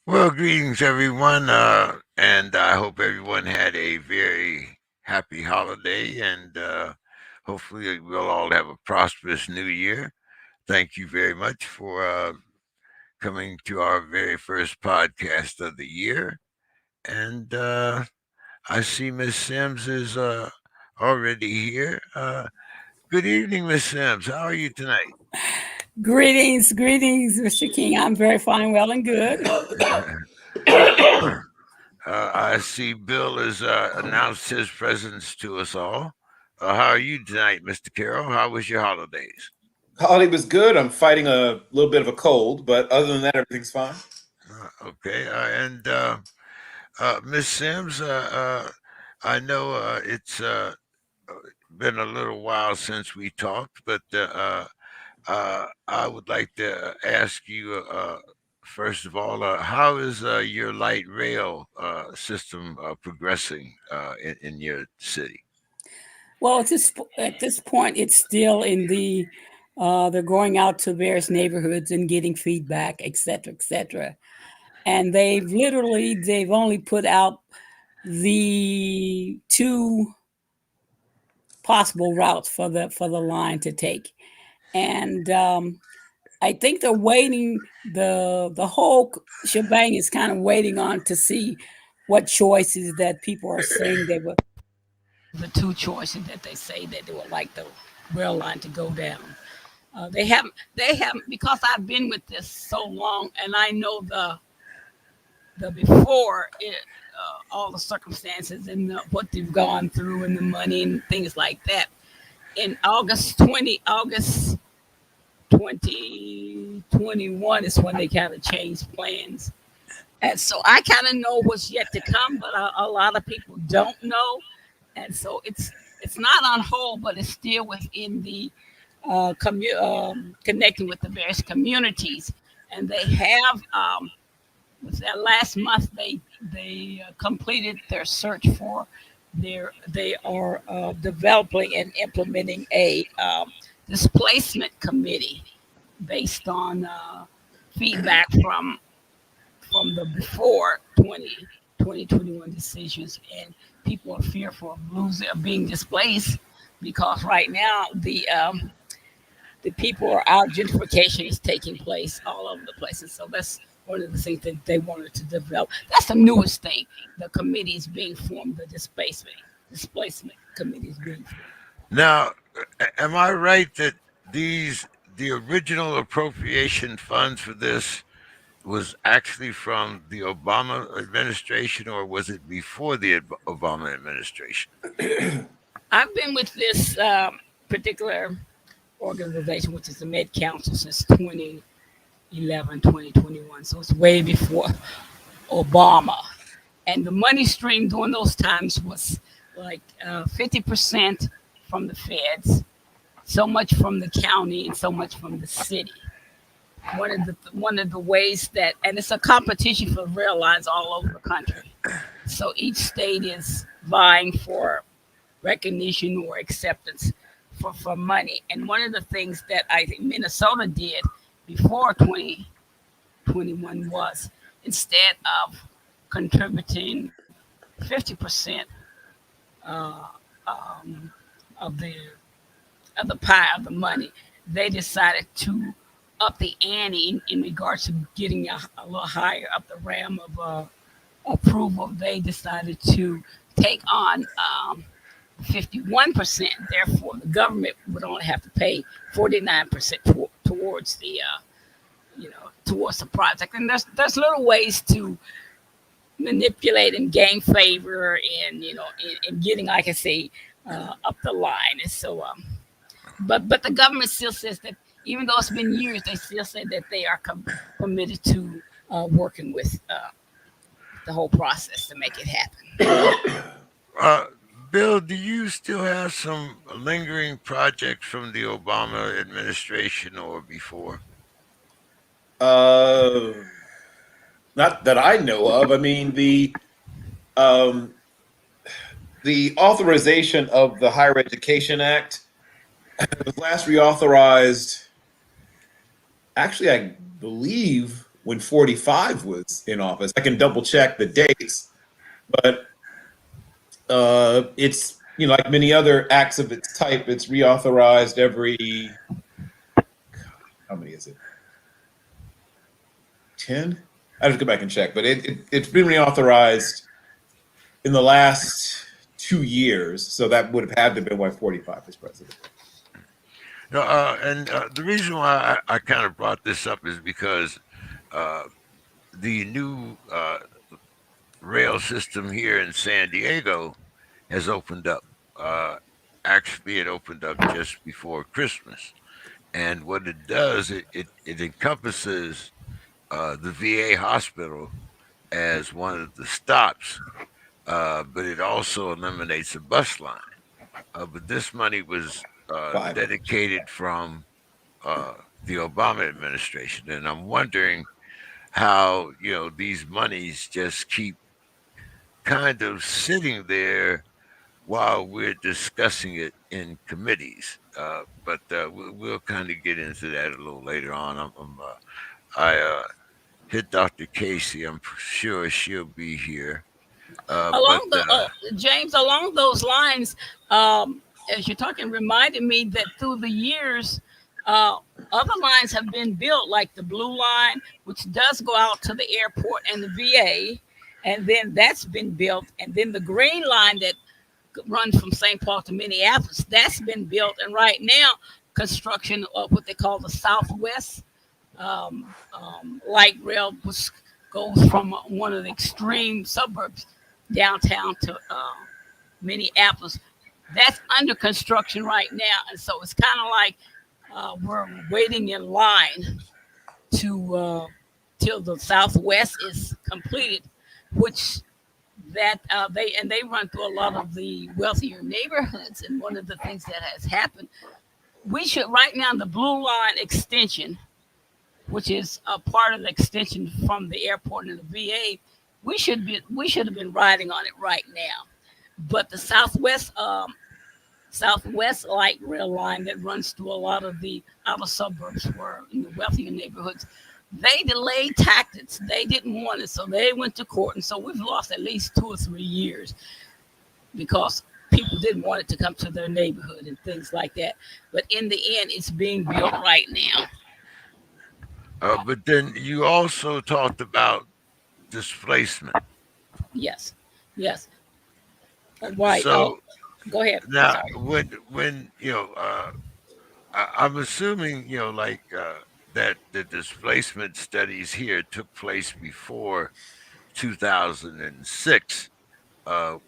Well, greetings, everyone, and I hope everyone had a very happy holiday, and hopefully, we'll all have a prosperous new year. Thank you very much for coming to our very first podcast of the year. And I see Miss Sims is already here. Good evening, Miss Sims. How are you tonight? Greetings, Mr. King. I'm very fine, well, and good. I see Bill has announced his presence to us all. How are you tonight, Mr. Carroll? How was your holidays? Holiday was good. I'm fighting a little bit of a cold, but other than that, everything's fine. Okay, and Miss Sims, I know it's been a little while since we talked, but I would like to ask you first of all, how is your light rail system progressing in your city? Well, at this point, it's still in the they're going out to various neighborhoods and getting feedback, et cetera, et cetera. And they've only put out the two possible routes for the line to take, and I think they're waiting. The whole shebang is kind of waiting on to see what choices that people are saying they would. The two choices that they say that they would like the rail line to go down. They haven't because I've been with this so long and I know the before it, all the circumstances and what they've gone through and the money and things like that. In August 2021 is when they kind of changed plans. And so I kind of know what's yet to come, but a lot of people don't know. And so it's not on hold, but it's still within the connecting with the various communities. And they have was that last month they completed their search for they are developing and implementing a displacement committee based on feedback from the before 2021 decisions, and people are fearful of losing of being displaced because right now the people are out gentrification is taking place all over the place, and so that's one of the things that they wanted to develop. That's the newest thing. The committee is being formed. The displacement committee is being formed. Now, am I right that the original appropriation funds for this was actually from the Obama administration, or was it before the Obama administration? I've been with this particular organization, which is the Med Council, since 2011, 2021. So it's way before Obama. And the money stream during those times was like 50% from the feds, so much from the county, and so much from the city. One of the ways that, and it's a competition for rail lines all over the country. So each state is vying for recognition or acceptance for money. And one of the things that I think Minnesota did before 2021 was instead of contributing 50% uh, um, of the pie of the money, they decided to up the ante in regards to getting a little higher up the ram of approval. They decided to take on 51%. Therefore, the government would only have to pay 49% towards the towards the project. And there's little ways to manipulate and gain favor and in getting, like I say, up the line. And so, but the government still says that even though it's been years, they still say that they are committed to working with the whole process to make it happen. Uh, Bill, do you still have some lingering projects from the Obama administration or before? Uh, Not that I know of. I mean, um, the authorization of the Higher Education Act was last reauthorized. Actually, I believe when 45 was in office. I can double check the dates, but it's, like many other acts of its type, it's reauthorized every, how many is it? 10? I have to go back and check, but it's been reauthorized in the last 2 years. So that would have had to have been why 45 was president. No, and the reason why I kind of brought this up is because uh, the new rail system here in San Diego has opened up. Uh, Actually, it opened up just before Christmas. And what it does, it encompasses the VA hospital as one of the stops, but it also eliminates a bus line. But this money was Five. dedicated from uh, the Obama administration, and I'm wondering how these monies just keep kind of sitting there while we're discussing it in committees. But we'll kind of get into that a little later on. I hit Dr. Casey. I'm sure she'll be here. But Along the James, along those lines, as you're talking, reminded me that through the years, uh, other lines have been built, like the Blue Line, which does go out to the airport and the VA, and then that's been built, and then the Green Line that runs from St. Paul to Minneapolis, that's been built, and right now construction of what they call the Southwest light rail, which goes from one of the extreme suburbs downtown to Minneapolis. That's under construction right now, and so it's kind of like we're waiting in line to till the Southwest is completed, which that they run through a lot of the wealthier neighborhoods. And one of the things that has happened, we should right now the Blue Line extension, which is a part of the extension from the airport and the VA, we should have been riding on it right now. But the Southwest light rail line that runs through a lot of the outer suburbs, where in the wealthier neighborhoods, they delayed tactics. They didn't want it, so they went to court, and so we've lost at least 2 or 3 years because people didn't want it to come to their neighborhood and things like that. But in the end, it's being built right now. but then you also talked about displacement. Yes, yes, right. So Go ahead. I'm now, sorry. when I'm assuming like that the displacement studies here took place before 2006,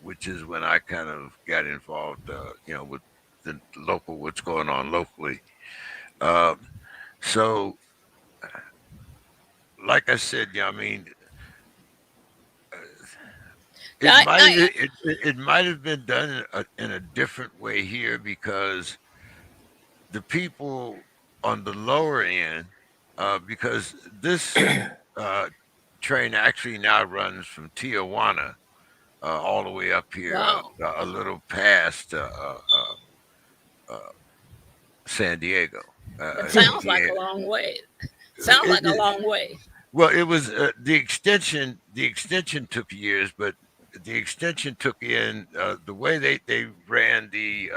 which is when I kind of got involved, with the local what's going on locally. Um, so, like I said, I mean, Yeah, it might have been done in a different way here because the people on the lower end, because this uh, train actually now runs from Tijuana all the way up here, wow. a little past uh, San Diego. That And sounds like yeah, a long way. Sounds like a it, long way. well, it was the extension. The extension took years, but the extension took in the way they ran the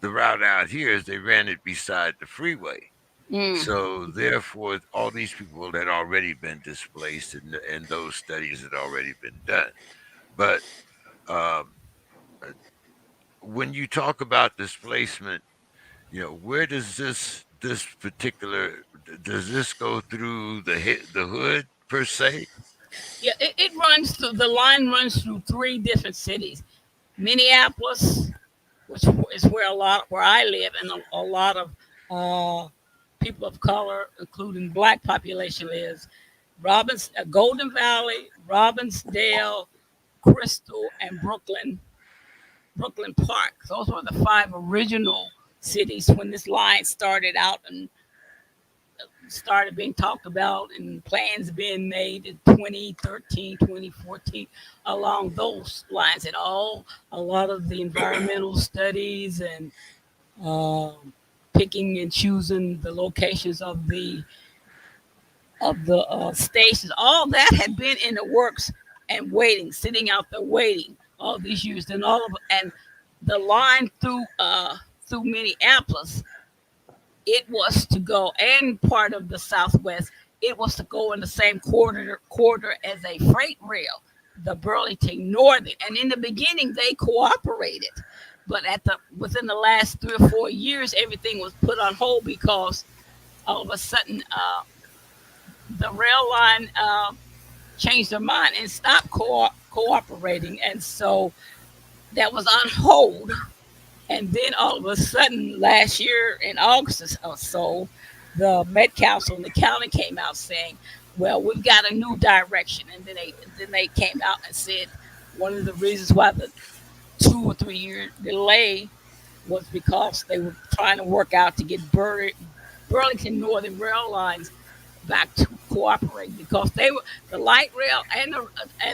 route out here is they ran it beside the freeway. Mm. So therefore, all these people had already been displaced, and those studies had already been done. But um, uh, when you talk about displacement, where does this particular does this go through the hood per se? Yeah, it runs through the line runs through three different cities: Minneapolis, which is where I live, and a lot of uh, people of color, including black population, lives. Golden Valley, Robbinsdale, Crystal, and Brooklyn Park. Those were the five original cities when this line started out and started being talked about and plans being made in 2013, 2014, along those lines. And a lot of the environmental studies and uh, picking and choosing the locations of the of the stations. All that had been in the works and waiting, sitting out there waiting all these years. And all of and the line through Minneapolis, it was to go, and part of the Southwest, it was to go in the same quarter as a freight rail, the Burlington Northern. And in the beginning, they cooperated, but within the last 3 or 4 years, everything was put on hold because all of a sudden the rail line changed their mind and stopped cooperating, and so that was on hold. And then all of a sudden, last year in August or so, the Met Council and the county came out saying, "Well, we've got a new direction." And then they came out and said one of the reasons why the 2 or 3 year delay was because they were trying to work out to get Burlington Northern Rail Lines back to cooperate, because they were the light rail and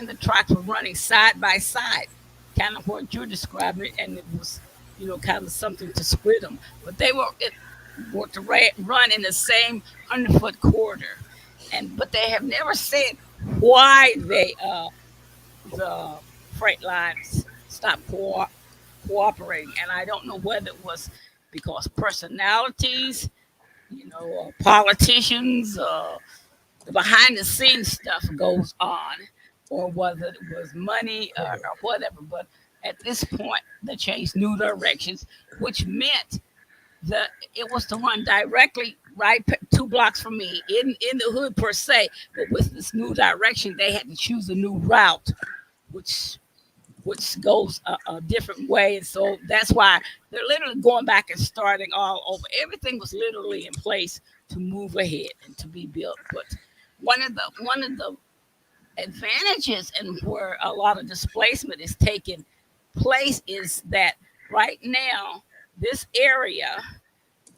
the tracks were running side by side, kind of what you're describing it, and it was, kind of something to split them. But were to run in the same 100-foot corridor, but they have never said why the freight lines stopped cooperating, and I don't know whether it was because personalities, politicians, the behind the scenes stuff goes on, or whether it was money or whatever. But at this point, they changed new directions, which meant that it was to run directly right 2 blocks from me in the hood per se. But with this new direction, they had to choose a new route, which goes a different way. And so that's why they're literally going back and starting all over. Everything was literally in place to move ahead and to be built. But one of the advantages and where a lot of displacement is taking place is that right now this area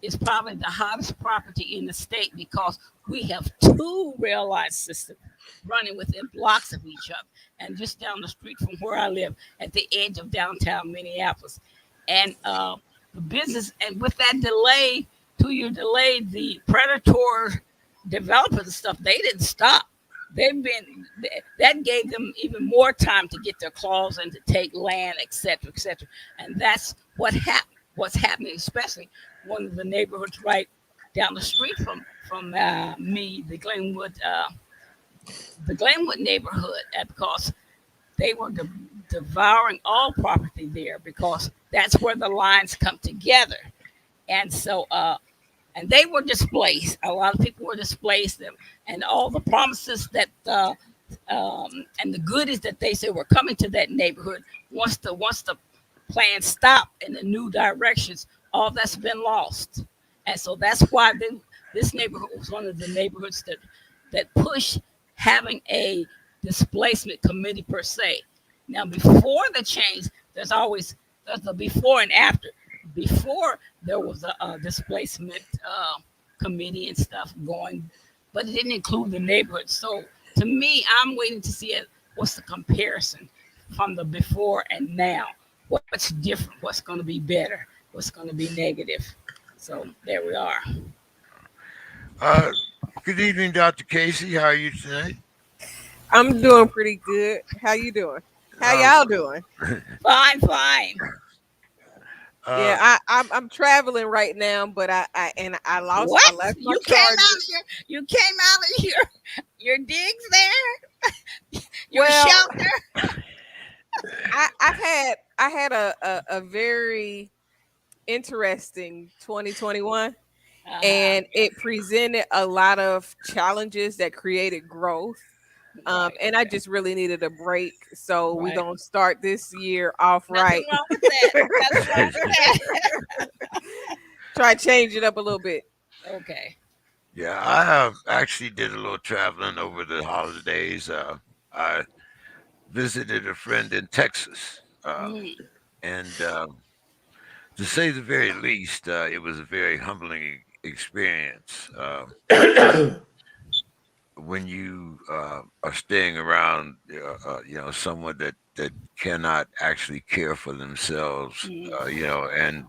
is probably the hottest property in the state, because we have 2 rail line systems running within blocks of each other, and just down the street from where I live, at the edge of downtown Minneapolis. And the business, and with that delay, 2 year delay, the predator developers and stuff, they didn't stop. That gave them even more time to get their claws and to take land, etc., etc. And that's what's happening, especially one of the neighborhoods right down the street from me, the Glenwood neighborhood, because they were devouring all property there, because that's where the lines come together. And so and they were displaced. A lot of people were displaced, and all the promises that and the goodies that they said were coming to that neighborhood, once the plan stopped in the new directions, all that's been lost. And so that's why this neighborhood was one of the neighborhoods that pushed having a displacement committee per se. Now, before the change, there's a before and after. Before, there was a displacement committee and stuff going, but it didn't include the neighborhood. So to me, I'm waiting to see what's the comparison from the before and now. What's different? What's going to be better? What's going to be negative? So there we are. Uh, Good evening, Dr. Casey. How are you tonight? I'm doing pretty good. How you doing? How Uh, y'all doing? Fine, fine. uh, Yeah, I'm traveling right now, but I What? left my You came out charger. of your digs there? Your Well, shelter? I had a very interesting 2021, Uh-huh. and it presented a lot of challenges that created growth. Right, And I just really needed a break, so we're right. gonna start this year off Nothing right. wrong with that. Nothing wrong with that. Try to change it up a little bit. Okay. yeah, I actually did a little traveling over the holidays. I visited a friend in Texas, Mm, and to say the very least, it was a very humbling experience. When you are staying around, someone that cannot actually care for themselves, mm, and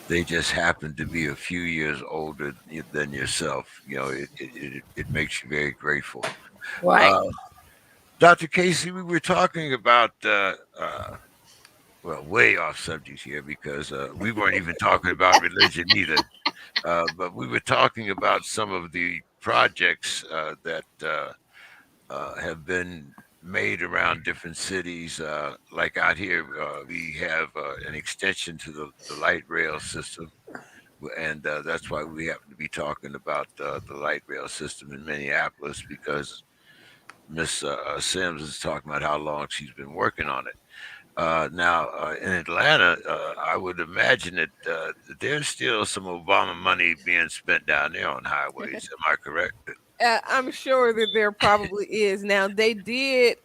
They just happen to be a few years older than yourself. It makes you very grateful. Right. Uh, Dr. Casey, we were talking about well, way off subject here because we weren't even talking about religion either. But we were talking about some of the projects that have been made around different cities. Like out here, we have an extension to the light rail system. And that's why we happen to be talking about the light rail system in Minneapolis because Miss Sims is talking about how long she's been working on it. Now, in Atlanta, I would imagine that there's still some Obama money being spent down there on highways. Am I correct? I'm sure that there probably is. Now they did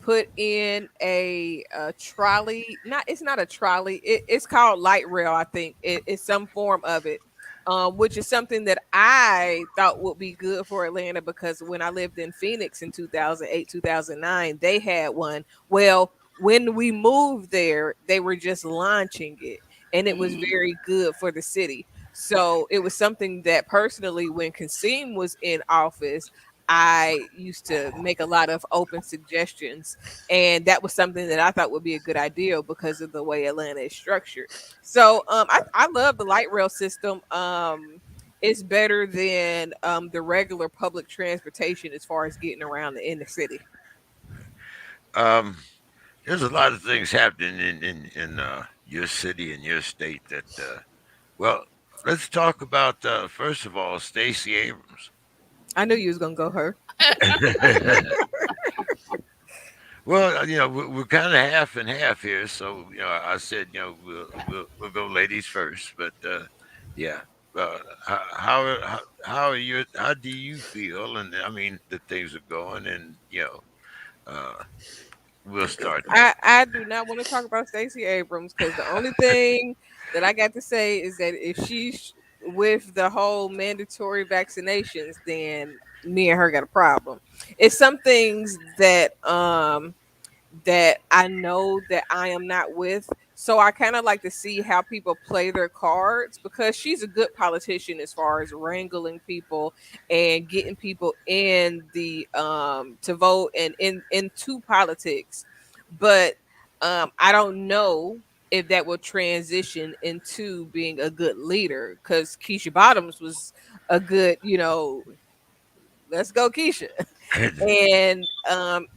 put in a trolley. Not, it's not a trolley. It's called light rail. I think it's some form of it, which is something that I thought would be good for Atlanta because when I lived in Phoenix in 2008, 2009, they had one. Well, when we moved there, they were just launching it, and it was Mm. very good for the city. So it was something that personally, when Kasim was in office, I used to make a lot of open suggestions, and that was something that I thought would be a good idea because of the way Atlanta is structured. So I love the light rail system. It's better than the regular public transportation as far as getting around the inner city. Um, there's a lot of things happening in your city and your state that well, let's talk about first of all Stacey Abrams. I knew you was gonna go her. Well, we're kind of half and half here, so I said we'll go ladies first, but yeah, how do you feel? And I mean that things are going, and uh, we'll start there. I do not want to talk about Stacey Abrams because the only thing that I got to say is that if she's with the whole mandatory vaccinations, then me and her got a problem. It's some things that I know that I am not with. So I kind of like to see how people play their cards because she's a good politician as far as wrangling people and getting people in the to vote and into politics. But I don't know if that will transition into being a good leader because Keisha Bottoms was a good, let's go Keisha. And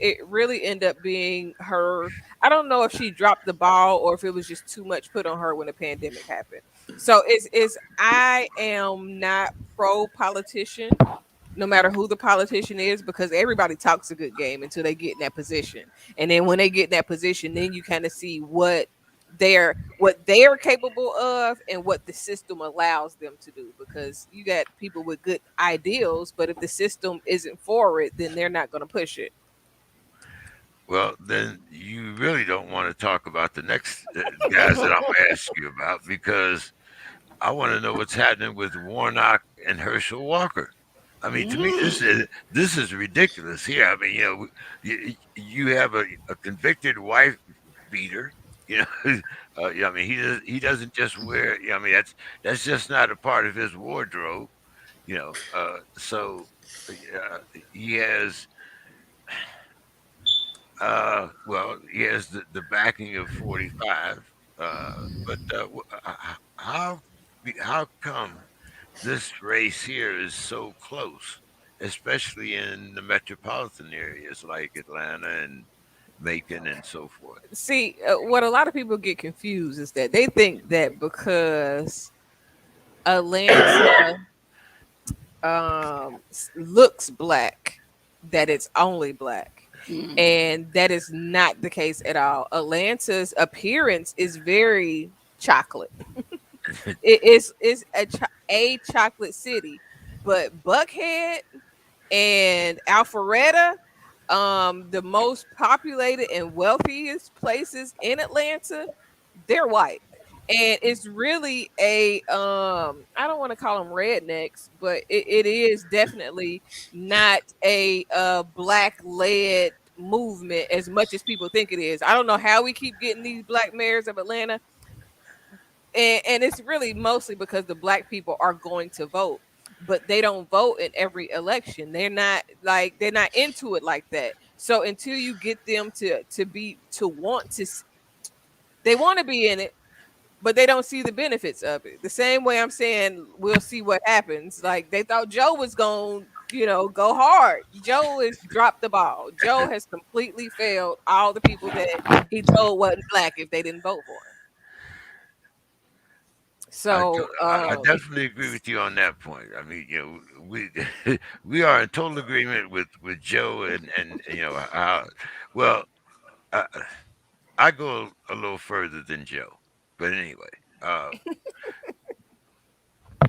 it really ended up being her. I don't know if she dropped the ball or if it was just too much put on her when the pandemic happened. So it's I am not pro politician, no matter who the politician is, because everybody talks a good game until they get in that position. And then when they get in that position, then you kind of see what they're capable of and what the system allows them to do. Because you got people with good ideals, but if the system isn't for it, then they're not going to push it. Well, then you really don't want to talk about the next guys that I'm going to ask you about because I want to know what's happening with Warnock and Herschel Walker. I mean, to me, Mm. this is ridiculous. Here, I mean, you have a convicted wife beater. You know, I mean, he doesn't just wear. I mean, that's just not a part of his wardrobe. So he has. Well, he has the backing of 45. But how come this race here is so close, especially in the metropolitan areas like Atlanta and Macon and so forth? See, what a lot of people get confused is that they think that because Atlanta looks black, that it's only black. Mm. And that is not the case at all. Atlanta's appearance is very chocolate. It is a chocolate city, but Buckhead and Alpharetta, the most populated and wealthiest places in Atlanta, they're white. And it's really a I don't want to call them rednecks, but it is definitely not a black led movement as much as people think it is. I don't know how we keep getting these black mayors of Atlanta. and it's really mostly because the black people are going to vote, but they don't vote in every election. They're not into it like that. So until you get them to want they want to be in it, but they don't see the benefits of it. The same way I'm saying we'll see what happens. Like they thought Joe was going, go hard. Joe has dropped the ball. Joe has completely failed all the people that he told wasn't black if they didn't vote for him. So, I definitely agree with you on that point. I mean, we we are in total agreement with Joe and how well I, I go a little further than Joe, but anyway, uh,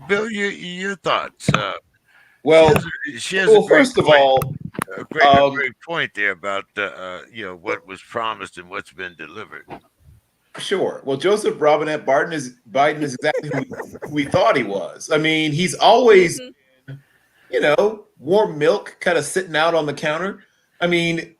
Bill, your thoughts. She Well, has she has a well, great first of point, all, a um, great point there about what was promised and what's been delivered. sure. Well, Joseph Robinette Biden is exactly who we thought he was. I mean, he's always, mhm. warm milk kind of sitting out on the counter. I mean,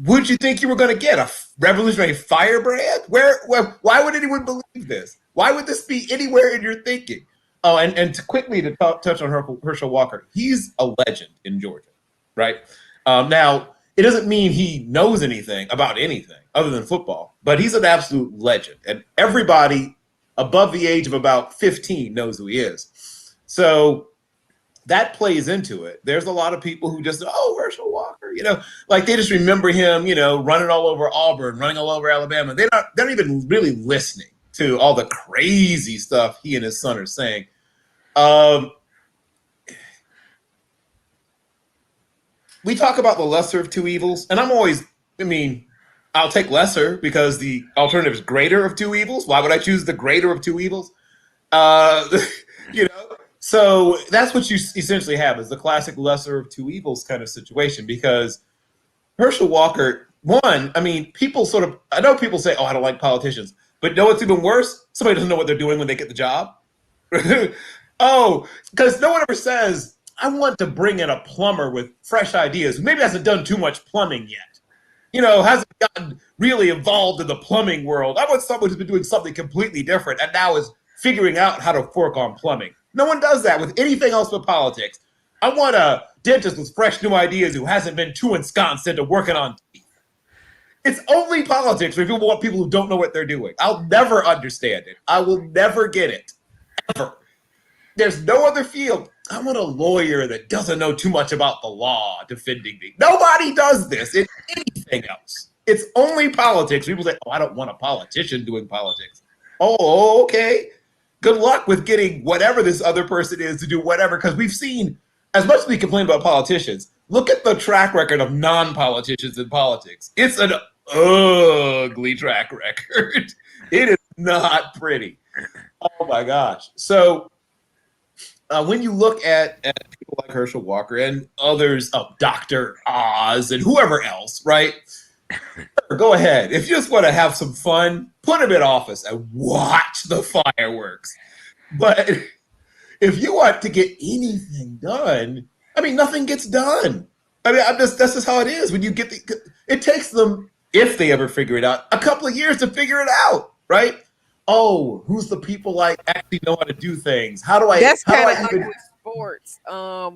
would you think you were going to get a revolutionary firebrand? Why would anyone believe this? Why would this be anywhere in your thinking? Oh, and quickly to touch on Herschel Walker, he's a legend in Georgia, right? Now, it doesn't mean he knows anything about anything other than football, but he's an absolute legend, and everybody above the age of about 15 knows who he is. So that plays into it. There's a lot of people who just, oh, Herschel Walker, like they just remember him, running all over Auburn, running all over Alabama. They're not even really listening to all the crazy stuff he and his son are saying. Um, we talk about the lesser of two evils, and I mean, I'll take lesser because the alternative is greater of two evils. Why would I choose the greater of two evils? Uh, you know, so that's what you essentially have is the classic lesser of two evils kind of situation because Herschel Walker, one, I mean, I know people say, oh, I don't like politicians, but know what's even worse? Somebody doesn't know what they're doing when they get the job. Oh, because no one ever says, I want to bring in a plumber with fresh ideas who maybe hasn't done too much plumbing yet. Hasn't gotten really involved in the plumbing world. I want someone who's been doing something completely different and now is figuring out how to fork on plumbing. No one does that with anything else but politics. I want a dentist with fresh new ideas who hasn't been too ensconced into working on teeth. It's only politics where people want people who don't know what they're doing. I'll never understand it. I will never get it. Ever. There's no other field. I want a lawyer that doesn't know too much about the law defending me. Nobody does this in anything else. It's only politics. People say, oh, I don't want a politician doing politics. Oh, okay. Good luck with getting whatever this other person is to do whatever, because we've seen, as much as we complain about politicians, look at the track record of non-politicians in politics. It's an ugly track record. It is not pretty. Oh my gosh. So when you look at people like Herschel Walker and others, Dr. Oz and whoever else, right? Go ahead. If you just want to have some fun, put him in office and watch the fireworks. But if you want to get anything done, I mean, nothing gets done. I mean, that's just how it is. When you it takes them, if they ever figure it out, a couple of years to figure it out, right? Oh, who's the people like actually know how to do things? That's How do kind of I like even with sports.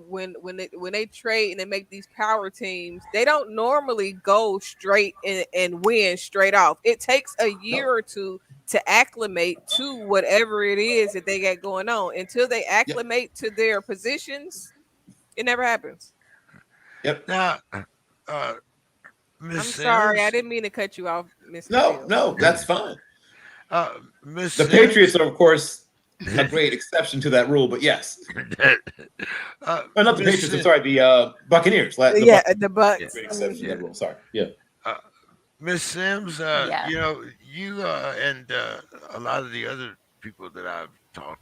When they trade and they make these power teams, they don't normally go straight and win straight off. It takes a year no? or two to acclimate to whatever it is that they got going on. Until they Yep, acclimate to their positions, it never happens. yep. Now, uh, Miss I'm sorry, I Sims, didn't mean to cut you off, Mr. No, Bill. no, that's fine. Miss The Patriots Sims. are, of course, a great exception to that rule, but yes. Not the Miss Patriots. I'm Sims, sorry, the Buccaneers. The Yeah, Buccaneers the are a Bucks. great exception to yeah. that rule. Sorry. Yeah. Uh, Miss Sims, Yeah. you and a lot of the other people that I've talked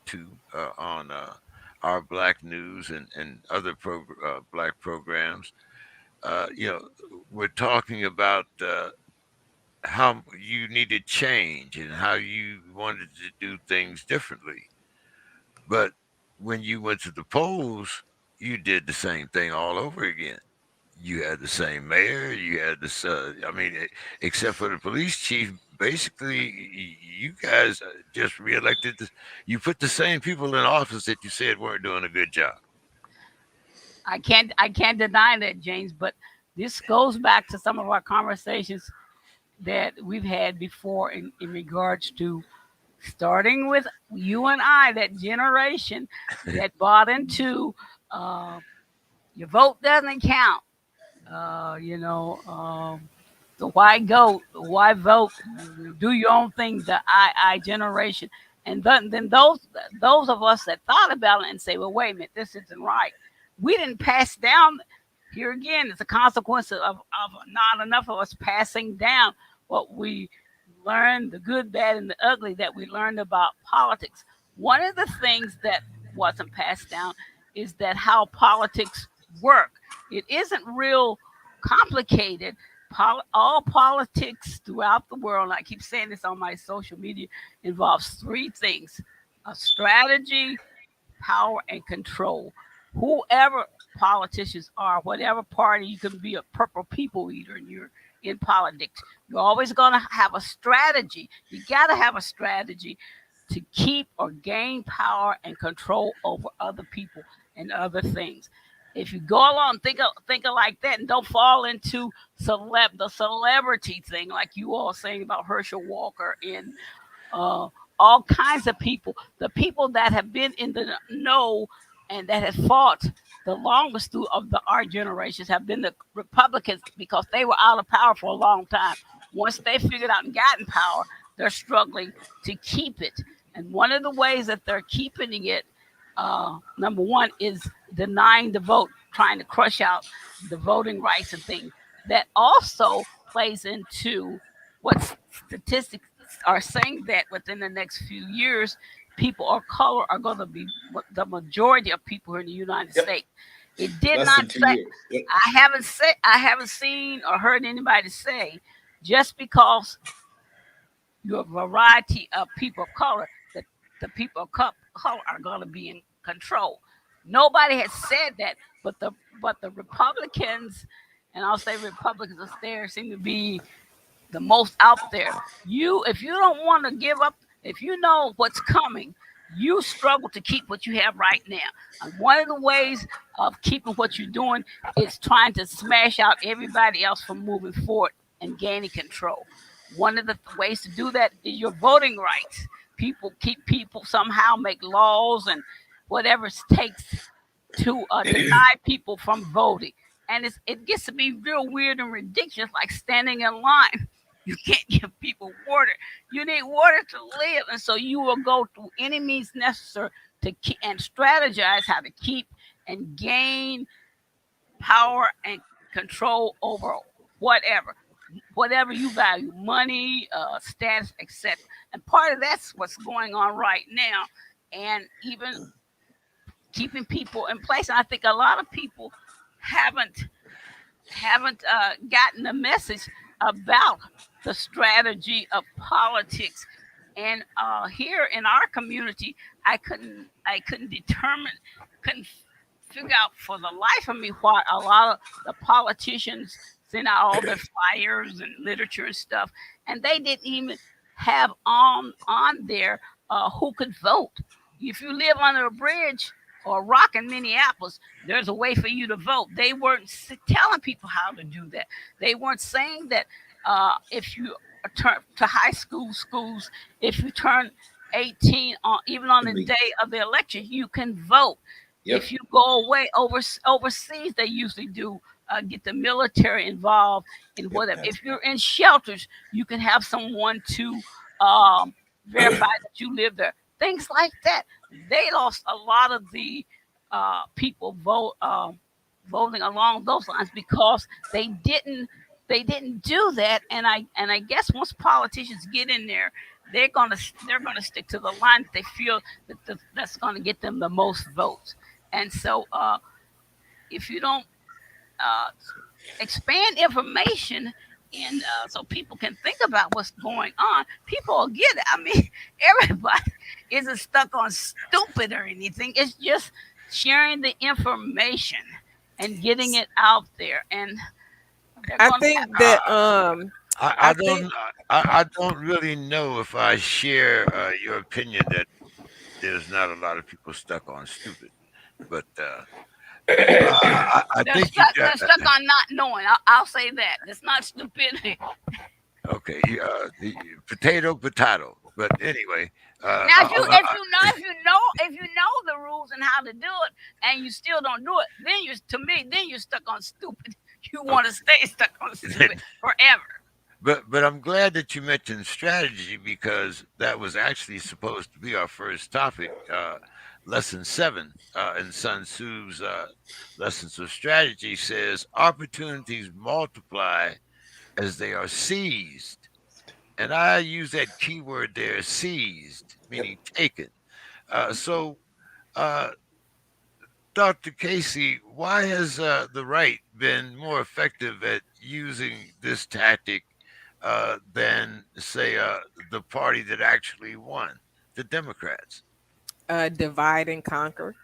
to on our Black News and other Black programs, we're talking about how you needed change and how you wanted to do things differently. But when you went to the polls, you did the same thing all over again. you had the same mayor. You had this. I mean, except for the police chief, basically, you guys just reelected. You put the same people in office that you said weren't doing a good job. I can't deny that, James. But this goes back to some of our conversations that we've had before in regards to starting with you and I, that generation that bought into uh, your vote doesn't count. You know, the why go, the why vote, do your own thing, the I generation. And then those of us that thought about it and say, well, wait a minute, this isn't right. We didn't pass down. Here again, it's a consequence of not enough of us passing down what we learned, the good, bad, and the ugly that we learned about politics. One of the things that wasn't passed down is that how politics work. It isn't real complicated. All politics throughout the world, and I keep saying this on my social media, involves three things: a strategy, power, and control. Whoever politicians are, whatever party, you can be a purple people eater and you're in politics. You're always going to have a strategy. You got to have a strategy to keep or gain power and control over other people and other things. If you go along, think of like that, and don't fall into the celebrity thing, like you all saying about Herschel Walker and uh, all kinds of people. The people that have been in the know and that have fought the longest through of our generations have been the Republicans because they were out of power for a long time. Once they figured out and gotten power, they're struggling to keep it. And one of the ways that they're keeping it, number one, is denying the vote, trying to crush out the voting rights and things. That also plays into what statistics are saying, that within the next few years, people of color are going to be the majority of people here in the United Yep. States. It did Less not than two say. years. Yep. I haven't seen or heard anybody say just because you're a variety of people of color that the people of color are going to be in control. Nobody has said that, but the Republicans, and I'll say Republicans there seem to be the most out there. If you don't want to give up, if you know what's coming, you struggle to keep what you have right now. And one of the ways of keeping what you're doing is trying to smash out everybody else from moving forward and gaining control. One of the ways to do that is your voting rights. People somehow make laws and whatever it takes to deny people from voting. And it gets to be real weird and ridiculous, like standing in line. You can't give people water. You need water to live, and so you will go through any means necessary to keep and strategize how to keep and gain power and control over whatever, whatever you value, money, status, etc. And part of that's what's going on right now, and even keeping people in place. And I think a lot of people haven't gotten the message about the strategy of politics. And here in our community, I couldn't determine, couldn't figure out for the life of me why a lot of the politicians send out all their flyers and literature and stuff, and they didn't even have on there who could vote. If you live under a bridge or a rock in Minneapolis, there's a way for you to vote. They weren't telling people how to do that. They weren't saying that if you turn to high school schools, if you turn 18 on even on the day of the election, you can vote. Yep. If you go away overseas, they usually do get the military involved in Yep. whatever. If you're in shelters, you can have someone to um, verify that you live there. Things like that. They lost a lot of the people voting along those lines because they didn't do that. And I guess once politicians get in there, they're gonna stick to the line that they feel that's gonna get them the most votes. And so if you don't uh, expand information and so people can think about what's going on, people will get it. I mean, everybody isn't stuck on stupid or anything. It's just sharing the information. and getting it out there. And they're I going to think have I, that I I think don't I don't really know if I share your opinion that there's not a lot of people stuck on stupid, but I they're think you stuck. got They're stuck on not knowing. I'll say that. It's not stupidity. okay. The potato. But anyway, Now, if you know the rules and how to do it, and you still don't do it, then you're to me, then you're stuck on stupid. You want to stay stuck on okay. stupid forever. But I'm glad that you mentioned strategy because that was actually supposed to be our first topic, lesson 7 in Sun Tzu's lessons of strategy says opportunities multiply as they are seized, and I use that keyword there, seized, meaning taken. So, uh, Dr. Casey, why has the right been more effective at using this tactic than, say, the party that actually won, the Democrats? divide and conquer.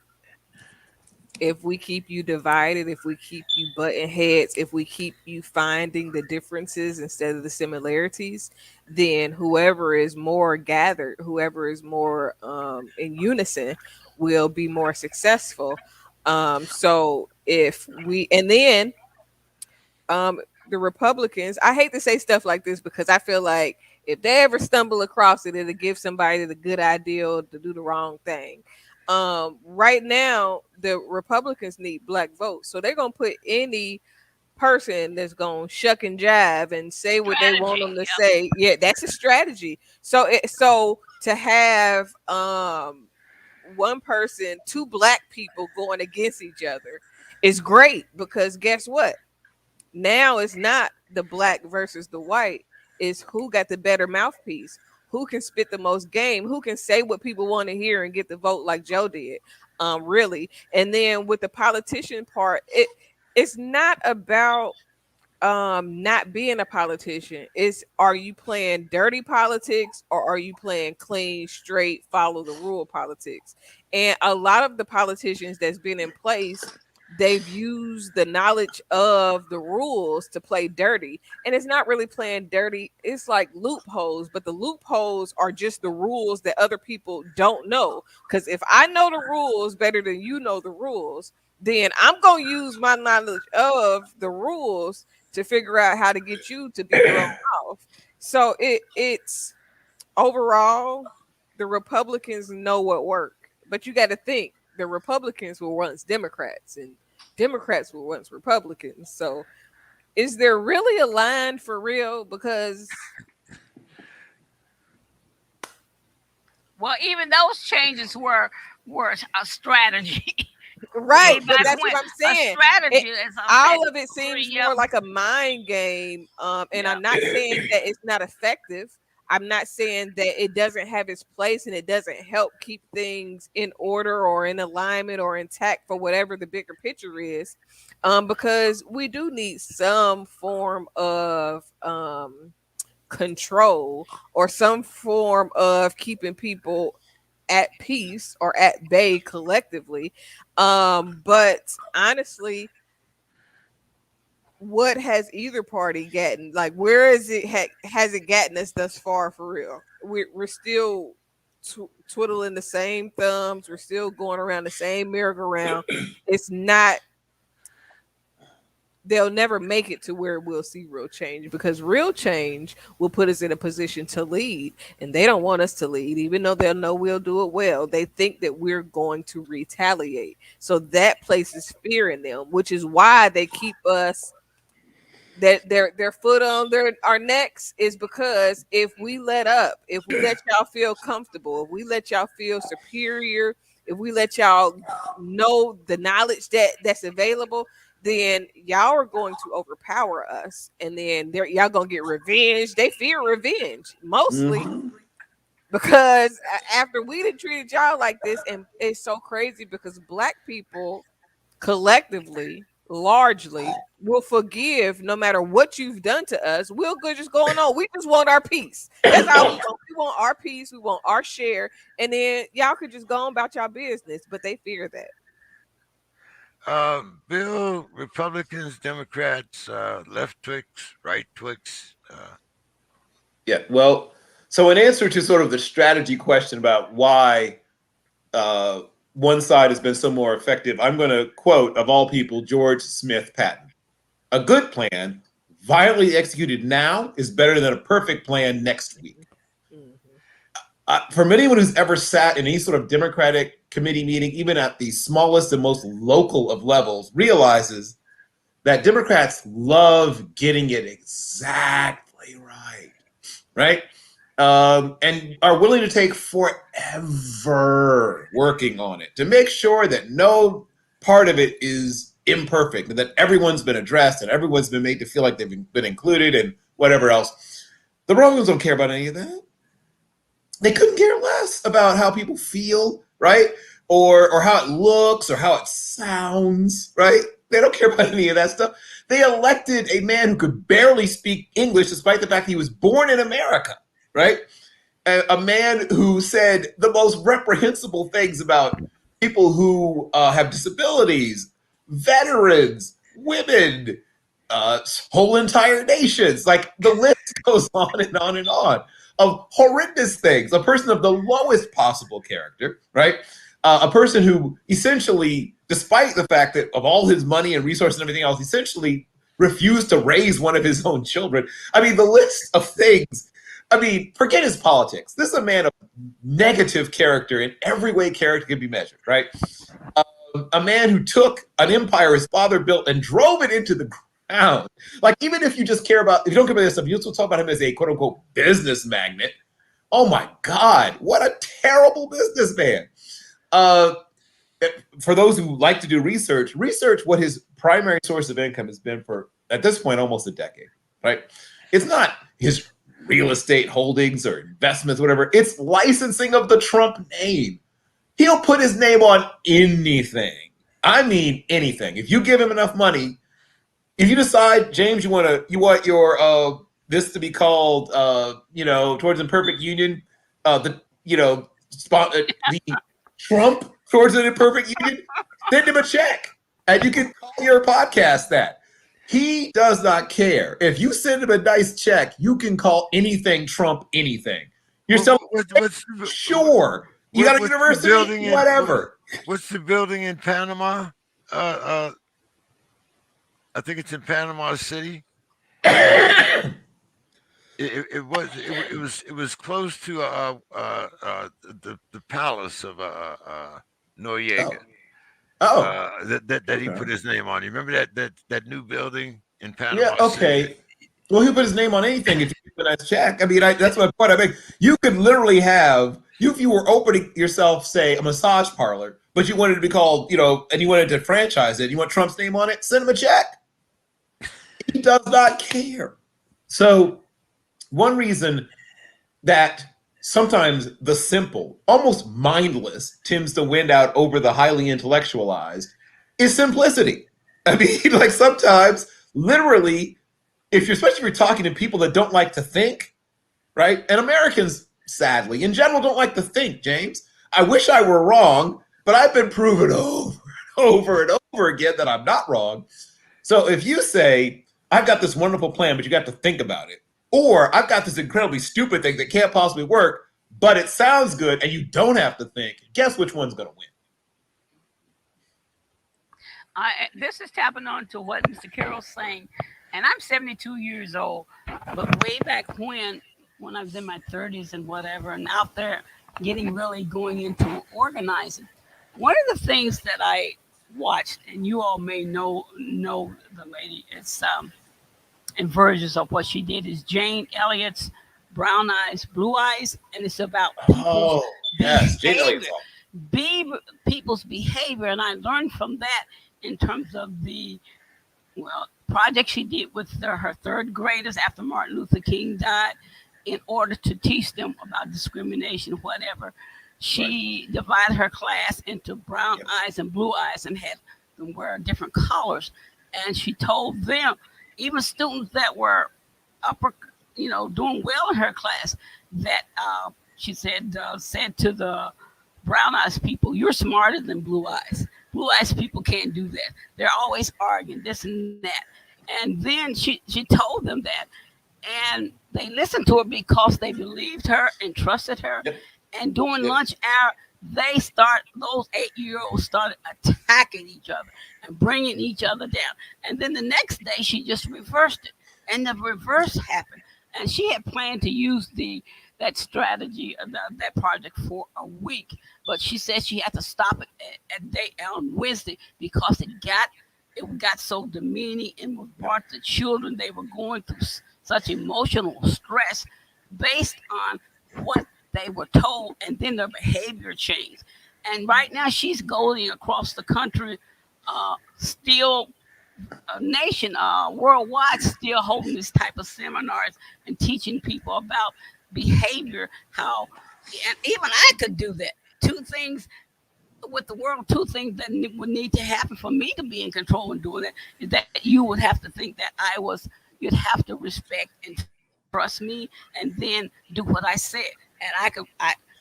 If we keep you divided, if we keep you butting heads, if we keep you finding the differences instead of the similarities, then whoever is more gathered, whoever is more in unison, will be more successful. So if we, and then um the Republicans, I hate to say stuff like this because I feel like if they ever stumble across it, it'll give somebody the good idea to do the wrong thing. Right now, the Republicans need black votes, so they're gonna put any person that's gonna shuck and jive and say what they want Strategy. them to Yep. say. Yeah, that's a strategy. So to have one person, two black people going against each other is great because guess what? Now it's not the black versus the white, it's who got the better mouthpiece, who can spit the most game, who can say what people want to hear and get the vote like Joe did. Really. And then with the politician part, it's not about not being a politician. It's, are you playing dirty politics or are you playing clean, straight, follow the rule politics? And a lot of the politicians that's been in place, they've used the knowledge of the rules to play dirty. And it's not really playing dirty, it's like loopholes, but the loopholes are just the rules that other people don't know. Because if I know the rules better than you know the rules, then I'm going to use my knowledge of the rules to figure out how to get you to be thrown off. So it's overall, the Republicans know what work, but you got to think the Republicans were once Democrats and Democrats were once Republicans. So is there really a line for real? Because Well, even those changes were a strategy. right, Way but back that's when what I'm a saying. It, strategy is a all of it history. seems Yep. more like a mind game. And Yep. I'm not saying that it's not effective. I'm not saying that it doesn't have its place and it doesn't help keep things in order or in alignment or intact for whatever the bigger picture is. Because we do need some form of control or some form of keeping people at peace or at bay collectively. But honestly, what has either party gotten? Like, where is it? Has it gotten us thus far for real? We're still twiddling the same thumbs. We're still going around the same merry-go-round. It's not, they'll never make it to where we'll see real change because real change will put us in a position to lead, and they don't want us to lead even though they'll know we'll do it well. They think that we're going to retaliate, so that places fear in them, which is why they keep us, that their foot on our necks, is because if we let up, if we let y'all feel comfortable, if we let y'all feel superior, if we let y'all know the knowledge that's available, then y'all are going to overpower us, and then y'all gonna get revenge. They fear revenge mostly because after we done treated y'all like this, and it's so crazy because black people collectively, largely, will forgive no matter what you've done to us. We'll go just going on. We just want our peace. That's all we want. We want our peace. We want our share. And then y'all could just go on about y'all business, but they fear that. Bill, Republicans, Democrats, left Twix, right Twix. Yeah. Well, so in answer to sort of the strategy question about why uh, one side has been so more effective, I'm going to quote, of all people, George Smith Patton. A good plan, violently executed now, is better than a perfect plan next week. Mhm. From anyone who's ever sat in any sort of Democratic committee meeting, even at the smallest and most local of levels, realizes that Democrats love getting it exactly right, right? And are willing to take forever working on it to make sure that no part of it is imperfect and that everyone's been addressed and everyone's been made to feel like they've been included and whatever else. The Republicans don't care about any of that. They couldn't care less about how people feel, right? Or how it looks or how it sounds, right? They don't care about any of that stuff. They elected a man who could barely speak English despite the fact he was born in America, right? A man who said the most reprehensible things about people who have disabilities, veterans, women, whole entire nations. Like the list goes on and on and on of horrendous things. A person of the lowest possible character, right? A person who essentially, despite the fact that of all his money and resources and everything else, essentially refused to raise one of his own children. I mean, the list of things. I mean, forget his politics. This is a man of negative character in every way character can be measured, right? A man who took an empire his father built and drove it into the ground. Like, even if you just care about, if you don't care about this stuff, you also talk about him as a quote unquote business magnet. Oh my God, what a terrible businessman. Uh, for those who like to do research, research what his primary source of income has been for, at this point, almost a decade, right? It's not his real estate holdings or investments, whatever. It's licensing of the Trump name. He'll put his name on anything. I mean anything. If you give him enough money, if you decide, James, you want your this to be called towards imperfect union, the Trump towards an imperfect union, send him a check, and you can call your podcast that. He does not care. If you send him a nice check, you can call anything Trump anything. You're What, selling, what, what's sure. You got a what's the university, building in whatever. what's the building in Panama? Uh, uh, I think it's in Panama City. It was close to the palace of Noriega. Oh, oh, That he okay. put his name on. You remember that new building in Yeah, Panama City? okay. Well, he put his name on anything if you give a nice check. I mean, that's my point. I mean, you could literally have you if you were opening yourself, say, a massage parlor, but you wanted to be called, and you wanted to franchise it. You want Trump's name on it? Send him a check. He does not care. So, one reason that sometimes the simple, almost mindless, tends to win out over the highly intellectualized is simplicity. I mean, like sometimes, literally, especially if you're talking to people that don't like to think, right? And Americans, sadly, in general, don't like to think, James. I wish I were wrong, but I've been proven over and over and over again that I'm not wrong. So if you say, I've got this wonderful plan, but you got to think about it, or I've got this incredibly stupid thing that can't possibly work, but it sounds good and you don't have to think, guess which one's going to win? This is tapping on to what Mr. Carroll's saying, and I'm 72 years old, but way back when I was in my 30s and whatever, and out there getting really going into organizing, one of the things that I watched, and you all may know the lady, it's in versions of what she did is Jane Elliott's Brown Eyes, Blue Eyes, and it's about people's Oh, yes. Jane Elliott's behavior, be people's behavior, and I learned from that in terms of the project she did with her third graders after Martin Luther King died, in order to teach them about discrimination, whatever. right. She divided her class into brown Yeah. eyes and blue eyes and had them wear different colors. And she told them, even students that were upper, doing well in her class, that she said to the brown eyes people, "You're smarter than blue eyes." Blue eyes people can't do that. They're always arguing this and that. And then she told them that, and they listened to her because they believed her and trusted her. Yep. And during Yep. lunch hour, those 8-year olds started attacking each other and bringing each other down. And then the next day, she just reversed it, and the reverse happened. And she had planned to use the that strategy, that project for a week, but she said she had to stop it on Wednesday because it got so demeaning and was brought to children. They were going through such emotional stress based on what they were told, and then their behavior changed. And right now, she's going across the country, still a nation, worldwide, still holding this type of seminars and teaching people about behavior. How, and even I could do that. Two things with the world, two things that would need to happen for me to be in control and doing it is that you would have to think that you'd have to respect and trust me, and then do what I said. And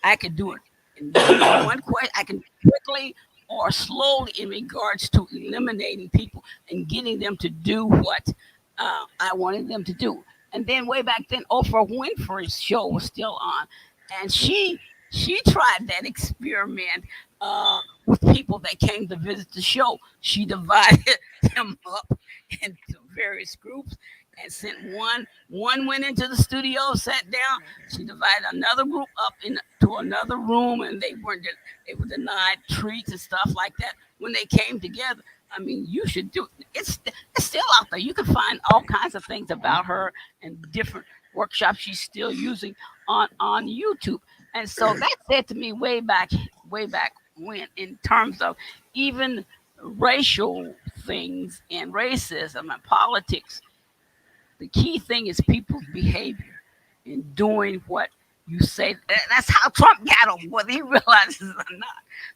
I could do it in one question. I can quickly or slowly in regards to eliminating people and getting them to do what I wanted them to do. And then way back then, Oprah Winfrey's show was still on, and she tried that experiment with people that came to visit the show. She divided them up into various groups and sent one went into the studio, sat down. She divided another group up into another room, and they were denied treats and stuff like that when they came together. I mean, you should do it's still out there. You can find all kinds of things about her and different workshops she's still using on YouTube. And so that said to me way back when, in terms of even racial things and racism and politics, the key thing is people's behavior in doing what you say. That's how Trump got him, whether he realizes it or not.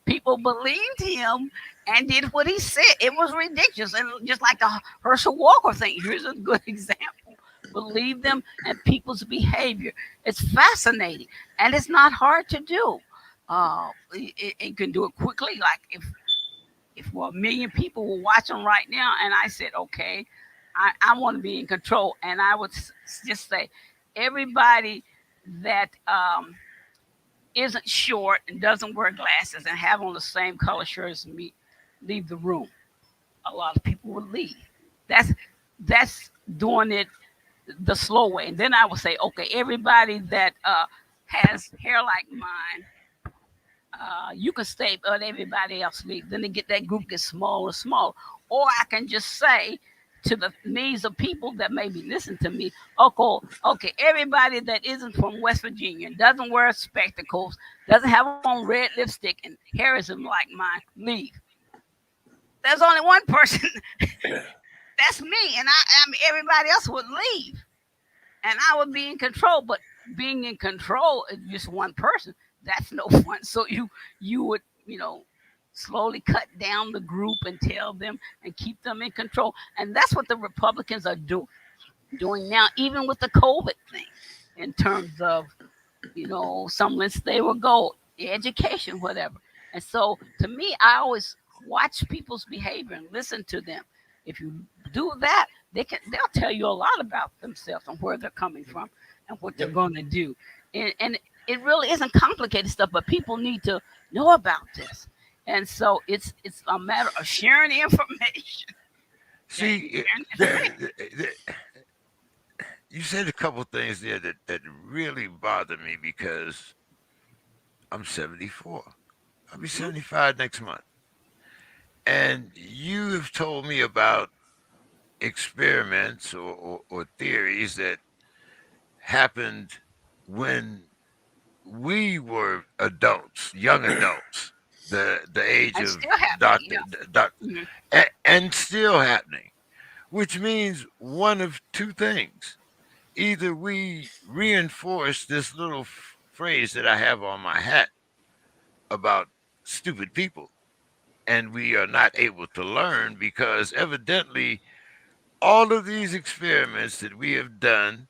People believed him and did what he said. It was ridiculous. And just like the Herschel Walker thing, here's a good example. Believe them and people's behavior. It's fascinating, and it's not hard to do. It can do it quickly. Like if 1 million people were watching right now, and I said, okay, I want to be in control, and I would just say, everybody that isn't short and doesn't wear glasses and have on the same color shirt as me, leave the room. A lot of people would leave. That's doing it the slow way. And then I would say, okay, everybody that has hair like mine, you can stay, but everybody else leave. Then that group gets smaller and smaller. Or I can just say to the needs of people that maybe listen to me, okay, everybody that isn't from West Virginia, doesn't wear spectacles, doesn't have on red lipstick, and hair isn't like mine, leave. There's only one person. That's me, and I mean, everybody else would leave, and I would be in control. But being in control is just one person. That's no fun. So you would slowly cut down the group and tell them and keep them in control. And that's what the Republicans are doing now, even with the COVID thing, in terms of some lists they will go education, whatever. And so to me, I always watch people's behavior and listen to them. If you do that, they'll tell you a lot about themselves and where they're coming from and what they're Yep. going to do. And it really isn't complicated stuff, but people need to know about this. And so it's a matter of sharing the information. See, Sharing the information. you said a couple things there that really bother me because I'm 74. I'll be 75 next month. And you have told me about experiments or theories that happened when we were adults, young adults, the age And of still happening. doctor, doc, Mhm. and still happening, which means one of two things. Either we reinforce this little phrase that I have on my hat about stupid people, and we are not able to learn because evidently all of these experiments that we have done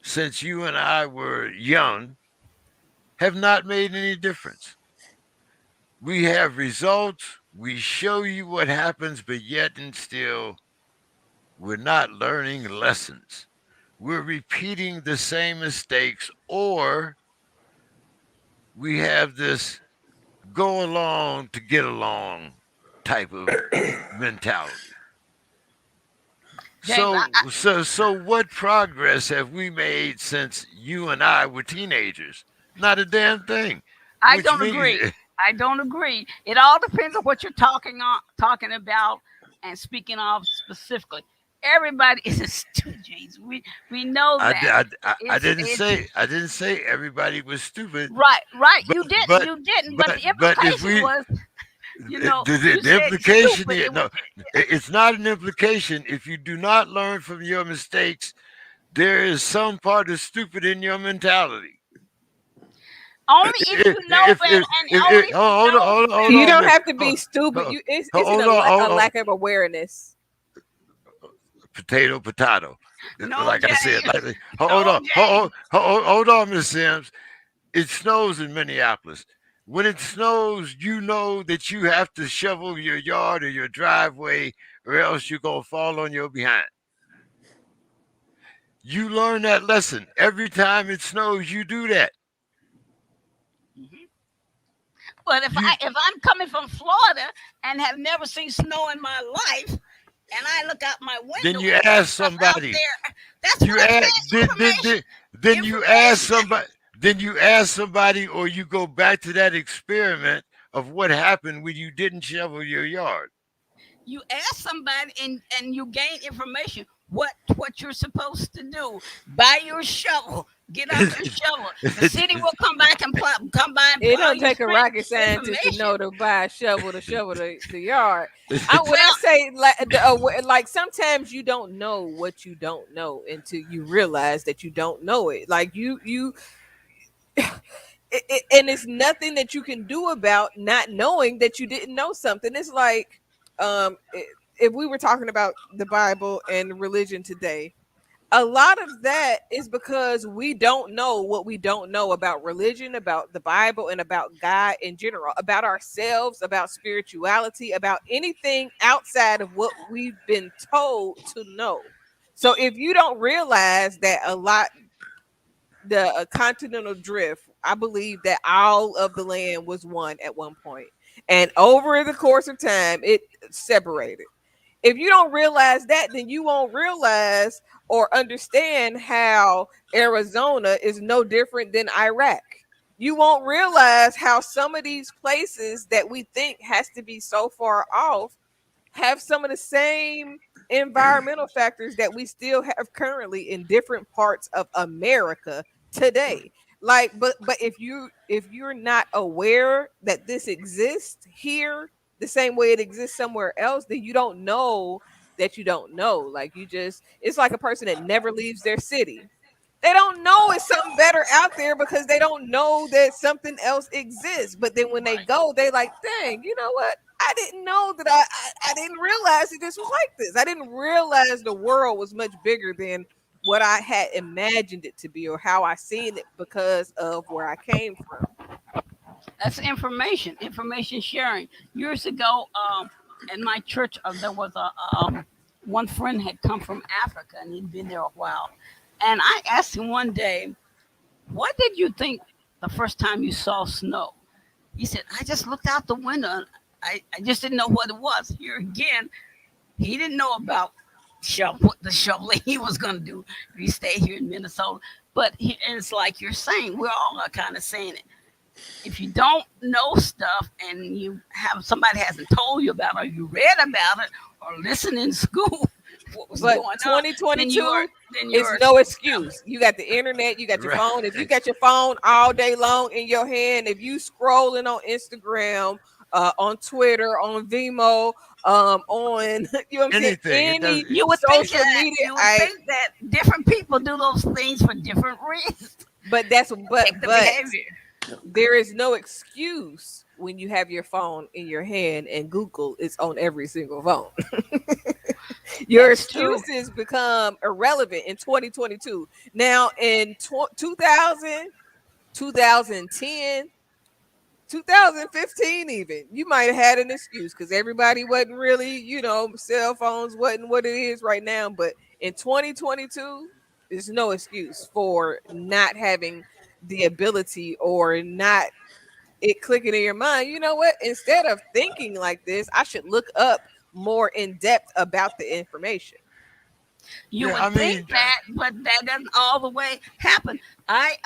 since you and I were young have not made any difference. We have results, We show you what happens, but yet and still, we're not learning lessons. We're repeating the same mistakes, or we have this go along to get along type of mentality. James, So what progress have we made since you and I were teenagers? Not a damn thing. I Which don't means agree. I don't agree. It all depends on what you're talking about, and speaking of specifically. Everybody is a student, James. We know that. It's I didn't say everybody was stupid, right. but You didn't. But the but if implication we was, you the said implication stupid. is no, it's not an implication. If you do not learn from your mistakes, there is some part of stupid in your mentality. Only if you know better, and only if you Hold on, know hold You better. on, don't miss. have to be stupid. You it's Hold on, a lack of awareness. potato. No, Like I said, James. hold No, on, James. hold on, Miss Sims. It snows in Minneapolis. When it snows, you know that you have to shovel your yard or your driveway, or else you're gonna fall on your behind. You learn that lesson every time it snows. You do that. Mhm. But You if I'm coming from Florida and have never seen snow in my life, and I look out my then window you and there's ask stuff out somebody. there, that's You what I'm ask saying. Information. then you ask Information. somebody. Then you ask somebody, or you go back to that experiment of what happened when you didn't shovel your yard. You ask somebody and you gain information. What you're supposed to do. Buy your shovel. Get out your shovel. The city will come back and come by and It plow don't your take a street. rocket scientist to Information. know to buy a shovel to shovel the yard. When I Well, say like sometimes you don't know what you don't know until you realize that you don't know it. Like and it's nothing that you can do about not knowing that you didn't know something. It's like if we were talking about the Bible and religion today, a lot of that is because we don't know what we don't know about religion, about the Bible, and about God in general, about ourselves, about spirituality, about anything outside of what we've been told to know. So if you don't realize that the continental drift, I believe that all of the land was one at one point, and over the course of time, it separated. If you don't realize that, then you won't realize or understand how Arizona is no different than Iraq. You won't realize how some of these places that we think has to be so far off have some of the same environmental factors that we still have currently in different parts of America today. Like, but if you're not aware that this exists here the same way it exists somewhere else, then you don't know that you don't know. Like, you just, it's like a person that never leaves their city. They don't know it's something better out there because they don't know that something else exists. But then when they right. go, they like, dang, you know what? I didn't know that I didn't realize that this was like this. I didn't realize the world was much bigger than what I had imagined it to be or how I seen it because of where I came from. That's information sharing. Years ago, in my church, there was a one friend had come from Africa and he'd been there a while, and I asked him one day, "What did you think the first time you saw snow?" He said, "I just looked out the window. And I just didn't know what it was." Here again, he didn't know about the shoveling he was going to do if he stayed here in Minnesota. But and it's like you're saying, we're all kind of saying it. If you don't know stuff and you have somebody hasn't told you about it, or you read about it, or listened in school what was But going on, then 2022 is you're no excuse. You got the internet, you got your Right. phone. If you got your phone all day long in your hand, if you scrolling on Instagram, on Twitter, on Vimo, on you know what I'm saying, Anything. It any doesn't. you would think social that media, you would think that different people do those things for different reasons. but that's Pick the but behavior. there is no excuse when you have your phone in your hand and Google is on every single phone. Your That's true. excuses become irrelevant in 2022. Now in 2000, 2010, 2015 even, you might have had an excuse because everybody wasn't really, cell phones wasn't what it is right now. But in 2022, there's no excuse for not having the ability or not it clicking in your mind. You know what? Instead of thinking like this, I should look up more in depth about the information. You Yeah, I would think mean, that, but that doesn't all the way happen. I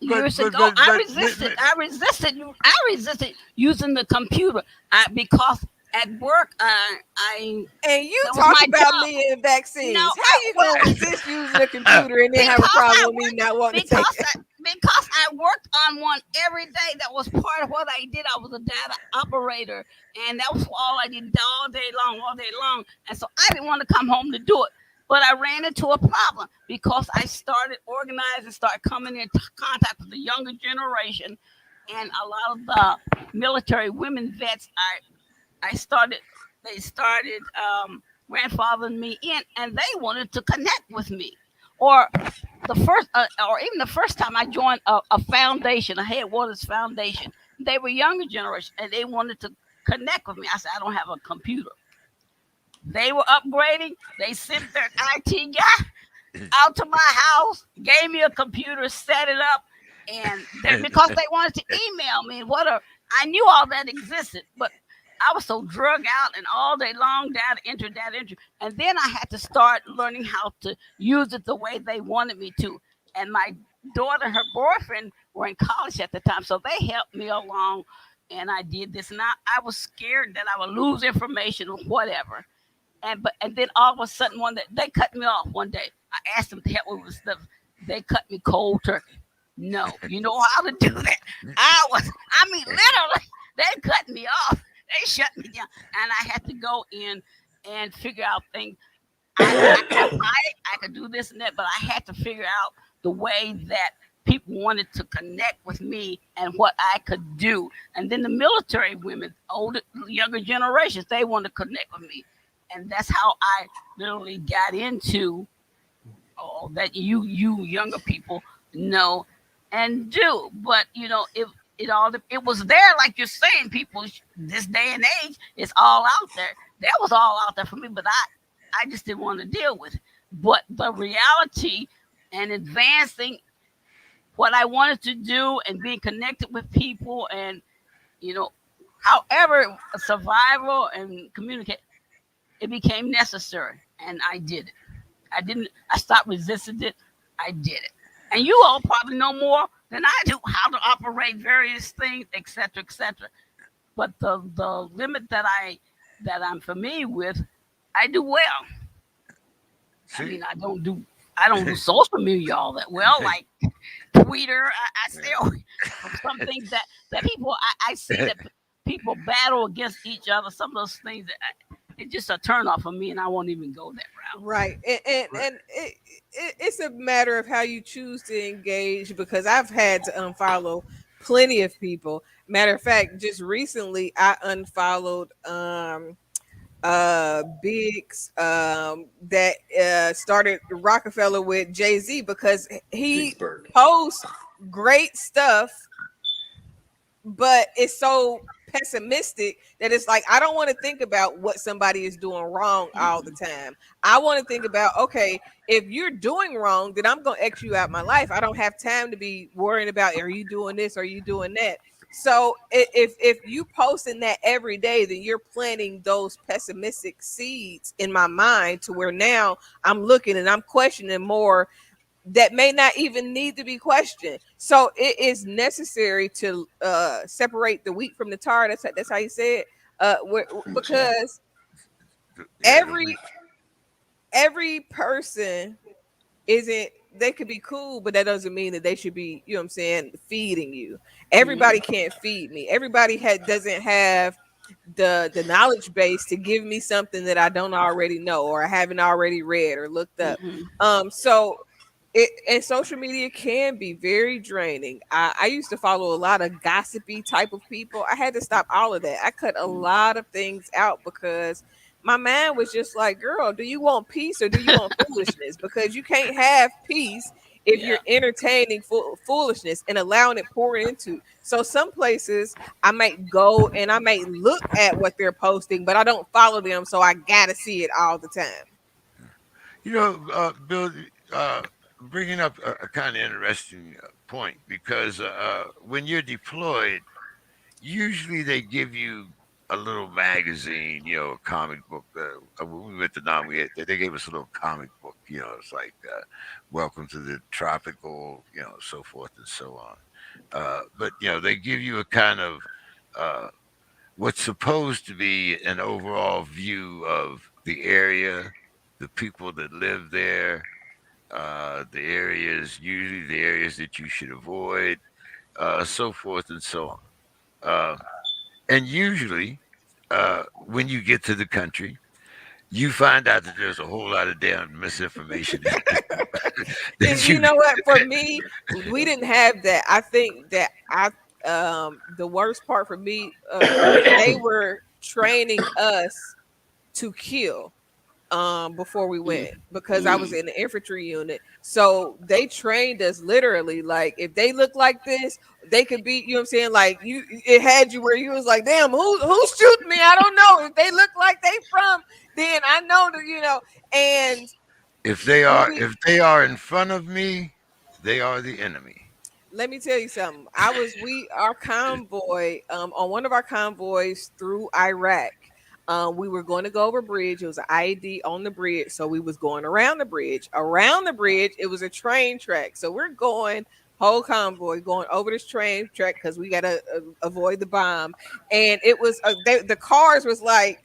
but years but ago but I but resisted. I resisted using the computer. Because at work I And you that was talk my about job. me in No, vaccines. How I you well gonna resist using a computer and then have a because I problem with me worked not wanting to take because it? I worked on one every day. That was part of what I did. I was a data operator, and that was all I did all day long. And so I didn't want to come home to do it. But I ran into a problem because I started organizing, started coming into contact with the younger generation, and a lot of the military women vets. I started. They started grandfathering me in, and they wanted to connect with me. Or or even the first time I joined a foundation, a headwaters foundation. They were younger generation, and they wanted to connect with me. I said, I don't have a computer. They were upgrading. They sent their IT guy out to my house, gave me a computer, set it up, and because they wanted to email me. I knew all that existed, but I was so drug out and all day long data entry, and then I had to start learning how to use it the way they wanted me to. And my daughter and her boyfriend were in college at the time, so they helped me along, and I did this. And I was scared that I would lose information or whatever. And then all of a sudden one day they cut me off one day. I asked them to help me with stuff. They cut me cold turkey. No, you know how to do that. Literally, they cut me off. They shut me down, and I had to go in and figure out things. I could write, I could do this and that, but I had to figure out the way that people wanted to connect with me and what I could do. And then the military women, older, younger generations, they want to connect with me, and that's how I literally got into all that you younger people know and do. But it was there, like you're saying. People, this day and age, it's all out there. That was all out there for me, but I just didn't want to deal with it. But the reality and advancing what I wanted to do and being connected with people and you know, however, survival and communicate, it became necessary, and I did it. I didn't. I stopped resisting it. I did it. And you all probably know more than I do how to operate various things, etc., etc. But the limit that I'm familiar with, I do well. I see, mean, I don't do social media all that well, like Twitter. I still some things that people I see that people battle against each other. Some of those things it's just a turn off for me, and I won't even go that route. Right. And it's a matter of how you choose to engage because I've had to unfollow plenty of people. Matter of fact, just recently I unfollowed Biggs that started Rockefeller with Jay-Z because he Pittsburgh. posts great stuff, but it's so pessimistic that it's like I don't want to think about what somebody is doing wrong all the time. I want to think about, okay, if you're doing wrong, then I'm gonna X you out my life. I don't have time to be worrying about are you doing this, are you doing that. So if you posting that every day, then you're planting those pessimistic seeds in my mind to where now I'm looking and I'm questioning more that may not even need to be questioned. So it is necessary to separate the wheat from the tar. That's how you say it. Because yeah, the week. every every person isn't they could be cool, but that doesn't mean that they should be, you know what I'm saying, feeding you. Everybody Mhm. can't feed me. Everybody doesn't have the knowledge base to give me something that I don't already know or I haven't already read or looked up. Mhm. So it and social media can be very draining. I used to follow a lot of gossipy type of people. I had to stop all of that. I cut a lot of things out because my mind was just like, girl, do you want peace or do you want foolishness? Because you can't have peace if Yeah. you're entertaining foolishness and allowing it pour into. So some places I might go and I might look at what they're posting, but I don't follow them, so I gotta see it all the time. Bill, uh, bringing up a kind of interesting point because when you're deployed, usually they give you a little magazine, a comic book. When we went to Nam, they gave us a little comic book. It's like "Welcome to the Tropical," so forth and so on. But they give you a kind of uh, what's supposed to be an overall view of the area, the people that live there, the areas, usually the areas that you should avoid, so forth and so on. Uh, and usually, when you get to the country, you find out that there's a whole lot of damn misinformation And that you you. know what? For me, we didn't have that. I think that I the worst part for me, they were training us to kill before we Mm, went because I was mm. in the infantry unit. So they trained us literally like if they look like this, they could be, you know what I'm saying? Like you it had you where you was like, damn, who's shooting me? I don't know. If they look like they from, then I know that, and when we If they are in front of me, they are the enemy. let me tell you something. Our convoy, on one of our convoys through Iraq. We were going to go over a bridge. It was an IED on the bridge, so we was going around the bridge. Around the bridge, it was a train track. So we're going whole convoy going over this train track because we gotta avoid the bomb. And it was the cars was like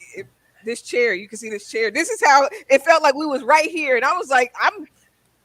this chair. You can see this chair. This is how it felt like we was right here, and I was like, I'm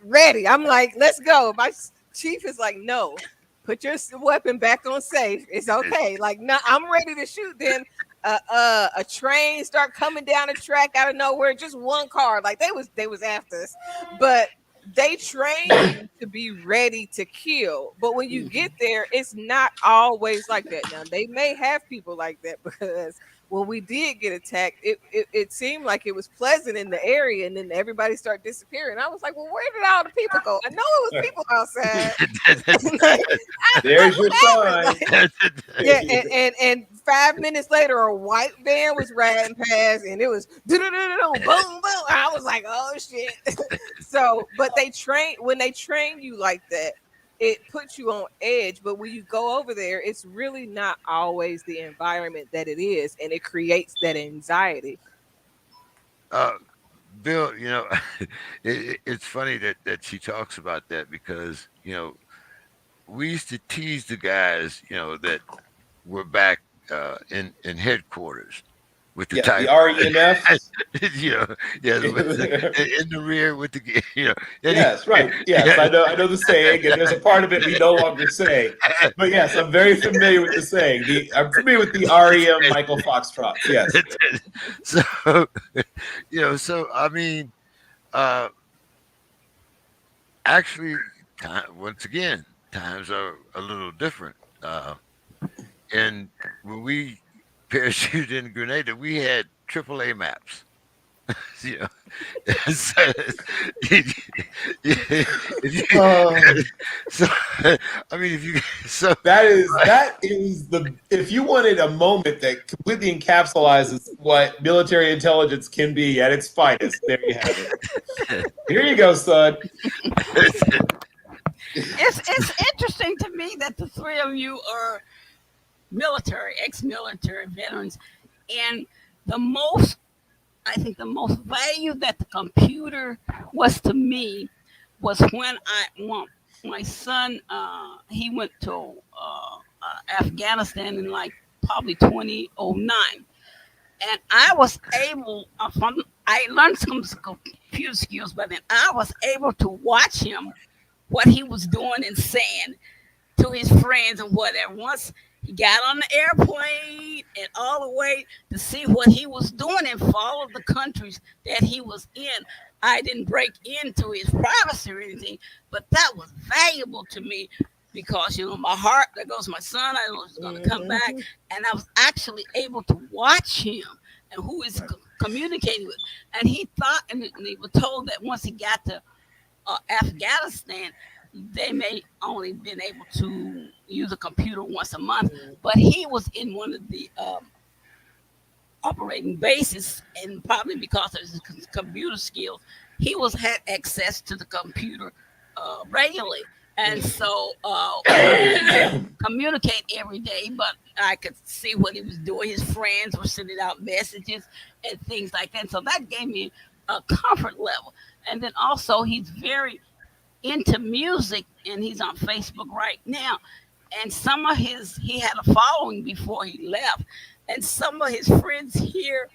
ready. I'm like, let's go. My chief is like, no, put your weapon back on safe. It's okay. Like, no, I'm ready to shoot. Then a train start coming down the track out of nowhere. Just one car. Like they was after us, but they train you to be ready to kill. But when you get there, it's not always like that. Now they may have people like that because when we did get attacked, it seemed like it was pleasant in the area, and then everybody started disappearing. I was like, well, where did all the people go? I know it was people outside. Like, I was like, There's your what happened? sign. Like, yeah, and 5 minutes later, a white van was riding past, and it was boom, boom. I was like, oh shit. So, but when they train you like that, it puts you on edge. But when you go over there, it's really not always the environment that it is, and it creates that anxiety. Uh, Bill, it's funny that she talks about that because we used to tease the guys, that were back in headquarters with the Yeah, the type, REMFs. you know, yeah, in the rear with the, and Yes, right. Yes, yeah, I know the saying, and there's a part of it we no longer say. But yes, I'm very familiar with the saying. I'm familiar with the REM Michael Foxtrots. Yes. so so I mean, uh, actually, once again, times are a little different. And when we parachuted in Grenada, we had AAA maps. you know, so, if Uh, so, I mean, if you so that is the if you wanted a moment that completely encapsulizes what military intelligence can be at its finest, there you have it. Here you go, son. It's interesting to me that the three of you are military, ex-military veterans, and the most I think the most value that the computer was to me was when my son he went to Afghanistan in like probably 2009, and I was able from I learned some computer skills, but then I was able to watch him what he was doing and saying to his friends and whatever. Once he got on the airplane and all the way to see what he was doing and follow the countries that he was in. I didn't break into his privacy or anything, but that was valuable to me because my heart, there goes my son, I was going to come back, Mhm. and I was actually able to watch him and who he's communicating with. And he thought, and he was told that once he got to Afghanistan, they may only been able to use a computer once a month, but he was in one of the operating bases, and probably because of his computer skills, he was had access to the computer regularly, and so we didn't communicate every day, but I could see what he was doing. His friends were sending out messages and things like that, so that gave me a comfort level. And then also, he's very into music, and he's on Facebook right now. And some of his he had a following before he left, and some of his friends here,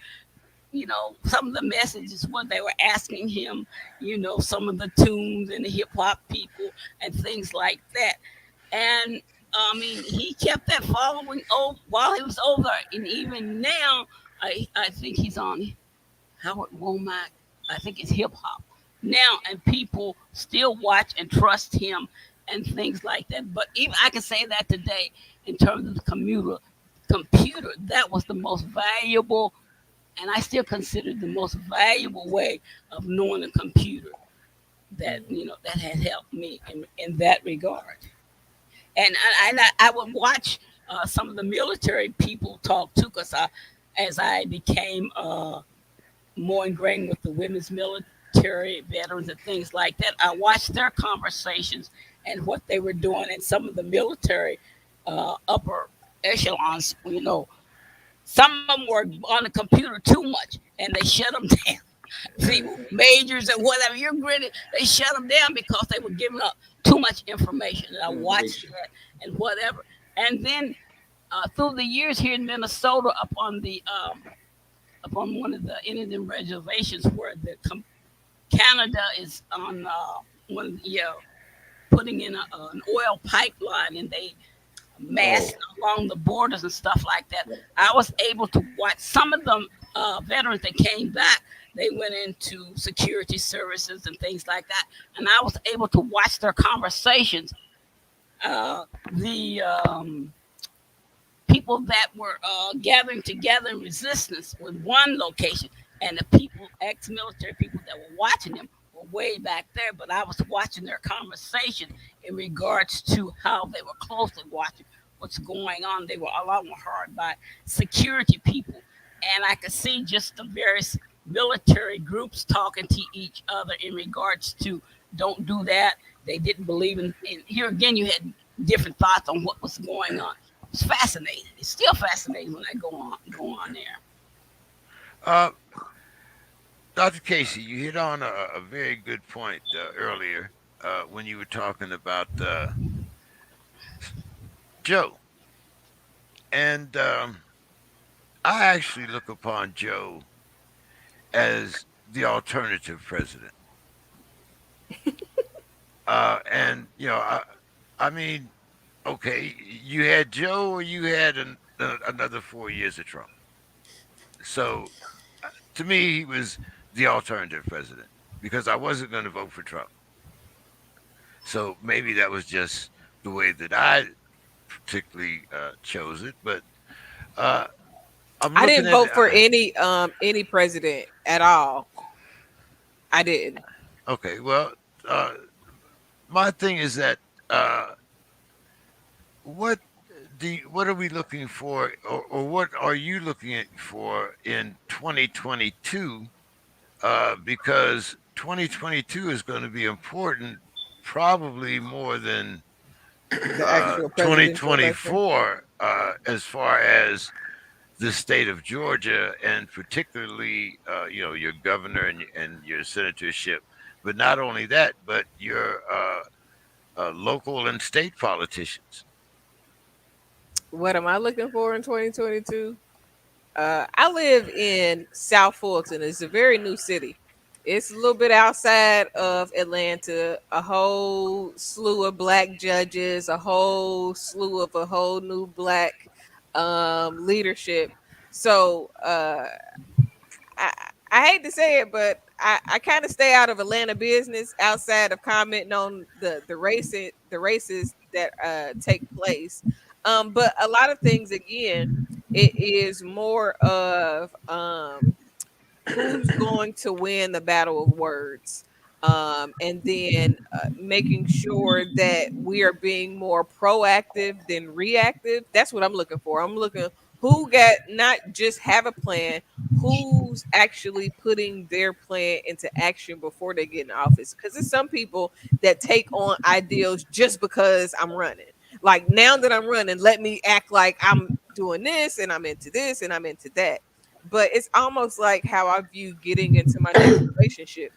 some of the messages when they were asking him, some of the tunes and the hip hop people and things like that. And I mean, he kept that following while he was over, and even now, I think he's on Howard Womack. I think it's hip hop now, and people still watch and trust him and things like that. But even I can say that today in terms of the computer, that was the most valuable, and I still consider the most valuable way of knowing a computer that has helped me in that regard. And I would watch some of the military people talk too, because as I became more ingrained with the women's military veterans and things like that, I watched their conversations and what they were doing, and some of the military upper echelons, some of them were on the computer too much, and they shut them down. See, majors and whatever, you're gritty, they shut them down because they were giving up too much information. And I watched that and whatever. And then through the years here in Minnesota, upon one of the Indian reservations where Canada is on one, putting in an oil pipeline, and they massed along the borders and stuff like that. I was able to watch some of them veterans that came back. They went into security services and things like that, and I was able to watch their conversations. The people that were gathering together in resistance with one location, and the people, ex-military people that were watching them, were way back there. But I was watching their conversation in regards to how they were closely watching what's going on. They were a lot more hard by security people, and I could see just the various military groups talking to each other in regards to don't do that. They didn't believe in here again. You had different thoughts on what was going on. It's fascinating. It's still fascinating when I go on there. Uh, Dr. Casey, you hit on a very good point earlier when you were talking about Joe. And I actually look upon Joe as the alternative president. And, I mean, okay, you had Joe or you had another 4 years of Trump. So to me, he was the alternative president because I wasn't going to vote for Trump. So maybe that was just the way that I particularly chose it. But uh, I'm I looking didn't at vote it. for any president at all. I didn't. Okay, well, uh, my thing is that what what are we looking for, or what are you looking at for in 2022? Because 2022 is going to be important, probably more than The actual presidential election. 2024, as far as the state of Georgia, and particularly, your governor and your senatorship. But not only that, but your local and state politicians. What am I looking for in 2022? I live in South Fulton. It's a very new city. It's a little bit outside of Atlanta. A whole slew of black judges, a whole slew of a whole new black leadership. So I, I hate to say it, but I kind of stay out of Atlanta business outside of commenting on the races that take place. But a lot of things again, it is more of who's going to win the battle of words. and then making sure that we are being more proactive than reactive. That's what I'm looking for. I'm looking who got not just have a plan, who's actually putting their plan into action before they get in office. Because there's some people that take on ideals just because I'm running. Like now that I'm running, let me act like I'm doing this and I'm into this and I'm into that. But it's almost like how I view getting into my next relationship.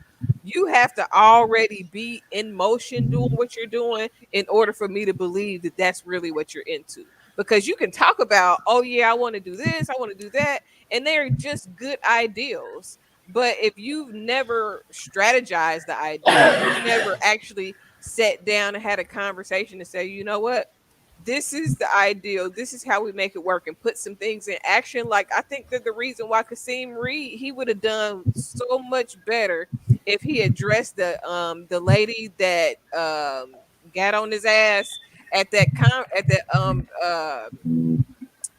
You have to already be in motion doing what you're doing in order for me to believe that that's really what you're into. Because you can talk about, oh, yeah, I want to do this, I want to do that, and they're just good ideals. But if you've never strategized the ideal, you've never actually sat down and had a conversation to say, you know what? This is the ideal. This is how we make it work and put some things in action. Like I think that the reason why Kasim Reed he would have done so much better if he addressed the lady that got on his ass at at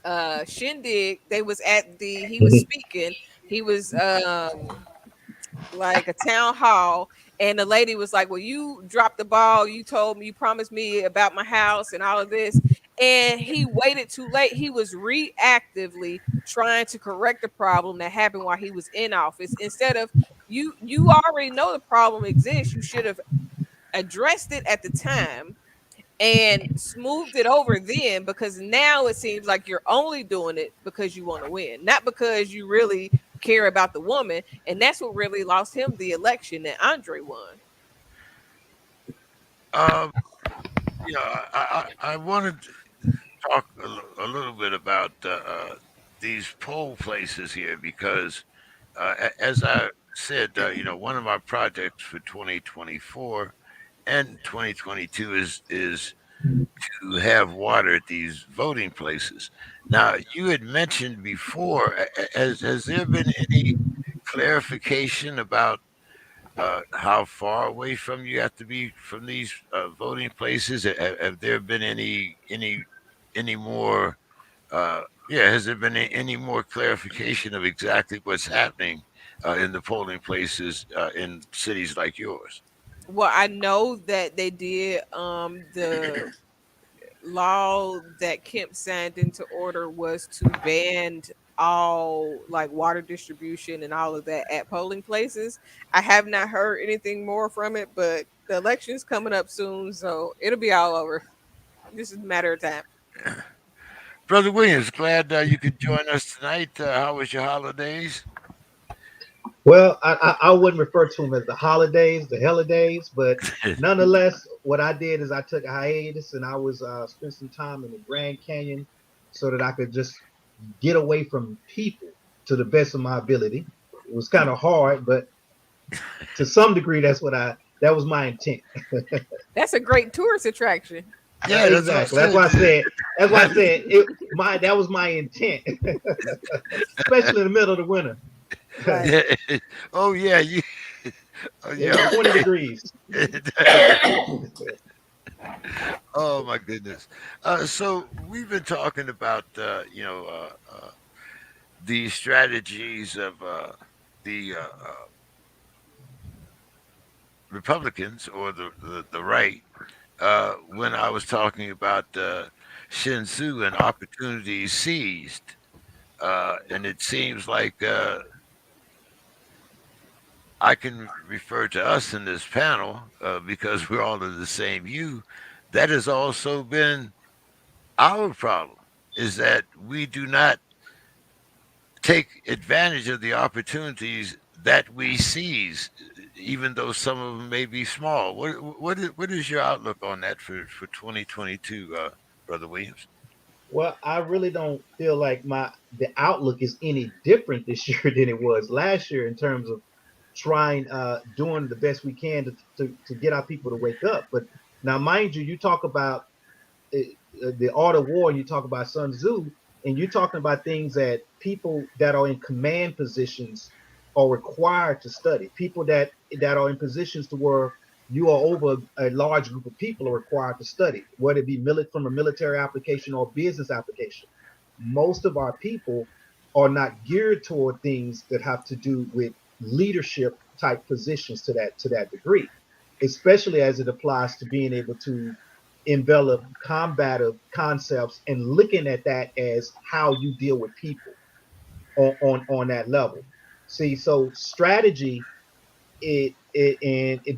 that shindig. They was at the he was speaking. He was like a town hall, and the lady was like, well, you dropped the ball, you told me, you promised me about my house and all of this, and he waited too late. He was reactively trying to correct the problem that happened while he was in office instead of you already know the problem exists. You should have addressed it at the time and smoothed it over then, because now it seems like you're only doing it because you want to win, not because you really care about the woman. And that's what really lost him the election that Andre won. Um, I wanted to talk a little bit about these poll places here because, as I said, one of my projects for 2024 and 2022 is to have water at these voting places. Now, you had mentioned before, has there been any clarification about how far away from you have to be from these voting places? Have there been any more? Yeah, has there been any more clarification of exactly what's happening in the polling places in cities like yours? Well, I know that they did the law that Kemp signed into order was to ban all like water distribution and all of that at polling places. I have not heard anything more from it, but the election's coming up soon, so it'll be all over. This is a matter of time. Brother Williams, glad you could join us tonight. How was your holidays? Well, I wouldn't refer to them as the holidays, the holidays, but nonetheless, what I did is I took a hiatus and I was spent some time in the Grand Canyon so that I could just get away from people to the best of my ability. It was kind of hard, but to some degree, that was my intent. That's a great tourist attraction. Yeah, that's what I Exactly. That's said. why I said. That's why I said that was my intent, especially in the middle of the winter. Right. Yeah. Oh yeah, you. Oh It yeah. was 20 degrees. Oh my goodness. So we've been talking about the strategies of the Republicans or the right. When I was talking about Sun Tzu and opportunities seized, and it seems like I can refer to us in this panel because we're all in the same view. That has also been our problem is that we do not take advantage of the opportunities that we seize, even though some of them may be small. What is your outlook on that for 2022, Brother Williams? Well, I really don't feel like the outlook is any different this year than it was last year in terms of trying doing the best we can to get our people to wake up. But now, mind you, you talk about the art of war, and you talk about Sun Tzu, and you're talking about things that people that are in command positions are required to study. People that are in positions to where you are over a large group of people are required to study, whether it be from a military application or business application. Most of our people are not geared toward things that have to do with leadership type positions to that degree, especially as it applies to being able to envelop combative concepts and looking at that as how you deal with people on that level. See, so strategy, it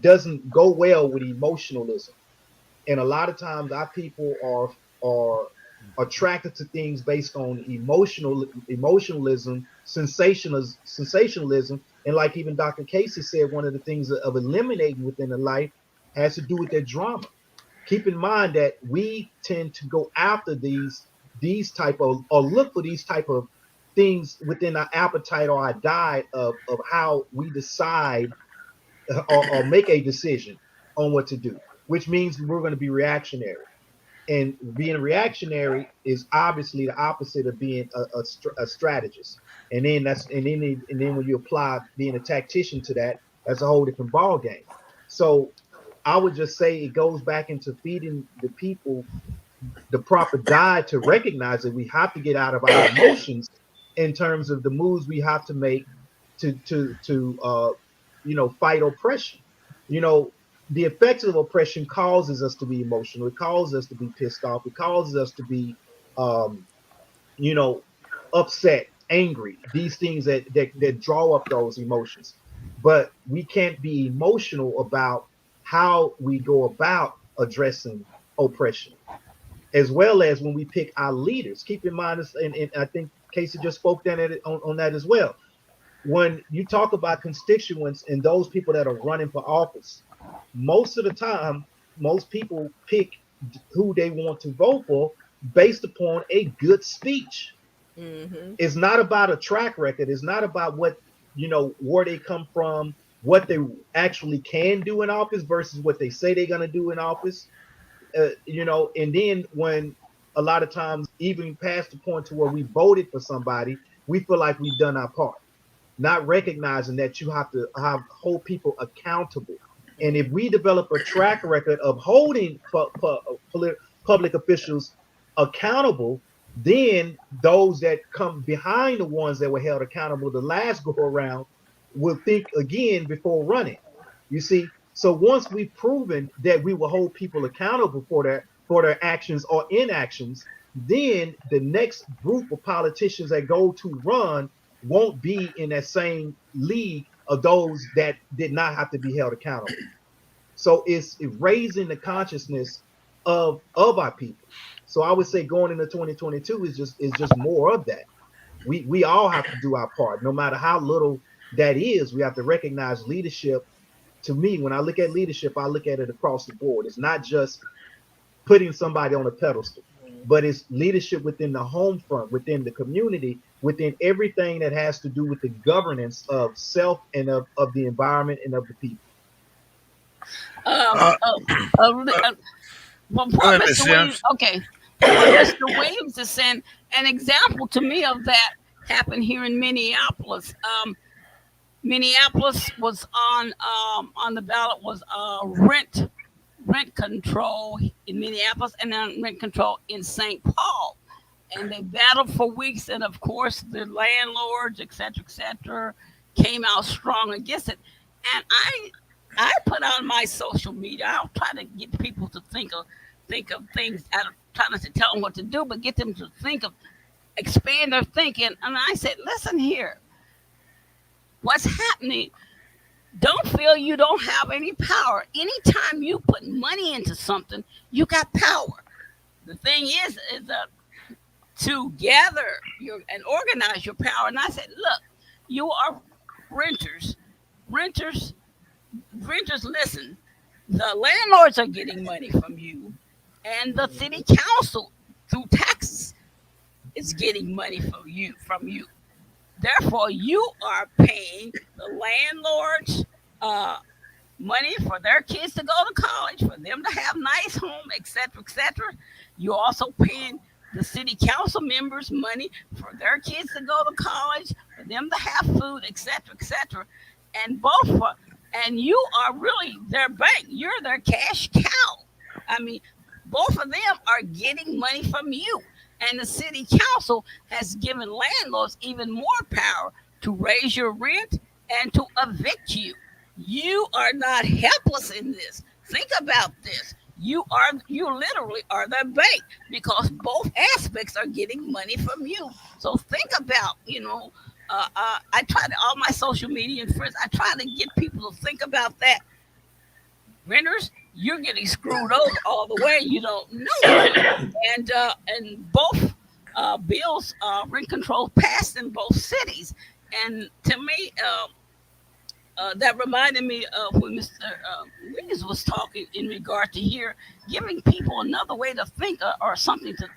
doesn't go well with emotionalism, and a lot of times our people are attracted to things based on emotionalism, sensationalism, and like even Dr. Casey said, one of the things of eliminating within the life has to do with their drama. Keep in mind that we tend to go after these type of, or look for these type of things within our appetite or our diet of how we decide or make a decision on what to do, which means we're going to be reactionary. And being reactionary is obviously the opposite of being a strategist. And then when you apply being a tactician to that, that's a whole different ball game. So I would just say it goes back into feeding the people the proper diet to recognize that we have to get out of our emotions in terms of the moves we have to make to fight oppression. You know, the effects of oppression causes us to be emotional. It causes us to be pissed off. It causes us to be um, you know, upset, angry, these things that draw up those emotions. But we can't be emotional about how we go about addressing oppression, as well as when we pick our leaders. Keep in mind, and I think Casey just spoke on that as well. When you talk about constituents and those people that are running for office, most of the time, most people pick who they want to vote for based upon a good speech. Mm-hmm. It's not about a track record. It's not about where they come from, what they actually can do in office versus what they say they're going to do in office. And then when a lot of times, even past the point to where we voted for somebody, we feel like we've done our part, not recognizing that you have to hold people accountable. And if we develop a track record of holding public officials accountable, then those that come behind the ones that were held accountable the last go around will think again before running. You see, so once we've proven that we will hold people accountable for their actions or inactions, then the next group of politicians that go to run won't be in that same league of those that did not have to be held accountable. So it's raising the consciousness of our people. So I would say going into 2022 is just more of that. We all have to do our part, no matter how little that is. We have to recognize leadership. To me, when I look at leadership, I look at it across the board. It's not just putting somebody on a pedestal, but it's leadership within the home front, within the community, within everything that has to do with the governance of self and of the environment and of the people. Um, Uh, uh, uh, from Go what ahead, Mr. Miss Williams, Sims. okay, from what Mr. Williams is saying, an example to me of that happened here in Minneapolis. Minneapolis was on the ballot was rent control in Minneapolis and then rent control in St. Paul. And they battled for weeks, and of course the landlords, etc., came out strong against it. And I put on my social media. I'll try to get people to think of things. I don't try not to tell them what to do, but get them to expand their thinking. And I said, listen here, what's happening? Don't feel you don't have any power. Anytime you put money into something, you got power. The thing is to gather your and organize your power. And I said, look, you are renters. Renters, renters, listen. The landlords are getting money from you, and the city council through taxes is getting money from you. Therefore, you are paying the landlords uh, money for their kids to go to college, for them to have nice home, etc., etc. You're also paying the city council members money for their kids to go to college, for them to have food, etc., etc. And and you are really their bank. You're their cash cow. I mean, both of them are getting money from you. And the city council has given landlords even more power to raise your rent and to evict you. You are not helpless in this. Think about this. You literally are the bank because both aspects are getting money from you. So think about, I try to all my social media and friends. I try to get people to think about that. Renters, you're getting screwed over all the way. You don't know it, and both bills, rent control passed in both cities. And to me, that reminded me of when Mr. Reeves was talking in regard to here, giving people another way to think, or something to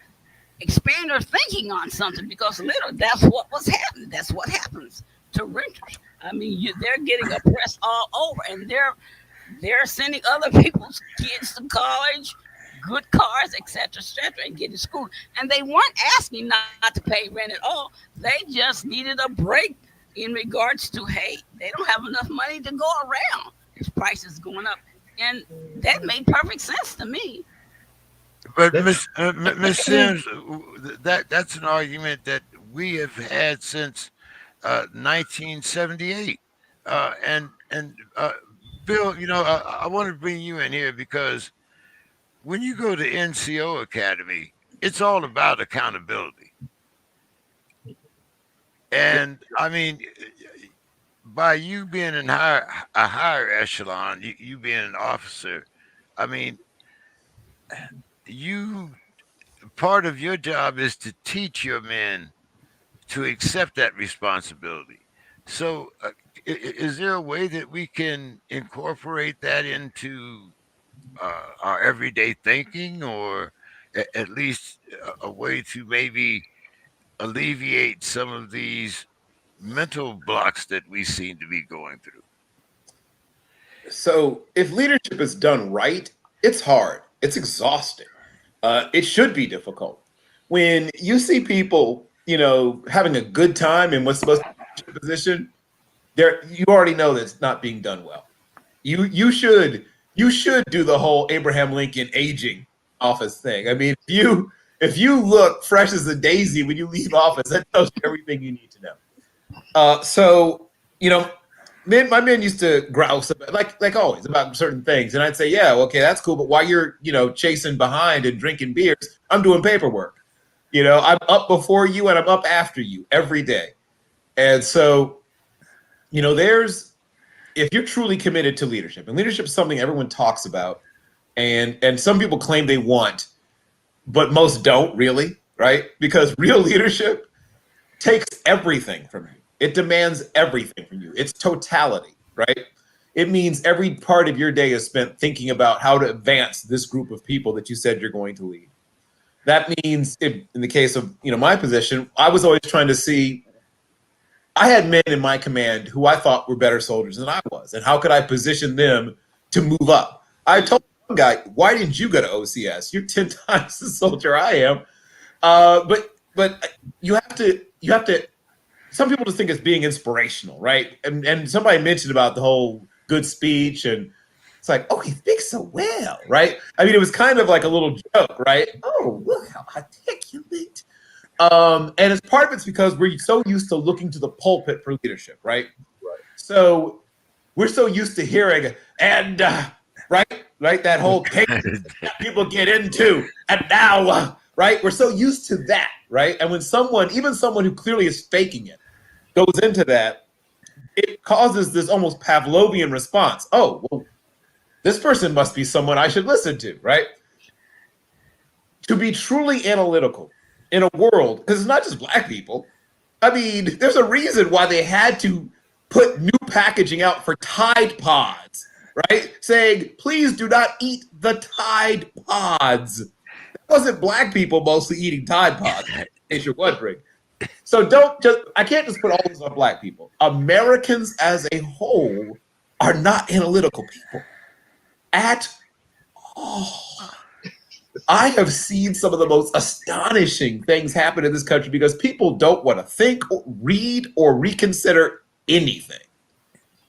expand their thinking on something, because literally that's what was happening. That's what happens to renters. I mean, they're getting oppressed all over, and they're sending other people's kids to college, good cars, etc., and getting schooled. And they weren't asking not to pay rent at all. They just needed a break in regards to, hey, they don't have enough money to go around. There's prices going up, and that made perfect sense to me. But That's Miss Sims, that's an argument that we have had since 1978. And Bill, I want to bring you in here because when you go to NCO Academy, it's all about accountability. And I mean, by you being in a higher echelon, you being an officer, I mean, you part of your job is to teach your men to accept that responsibility. So, is there a way that we can incorporate that into our everyday thinking, or at least a way to maybe alleviate some of these mental blocks that we seem to be going through? So if leadership is done right, it's hard. It's exhausting. It should be difficult. When you see people, having a good time in what's supposed to be a position, there you already know that it's not being done well. You should do the whole Abraham Lincoln aging office thing. I mean, if you look fresh as a daisy when you leave office, that tells you everything you need to know. So my men used to grouse about, like always, about certain things, and I'd say, yeah, okay, that's cool, but while you're chasing behind and drinking beers, I'm doing paperwork. I'm up before you and I'm up after you every day, and so there's if you're truly committed to leadership, and leadership is something everyone talks about, and some people claim they want, but most don't really, right? Because real leadership takes everything from you. It demands everything from you. It's totality, right? It means every part of your day is spent thinking about how to advance this group of people that you said you're going to lead. That means, in the case of my position, I was always trying to see. I had men in my command who I thought were better soldiers than I was, and how could I position them to move up? I told one guy, "Why didn't you go to OCS? You're 10 times the soldier I am." But you have to. Some people just think it's being inspirational, right? And somebody mentioned about the whole good speech, and it's like, oh, he speaks so well, right? I mean, it was kind of like a little joke, right? Oh, look how articulate. And it's part of it's because we're so used to looking to the pulpit for leadership, right? So we're so used to hearing and right, that whole cadence that people get into, and now, right? We're so used to that, right? And when even someone who clearly is faking it, goes into that, it causes this almost Pavlovian response. Oh, well, this person must be someone I should listen to, right? To be truly analytical in a world, because it's not just black people. I mean, there's a reason why they had to put new packaging out for Tide Pods, right? Saying, please do not eat the Tide Pods. It wasn't black people mostly eating Tide Pods, in case you're wondering. So I can't just put all this on black people. Americans as a whole are not analytical people at all. I have seen some of the most astonishing things happen in this country because people don't want to think, or read, or reconsider anything.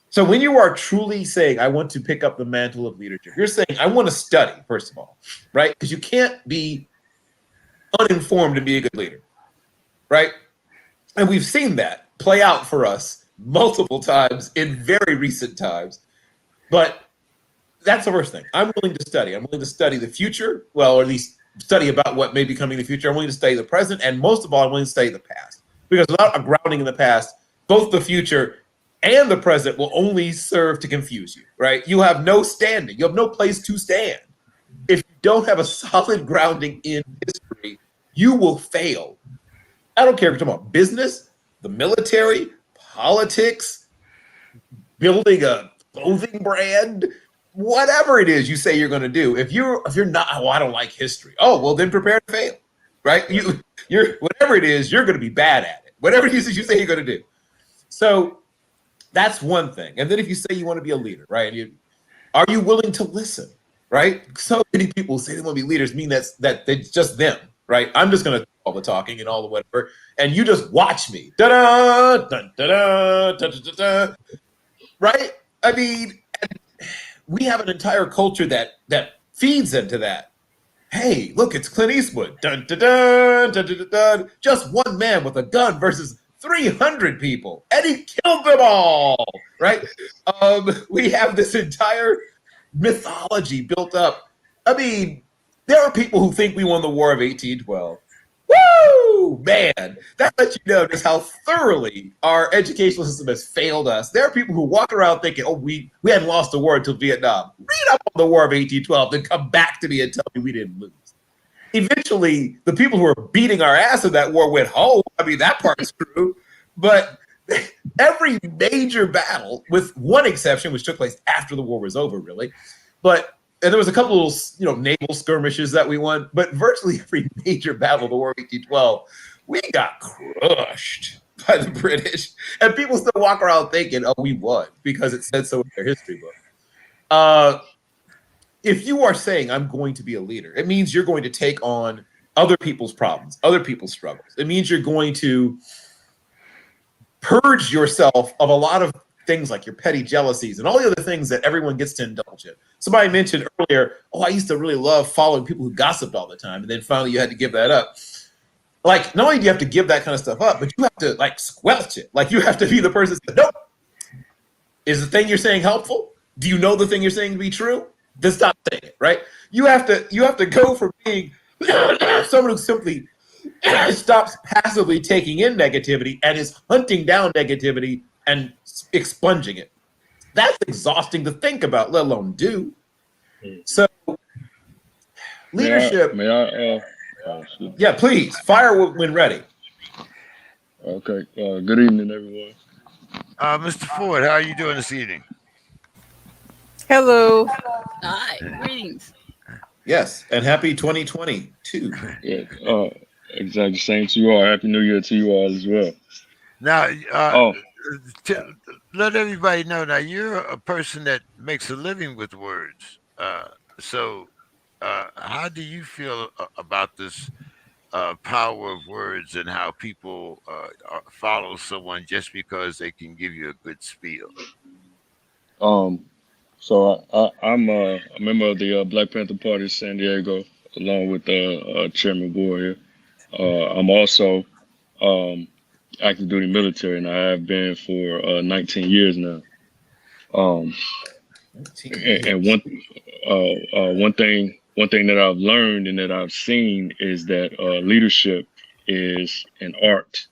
So when you are truly saying, I want to pick up the mantle of leadership, you're saying, I want to study, first of all, right? Because you can't be uninformed to be a good leader, right? And we've seen that play out for us multiple times in very recent times. But that's the first thing. I'm willing to study. I'm willing to study the future, well, or at least study about what may be coming in the future. I'm willing to study the present, and most of all, I'm willing to study the past. Because without a grounding in the past, both the future and the present will only serve to confuse you, right? You have no standing. You have no place to stand. If you don't have a solid grounding in history, you will fail. I don't care if you're talking about business, the military, politics, building a clothing brand, whatever it is you say you're going to do. If you're not, oh, I don't like history. Oh, well, then prepare to fail, right? You're whatever it is, you're going to be bad at it. Whatever it is you say you're going to do. So that's one thing. And then if you say you want to be a leader, right? Are you willing to listen, right? So many people say they want to be leaders, mean that it's just them, right? I'm just going to do all the talking and all the whatever, and you just watch me. Da-da, da-da, da-da-da-da. Right? I mean, we have an entire culture that feeds into that. Hey, look, it's Clint Eastwood. Dun, dun, dun, dun, dun, dun, dun. Just one man with a gun versus 300 people, and he killed them all. Right? We have this entire mythology built up. I mean, there are people who think we won the War of 1812. Woo! Man, that lets you know just how thoroughly our educational system has failed us. There are people who walk around thinking, oh, we hadn't lost the war until Vietnam. Read up on the War of 1812, then come back to me and tell me we didn't lose. Eventually, the people who were beating our ass in that war went home. I mean, that part's true. But every major battle, with one exception, which took place after the war was over, really, and there was a couple of naval skirmishes that we won, but virtually every major battle of the War of 1812, we got crushed by the British. And people still walk around thinking, oh, we won, because it said so in their history book. If you are saying, I'm going to be a leader, it means you're going to take on other people's problems, other people's struggles. It means you're going to purge yourself of a lot of things like your petty jealousies and all the other things that everyone gets to indulge in. Somebody mentioned earlier, oh, I used to really love following people who gossiped all the time. And then finally you had to give that up. Like, not only do you have to give that kind of stuff up, but you have to squelch it. Like, you have to be the person that says, nope. Is the thing you're saying helpful? Do you know the thing you're saying to be true? Then stop saying it, right? You have to go from being someone who simply stops passively taking in negativity and is hunting down negativity and expunging it. That's exhausting to think about, let alone do. So, leadership. Yeah, please fire when ready. Okay. Good evening, everyone. Mr. Ford, how are you doing this evening? Hello. Hi, greetings. Yes, and happy 2022. Yeah. Exactly. Same to you all. Happy New Year to you all as well. Now, let everybody know. Now, you're a person that makes a living with words. So, how do you feel about this power of words and how people follow someone just because they can give you a good spiel? So I'm a member of the Black Panther Party of San Diego, along with Chairman Boyer. I'm also active duty military, and I have been for 19 years now. And one thing that I've learned and that I've seen is that leadership is an art,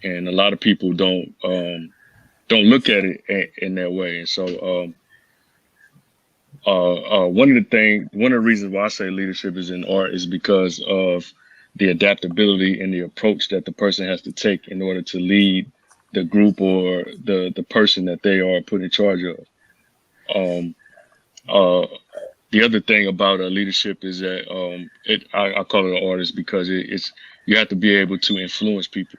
and a lot of people don't look at it in that way. And so one of the reasons why I say leadership is an art is because of the adaptability and the approach that the person has to take in order to lead the group or the person that they are put in charge of. The other thing about leadership is that I call it an artist because it's you have to be able to influence people,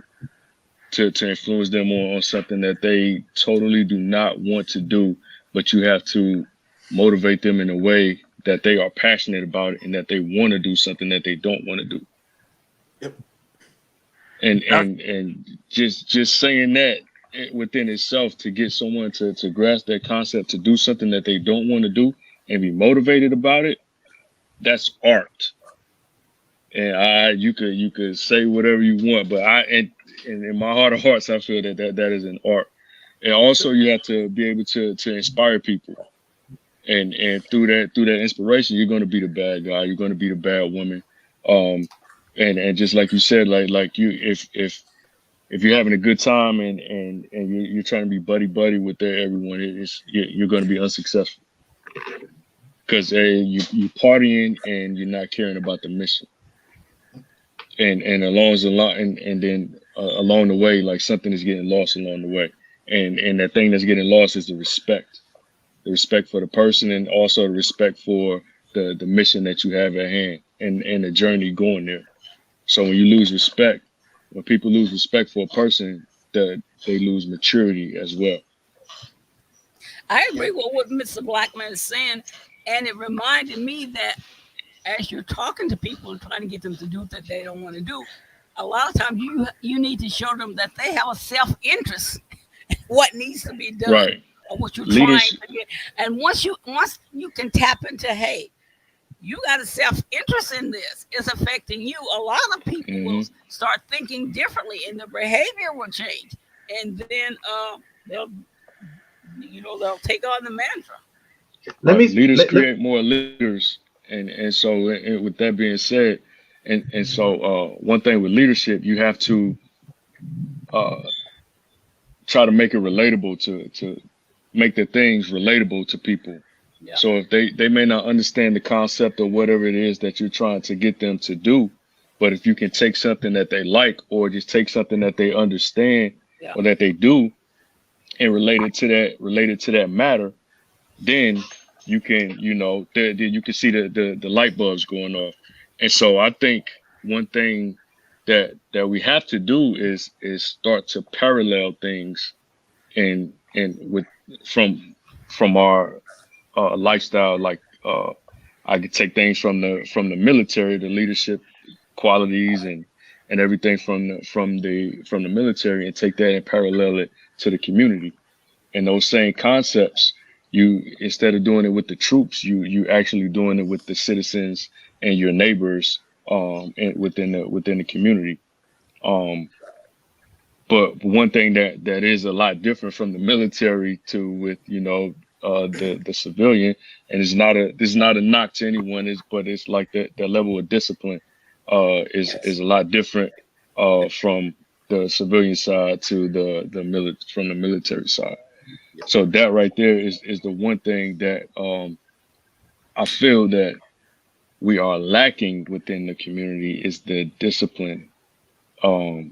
to influence them on something that they totally do not want to do, but you have to motivate them in a way that they are passionate about it and that they want to do something that they don't want to do. Yep. And just saying that within itself, to get someone to grasp that concept, to do something that they don't want to do and be motivated about it, that's art. And you could say whatever you want, but in my heart of hearts, I feel that is an art. And also you have to be able to inspire people. And through that inspiration, you're gonna be the bad guy, you're gonna be the bad woman. Um and just like you said, like you if you're having a good time and you're trying to be buddy buddy with everyone, you're going to be unsuccessful because you partying and you're not caring about the mission. And and then along the way, like something is getting lost along the way, and that thing that's getting lost is the respect for the person, and also the respect for the mission that you have at hand and the journey going there. So when you lose respect, when people lose respect for a person, they lose maturity as well. I agree with what Mr. Blackman is saying, and it reminded me that as you're talking to people and trying to get them to do that they don't want to do, a lot of times you need to show them that they have a self interest in what needs to be done Right. or what you're trying Leaders. to get. And once you can tap into, hey, you got a self interest in this, it's affecting you. A lot of people will Hmm. start thinking differently, and their behavior will change, and then they'll they'll take on the mantra. Let Right. me Leaders let, let, create more leaders, and so with that being said, and so one thing with leadership, you have to uh, try to make it relatable to make the things relatable to people. Yeah. So if they may not understand the concept of whatever it is that you're trying to get them to do, but if you can take something that they like or just take something that they understand Yeah. or that they do and relate it to that matter, then you can then you can see the light bulbs going off. And so I think one thing that we have to do is start to parallel things and with from from our lifestyle. Like I could take things from the military, the leadership qualities and everything from the military, and take that and parallel it to the community. And those same concepts, you instead of doing it with the troops, you actually doing it with the citizens and your neighbors, and within the community. Um, but one thing that is a lot different from the military to with the civilian, and this is not a knock to anyone, but it's like that level of discipline is a lot different from the civilian side to from the military side. So that right there is the one thing that I feel that we are lacking within the community is the discipline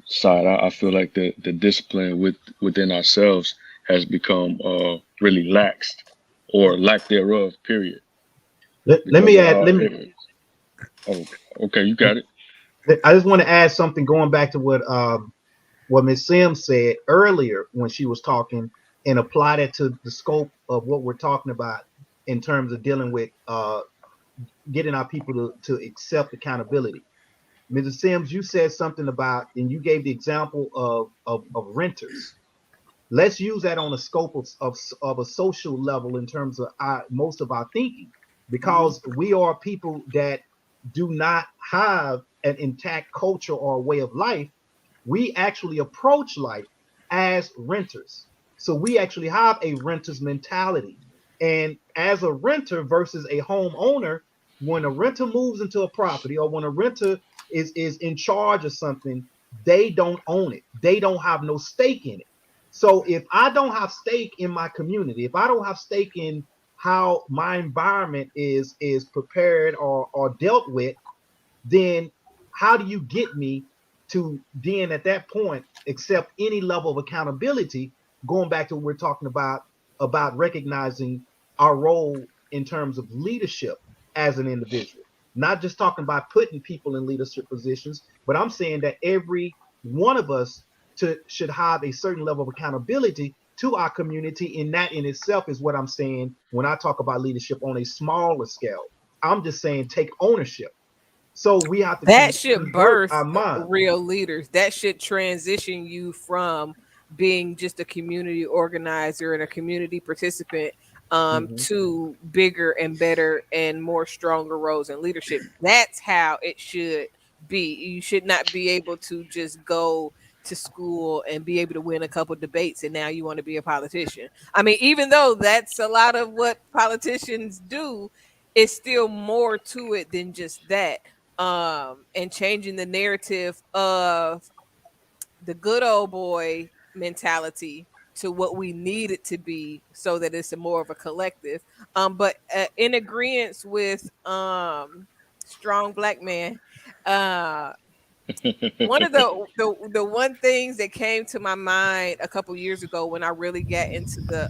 side. I feel like the discipline within ourselves has become really laxed or lack thereof. Period. let Because me add. Let me. oh, okay, you got it. I just want to add something going back to what Ms. Sims said earlier when she was talking, and apply that to the scope of what we're talking about in terms of dealing with getting our people to accept accountability. Mrs. Sims, you said something about, and you gave the example of renters. Let's use that on a scope of a social level in terms of most of our thinking, Mhm. because we are people that do not have an intact culture or way of life. We actually approach life as renters. So we actually have a renter's mentality. And as a renter versus a homeowner, when a renter moves into a property, or when a renter is in charge of something, they don't own it. They don't have no stake in it. So if I don't have stake in my community, if I don't have stake in how my environment is prepared or dealt with, then how do you get me to then at that point accept any level of accountability? Going back to what we're talking about recognizing our role in terms of leadership as an individual, not just talking about putting people in leadership positions, but I'm saying that every one of us should have a certain level of accountability to our community, and that in itself is what I'm saying when I talk about leadership on a smaller scale. I'm just saying take ownership. So we have to That should convert our birth mind. real leaders. That should transition you from being just a community organizer and a community participant Mhm. to bigger and better and more stronger roles in leadership. That's how it should be. You should not be able to just go to school and be able to win a couple debates, and now you want to be a politician. I mean, even though that's a lot of what politicians do, it's still more to it than just that. And changing the narrative of the good old boy mentality to what we need it to be, so that it's a more of a collective. But in agreement with strong black man, uh one of the one things that came to my mind a couple years ago when I really got into the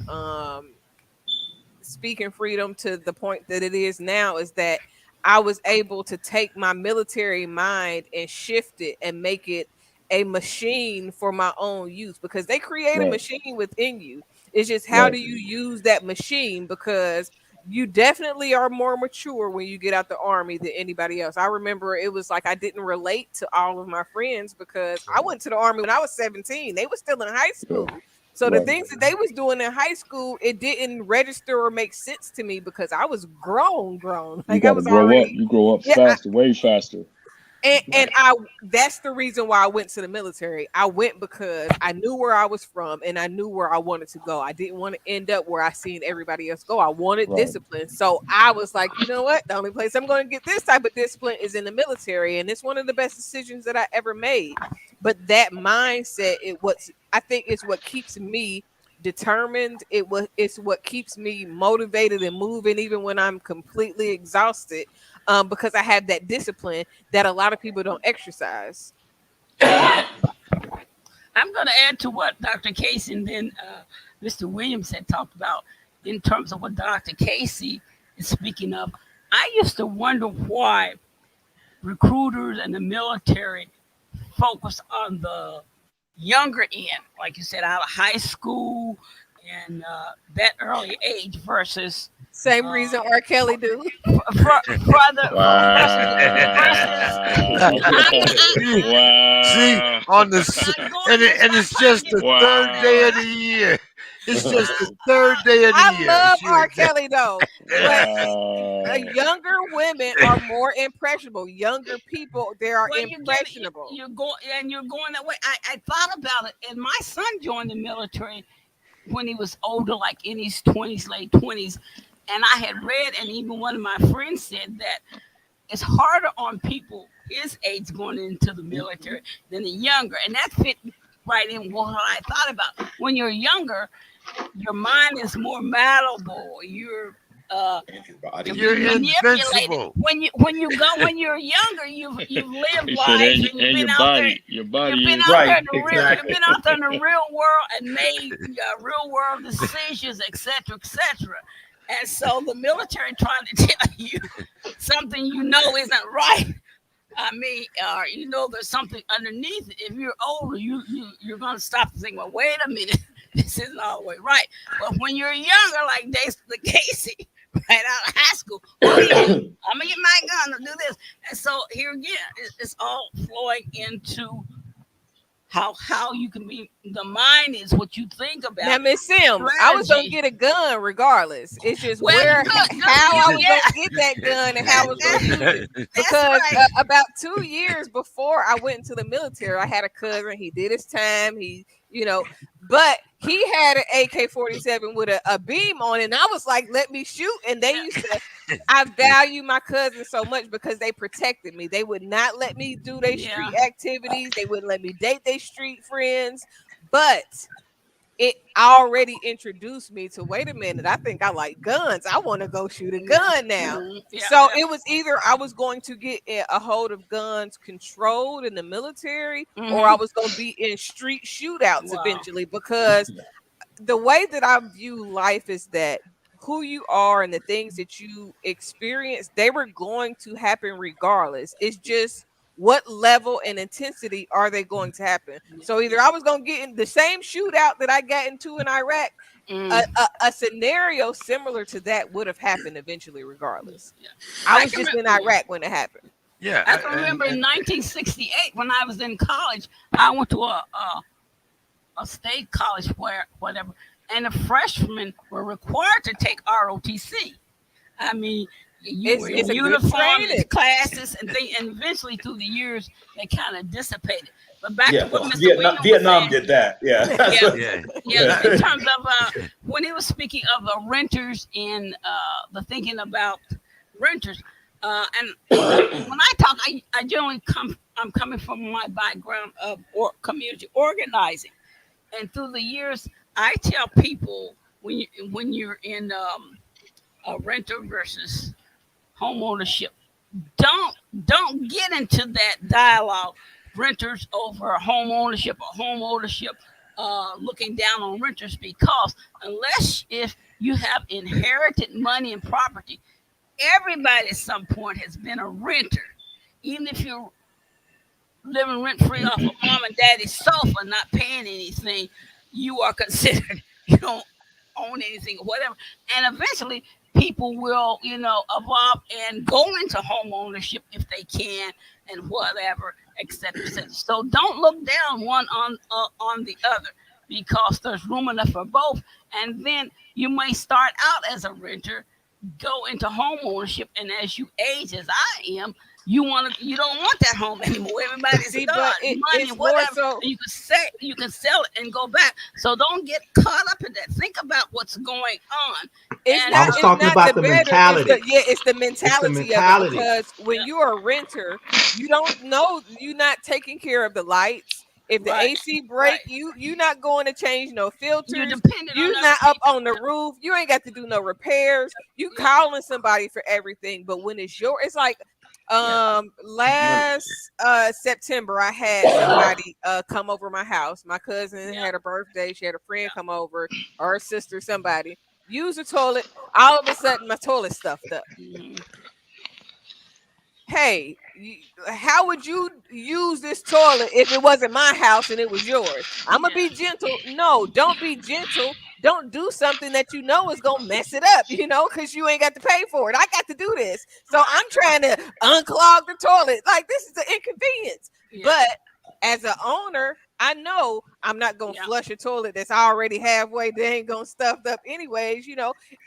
speaking freedom to the point that it is now, is that I was able to take my military mind and shift it and make it a machine for my own use, because they create a Right. machine within you. It's just how Right. do you use that machine, because you definitely are more mature when you get out the army than anybody else. I remember it was like I didn't relate to all of my friends because I went to the army when I was 17. They were still in high Yeah. school. So the Right. things that they was doing in high school, it didn't register or make sense to me because I was grown. You Like I got to was grow up. already, You grow up yeah. faster, way faster. And I that's the reason why I went to the military. I went because I knew where I was from and I knew where I wanted to go. I didn't want to end up where I seen everybody else go. I wanted Right. discipline. So I was like, you know what? The only place I'm going to get this type of discipline is in the military. And it's one of the best decisions that I ever made. But that mindset, I think it's what keeps me determined. It's what keeps me motivated and moving even when I'm completely exhausted, because I have that discipline that a lot of people don't exercise. I'm going to add to what Dr. Casey and then Mr. Williams had talked about in terms of what Dr. Casey is speaking of. I used to wonder why recruiters and the military focus on the younger end, like you said, out of high school and that early age versus Same uh, reason R. Kelly do. further versus. Wow. See, Wow. on the I'm going to and stop it's trying just to the get. third day of Wow. the year. It's just the third day of the I year. love Shoot. R. Kelly though, but Wow. younger women are more impressionable. Younger people, they are Well, impressionable. you're going and you're going that way. I thought about it, and my son joined the military when he was older, like in his 20s, late 20s. And I had read, and even one of my friends said that it's harder on people his age going into the military than the younger. And that fit right in what I thought about. When you're younger, your mind is more malleable. Can be You're manipulated. invincible. When you're younger, you've lived He said, life and and you've been out there. your You've body been is out there Right, in the real. You've exactly. been out there in the real world and made real world decisions, etc., etc. And so the military trying to tell you something you know isn't right. I mean, there's something underneath it. If you're older, you're gonna stop and think, well, wait a minute, this isn't all the way right. But when you're younger, like the Casey, right out of high school, oh yeah, I'm gonna get my gun to do this. And so here again, it's all flowing into how you can be. The mind is what you think Now, about. Miss Sims, I was gonna Strategy. get a gun regardless. It's just Well, you where could, how I was yeah, gonna get that gun and how I was gonna use it. that's Because right. about 2 years before I went into the military, I had a cousin. He did his time. But he had an AK-47 with a beam on it, and I was like, "Let me shoot." And they used to. I value my cousins so much because they protected me. They would not let me do their Yeah. street activities. They wouldn't let me date their street friends. But it already introduced me to, wait a minute, I think I like guns. I want to go shoot a gun now. Yeah, So yeah. it was either I was going to get a hold of guns controlled in the military, or I was going to be in street shootouts Wow. eventually, because the way that I view life is that who you are and the things that you experience, they were going to happen regardless. It's just what level and intensity are they going to happen? So either I was going to get in the same shootout that I got into in Iraq, a scenario similar to that would have happened eventually regardless. Yeah. I was just in Iraq when it happened. Yeah, I can remember in 1968 when I was in college, I went to a state college where whatever, and the freshmen were required to take ROTC. I mean, you were It's in a good uniform, training. classes, and eventually through the years they kind of dissipated. But back to Yeah, what well, Mr. William was Vietnam saying. did that. Yeah, that's Yeah, what. Yeah. yeah. Yeah. In terms of when he was speaking of renters and the thinking about renters, and when I talk, I generally I'm coming from my background of community organizing, and through the years, I tell people when you're in a renter versus home ownership, don't get into that dialogue. Renters over home ownership or home ownership looking down on renters, because unless if you have inherited money and property, everybody at some point has been a renter. Even if you're living rent free off of mom and daddy's sofa, not paying anything, you are considered you don't own anything or whatever. And eventually, people will evolve and go into home ownership if they can and whatever, etc. etc. So don't look down one on the other, because there's room enough for both. And then you may start out as a renter, go into home ownership, and as you age, as I am, you don't want that home anymore. Everybody's See, done but money, it's more whatever, so. and you can sell it and go back. So don't get caught up in that. Think about what's going on. It's And I not was it's talking not the about the better, it's mentality. the It's the mentality of it, mentality. because when you're a renter, you don't know, you're not taking care of the lights. If the right, AC break, right, you not going to change no you're filters. dependent on You other not up people. on the roof. You ain't got to do no repairs. You Yeah, calling somebody for everything. But when it's like yeah, last September I had somebody come over my house. My cousin yeah, had a birthday. She had a friend yeah. come over, or her sister, somebody use the toilet. All of a sudden my toilet stuffed up. Mhm. Hey, how would you use this toilet if it wasn't my house and it was yours? I'm gonna be Yeah, gentle. No, don't be gentle. Don't do something that you know is gonna mess it up, because you ain't got to pay for it. I got to do this. So right, I'm trying to unclog the toilet. Like, this is an inconvenience. yeah, But as an owner, I know I'm not gonna yeah, flush a toilet that's already halfway dang gonna stuffed up anyways.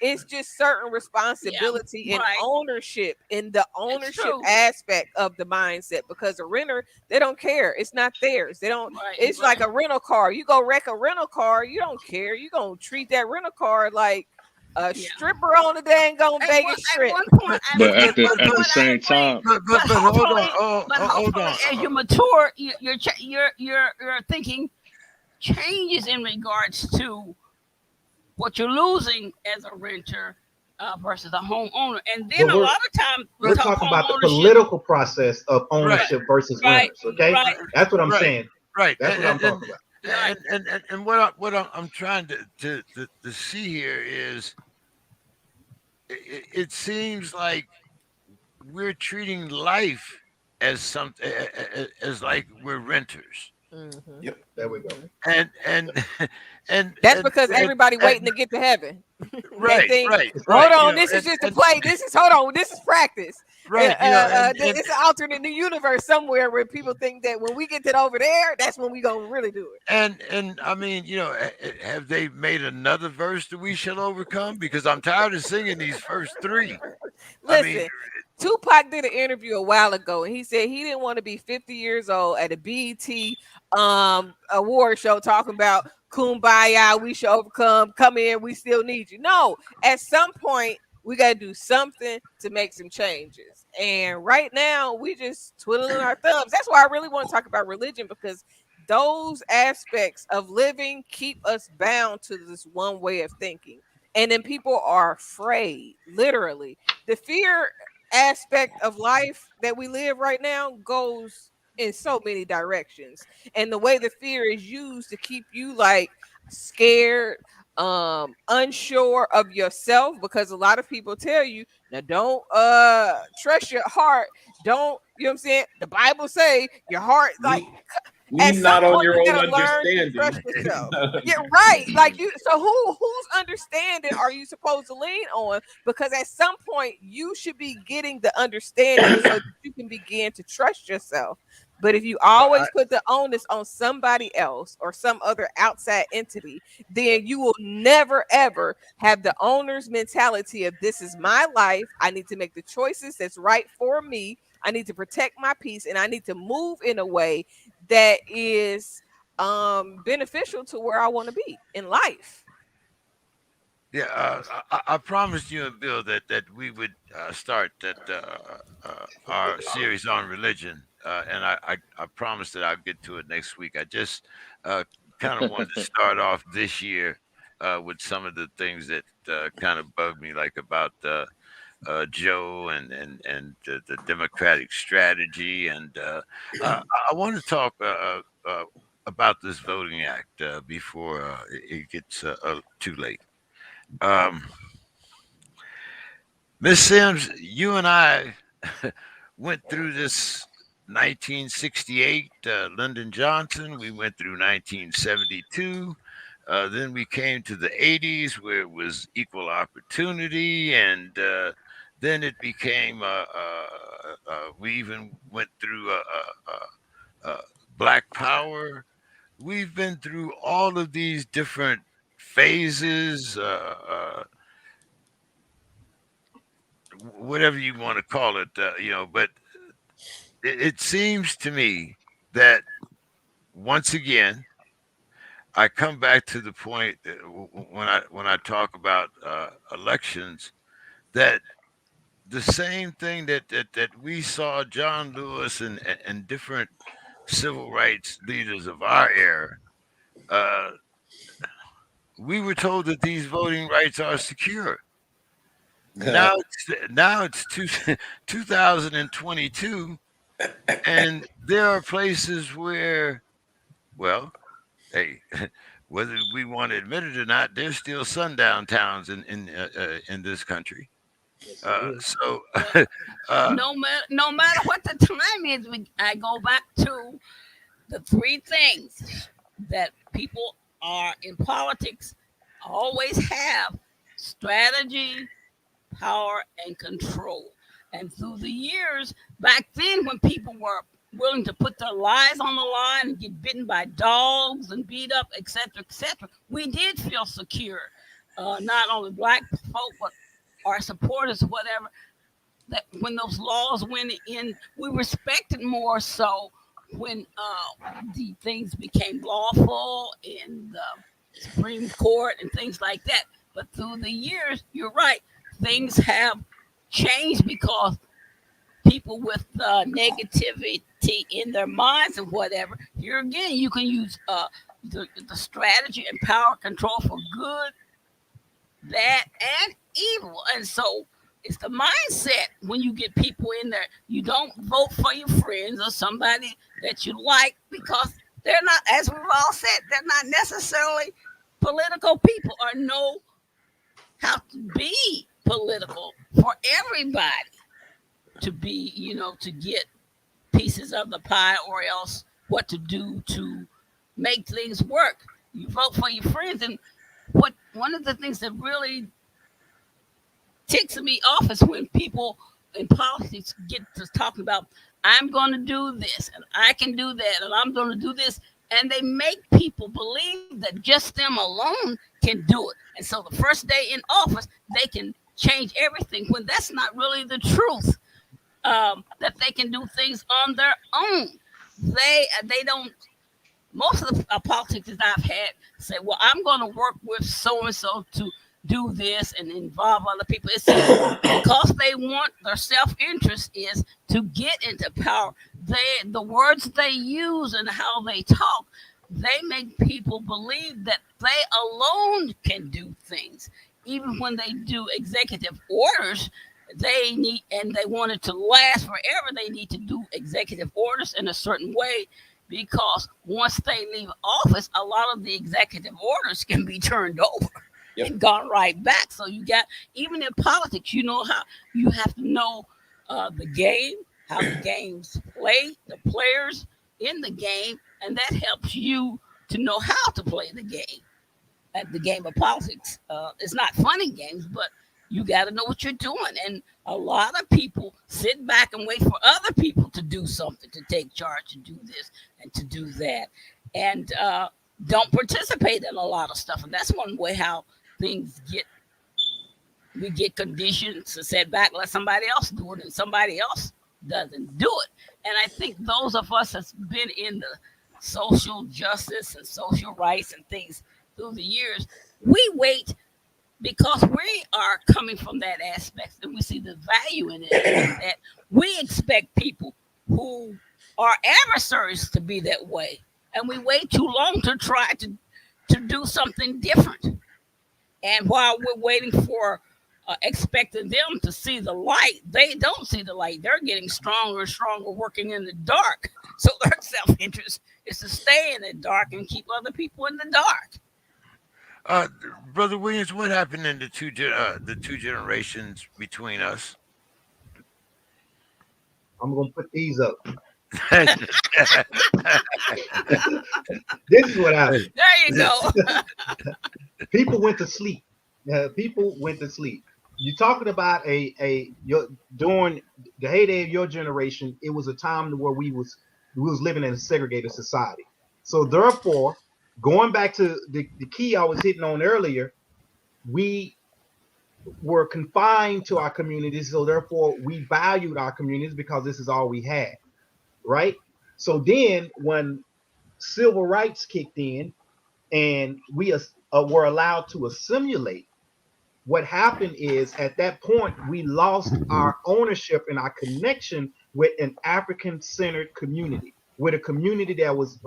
It's just certain yeah, responsibility and right. ownership in the It's ownership true. aspect of the mindset, because a renter, they don't care. It's not theirs. They don't. Right, It's like right. a rental car. You go wreck a rental car, you don't care. You gonna treat that rental car like a Yeah. stripper on the dang on Vegas At Strip. one point, But at one at the point, I same agree. time, But But hold on. hopefully, Hold on. as you mature, your thinking changes in regards to what you're losing as a renter versus a homeowner. And then But a we're lot of times we we're talk talking home about the ownership. political process of Right. ownership versus Right, renters. Okay, right, that's what I'm Right. saying. Right. That's what I'm talking about. right. And I'm trying to see here is it seems like we're treating life as as like we're renters. Mhm, Yep. There we go. mhm. And and That's and because and, everybody and waiting to get to heaven. They right, think, right, hold right. on, this is just a play. This is hold on, this is practice. Right. It's an alternate new universe somewhere where people think that when we get to over there, that's when we gonna really do it. and I mean, have they made another verse that we shall overcome? Because I'm tired of singing these first three. I mean, Listen, Tupac did an interview a while ago, and he said he didn't want to be 50 years old at a BET award show talking about kumbaya, we should overcome, come in, we still need you. No, at some point we got to do something to make some changes. And right now we just twiddling our thumbs. That's why I really want to talk about religion, because those aspects of living keep us bound to this one way of thinking. And then people are afraid, literally. The fear aspect of life that we live right now goes in so many directions, and the way the fear is used to keep you like scared, unsure of yourself, because a lot of people tell you, now don't trust your heart, don't, you know what I'm saying, the Bible say your heart, like, Lean, at lean some not on point your you own gotta learn to understanding. trust yourself. Yeah, right. Like, you, so whose understanding are you supposed to lean on? Because at some point you should be getting the understanding so that you can begin to trust yourself. But if you I, always put the onus on somebody else or some other outside entity, then you will never ever have the owner's mentality of, this is my life. I need to make the choices that's right for me. I need to protect my peace, and I need to move in a way that is beneficial to where I want to be in life. Yeah, I promised you and Bill that we would start our series on religion, and I promised that I'll get to it next week. I just uh, kind of wanted to start off this year with some of the things that kind of bug me, like about Joe and the Democratic strategy, and I want to talk about this voting act before it gets too late. Um, Miss Sims, you and I went through this 1968 Lyndon Johnson. We went through 1972. Then we came to the 80s where it was equal opportunity. And then it became, we even went through uh, Black Power. We've been through all of these different phases. Whatever you want to call it, but it seems to me that once again, I come back to the point that when I talk about elections, that the same thing that we saw John Lewis and different civil rights leaders of our era, uh, we were told that these voting rights are secure. Now it's 2022, and there are places where, well, hey, whether we want to admit it or not, there's still sundown towns in this country. Yes, it is. So, No matter what the time is, I go back to the three things that people are in politics always have: strategy, power, and control. And through the years, back then, when people were willing to put their lives on the line and get bitten by dogs and beat up, etc., we did feel secure. Not only black folk, but our supporters, whatever. That when those laws went in, we respected more so when the things became lawful in the Supreme Court and things like that. But through the years, you're right, things have changed because people with negativity in their minds and whatever. Here again, you can use the strategy and power control for good, bad, and evil. And so it's the mindset when you get people in there. You don't vote for your friends or somebody that you like because they're not, as we've all said, they're not necessarily political people or know how to be political for everybody to be, to get pieces of the pie or else what to do to make things work. You vote for your friends. And what one of the things that really ticks me off is when people in politics get to talking about, I'm going to do this and I can do that and I'm going to do this. And they make people believe that just them alone can do it. And so the first day in office, they can change everything when that's not really the truth. That they can do things on their own. They don't. Most of the politicians I've had say, "Well, I'm going to work with so and so to do this and involve other people." It's because they want their self interest is to get into power. The words they use and how they talk, they make people believe that they alone can do things. Even when they do executive orders, they need and they want it to last forever. They need to do executive orders in a certain way because once they leave office, a lot of the executive orders can be turned over and gone right back. So you got, even in politics, you know how you have to know the game, how the game's played, the players in the game, and that helps you to know how to play the game. At the game of politics, it's not funny games, but you got to know what you're doing. And a lot of people sit back and wait for other people to do something, to take charge, to do this and to do that, and don't participate in a lot of stuff. And that's one way how things get, we get conditioned to sit back, let somebody else do it, and somebody else doesn't do it. And I think those of us that's been in the social justice and social rights and things through the years, we wait because we are coming from that aspect and we see the value in it, and that we expect people who are adversaries to be that way, and we wait too long to try to do something different. And while we're waiting for expecting them to see the light, they don't see the light. They're getting stronger and stronger, working in the dark. So their self-interest is to stay in the dark and keep other people in the dark. Uh, Brother Williams, what happened in the two generations between us? I'm gonna put these up. This is what happened. There you go. People went to sleep. People went to sleep. You're talking about your during the heyday of your generation. It was a time where we was living in a segregated society. So therefore, going back to the key I was hitting on earlier, we were confined to our communities. So therefore, we valued our communities because this is all we had, right? So then, when civil rights kicked in and we were allowed to assimilate, what happened is at that point we lost our ownership and our connection with an African-centered community, with a community that was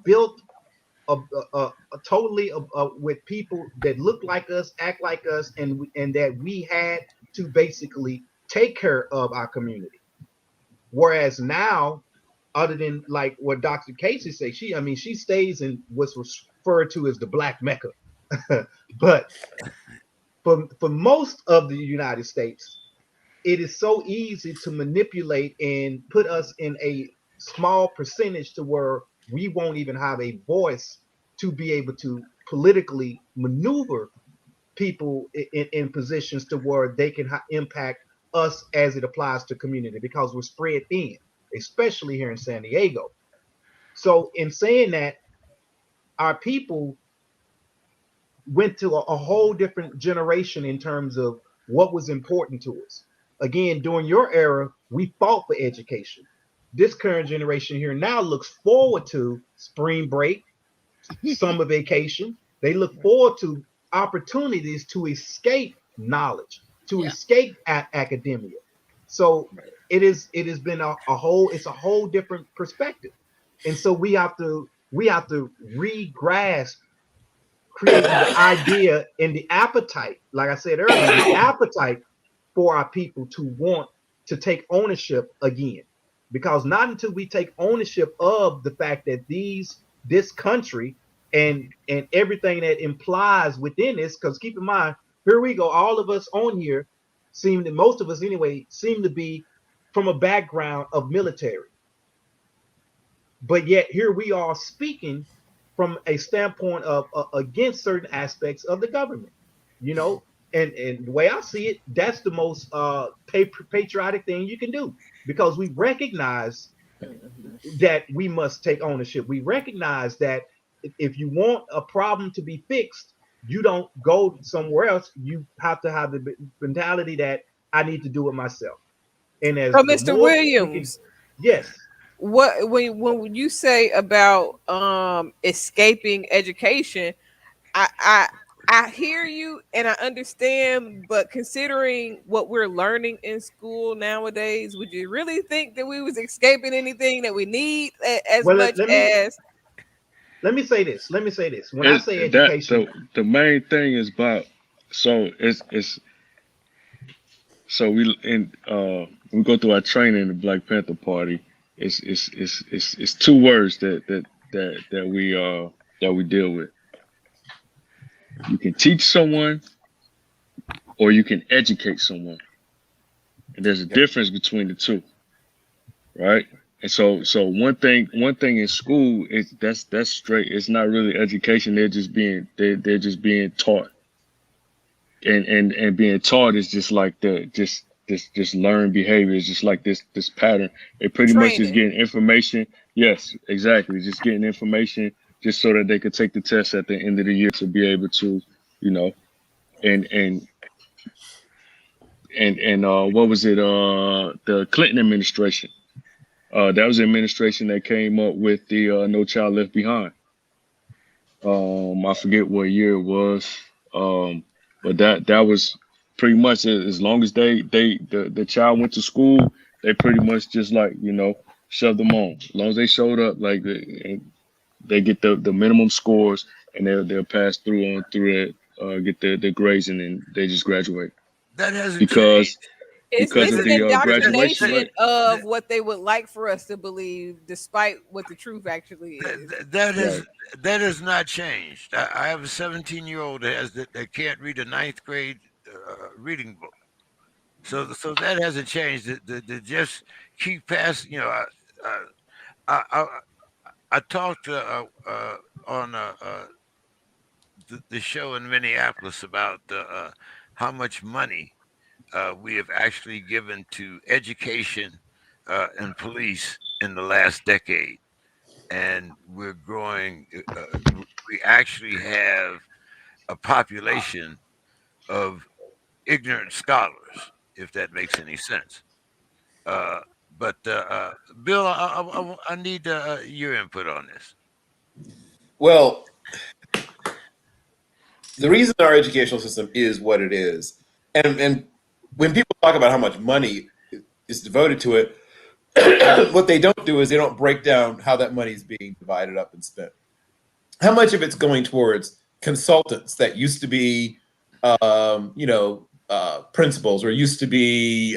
built totally with people that look like us, act like us, and that we had to basically take care of our community. Whereas now, other than like what Dr. Casey says, she stays in what's referred to as the Black Mecca. But for most of the United States, it is so easy to manipulate and put us in a small percentage to where we won't even have a voice to be able to politically maneuver people in positions to where they can impact us as it applies to community, because we're spread thin, especially here in San Diego. So in saying that, our people went to a whole different generation in terms of what was important to us. Again, during your era, we fought for education. This current generation here now looks forward to spring break, summer vacation. They look forward to opportunities to escape knowledge, to Yeah. escape academia. So it has been a whole different perspective. And so we have to re-grasp creating the idea and the appetite, like I said earlier, the appetite for our people to want to take ownership again. Because not until we take ownership of the fact that this country and everything that implies within this, because keep in mind, here we go, all of us on here most of us anyway, seem to be from a background of military. But yet here we are speaking from a standpoint of against certain aspects of the government, you know. And the way I see it, that's the most patriotic thing you can do, because we recognize that we must take ownership. We recognize that if you want a problem to be fixed, you don't go somewhere else. You have to have the mentality that I need to do it myself. And as So, the Mr. more we can, Williams, yes. what when you say about escaping education, I I I hear you and I understand, but considering what we're learning in school nowadays, would you really think that we was escaping anything that we need as Well, much as let me say this. Let me say this. When I say That education, the main thing is about, so it's so we go through our training in the Black Panther Party. It's two words that we deal with. You can teach someone or you can educate someone. And there's a yep. difference between the two, right? And so one thing in school is that's straight. It's not really education. They're just being taught. And being taught is just like just learned behavior. It's just like this pattern. They pretty much just training? getting information. Yes, exactly. Just getting information just so that they could take the test at the end of the year to be able to, you know, and and what was it? The Clinton administration. That was the administration that came up with the No Child Left Behind. I forget what year it was, but that was pretty much it. As long as the child went to school, they pretty much just like shoved them on. As long as they showed up, like they get the minimum scores, and they'll pass through on through it, get their grades, and then they just graduate That hasn't because changed. because It's of an the graduation indoctrination rate. of what they would like for us to believe, despite what the truth actually is. Right. That has not changed. I have a 17-year-old that can't read a ninth grade reading book. So that hasn't changed. The just keep passing. I I talked on the show in Minneapolis about how much money we have actually given to education and police in the last decade, and we're growing. We actually have a population of ignorant scholars, if that makes any sense. Uh, but Bill, I need your input on this. Well, the reason our educational system is what it is, and when people talk about how much money is devoted to it, what they don't do is they don't break down how that money is being divided up and spent. How much of it's going towards consultants that used to be, principals, or used to be,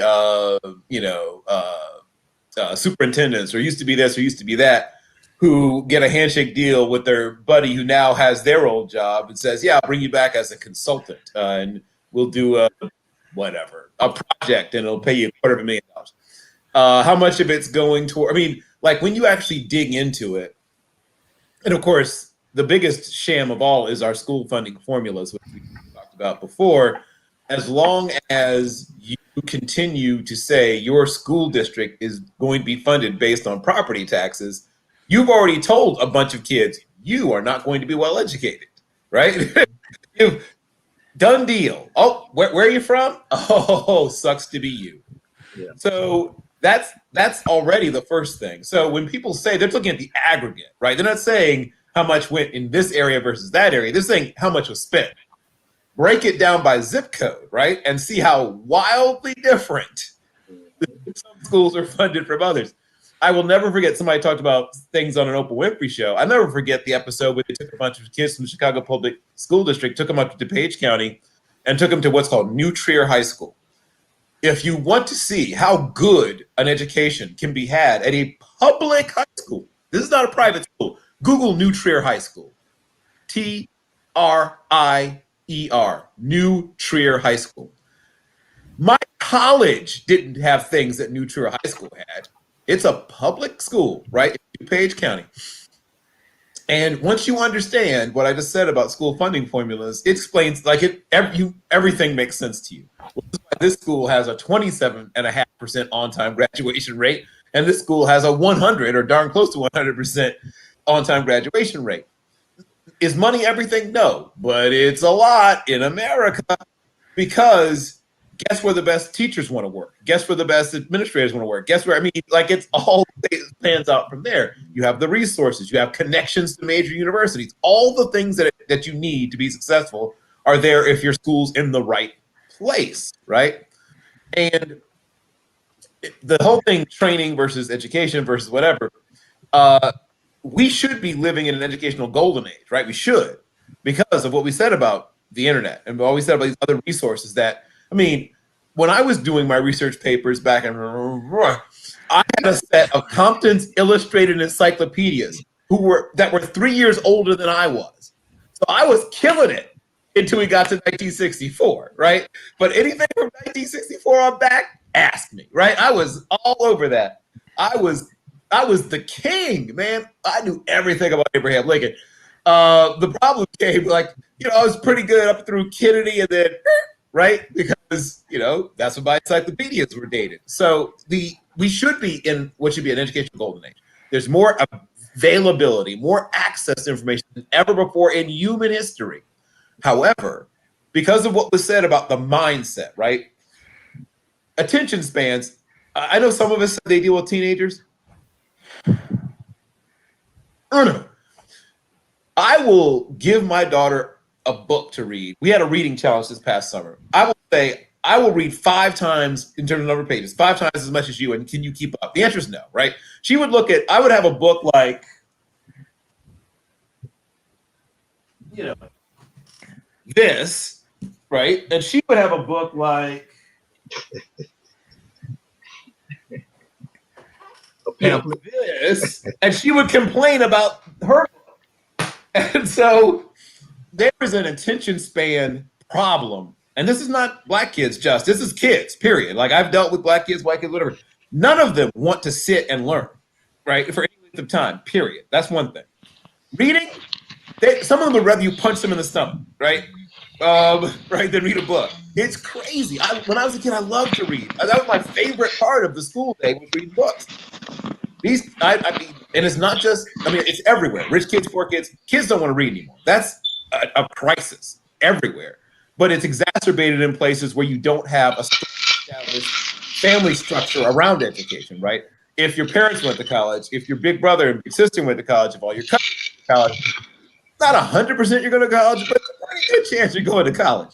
superintendents, or used to be this, or used to be that, who get a handshake deal with their buddy who now has their old job and says, "Yeah, I'll bring you back as a consultant, and we'll do a project, and it'll pay you $250,000." How much of it's going toward? I mean, like when you actually dig into it, and of course, the biggest sham of all is our school funding formulas, which we talked about before. As long as you continue to say your school district is going to be funded based on property taxes, you've already told a bunch of kids you are not going to be well educated, right? You've done deal. Oh, where are you from? Oh, sucks to be you. Yeah. So that's already the first thing. So when people say, they're looking at the aggregate, right? They're not saying how much went in this area versus that area. They're saying how much was spent. Break it down by zip code, right? And see how wildly different some schools are funded from others. I will never forget, somebody talked about things on an Oprah Winfrey show. I'll never forget the episode where they took a bunch of kids from the Chicago Public School District, took them up to DuPage County, and took them to what's called New Trier High School. If you want to see how good an education can be had at a public high school, this is not a private school. Google New Trier High School. TRIER, New Trier High School. My college didn't have things that New Trier High School had. It's a public school, right, in DuPage County. And once you understand what I just said about school funding formulas, it explains, like, everything makes sense to you. This school has a 27.5% on-time graduation rate, and this school has a 100 or darn close to 100% on-time graduation rate. Is money everything? No, but it's a lot in America, because guess where the best teachers want to work? Guess where the best administrators want to work? Guess where, like, it's all pans out from there. You have the resources, you have connections to major universities. All the things that you need to be successful are there if your school's in the right place, right? And the whole thing, training versus education versus whatever, we should be living in an educational golden age, right? We should, because of what we said about the internet and what we said about these other resources that, when I was doing my research papers back in, I had a set of Compton's illustrated encyclopedias that were 3 years older than I was. So I was killing it until we got to 1964, right? But anything from 1964 on back, ask me, right? I was all over that. I was the king, man. I knew everything about Abraham Lincoln. The problem came, I was pretty good up through Kennedy, and then, right? Because, that's when my encyclopedias were dated. So we should be in what should be an educational golden age. There's more availability, more access to information than ever before in human history. However, because of what was said about the mindset, right? Attention spans. I know some of us, they deal with teenagers. I will give my daughter a book to read. We had a reading challenge this past summer. I will say, I will read 5 times in terms of number of pages, 5 times as much as you, and can you keep up? The answer is no, right? She would look at, I would have a book like, you know, this, right? And she would have a book like, this, and she would complain about her book. And so there is an attention span problem. And this is not black kids just, this is kids, period. Like I've dealt with black kids, white kids, whatever. None of them want to sit and learn, right? For any length of time, period. That's one thing. Reading, some of them would rather you punch them in the stomach, right? Right, than read a book. It's crazy. When I was a kid, I loved to read. That was my favorite part of the school day, was reading books. I mean, and it's not just, I mean, it's everywhere. Rich kids, poor kids, kids don't want to read anymore. That's a crisis everywhere. But it's exacerbated in places where you don't have a established family structure around education, right? If your parents went to college, if your big brother and big sister went to college, if all your cousins went to college, not 100% you're going to college, but it's a pretty good chance you're going to college.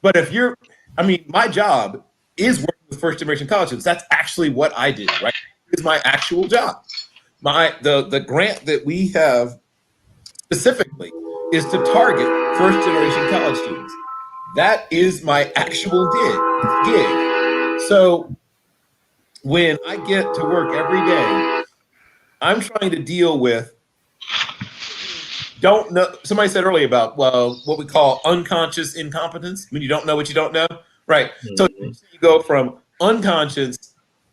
But if you're, I mean, my job is working with first generation college students. That's actually what I do, right? It's my actual job. The grant that we have specifically is to target first generation college students. That is my actual gig. So when I get to work every day, I'm trying to deal with, don't know. Somebody said earlier about what we call unconscious incompetence, when you don't know what you don't know, right? Mm-hmm. So you go from unconscious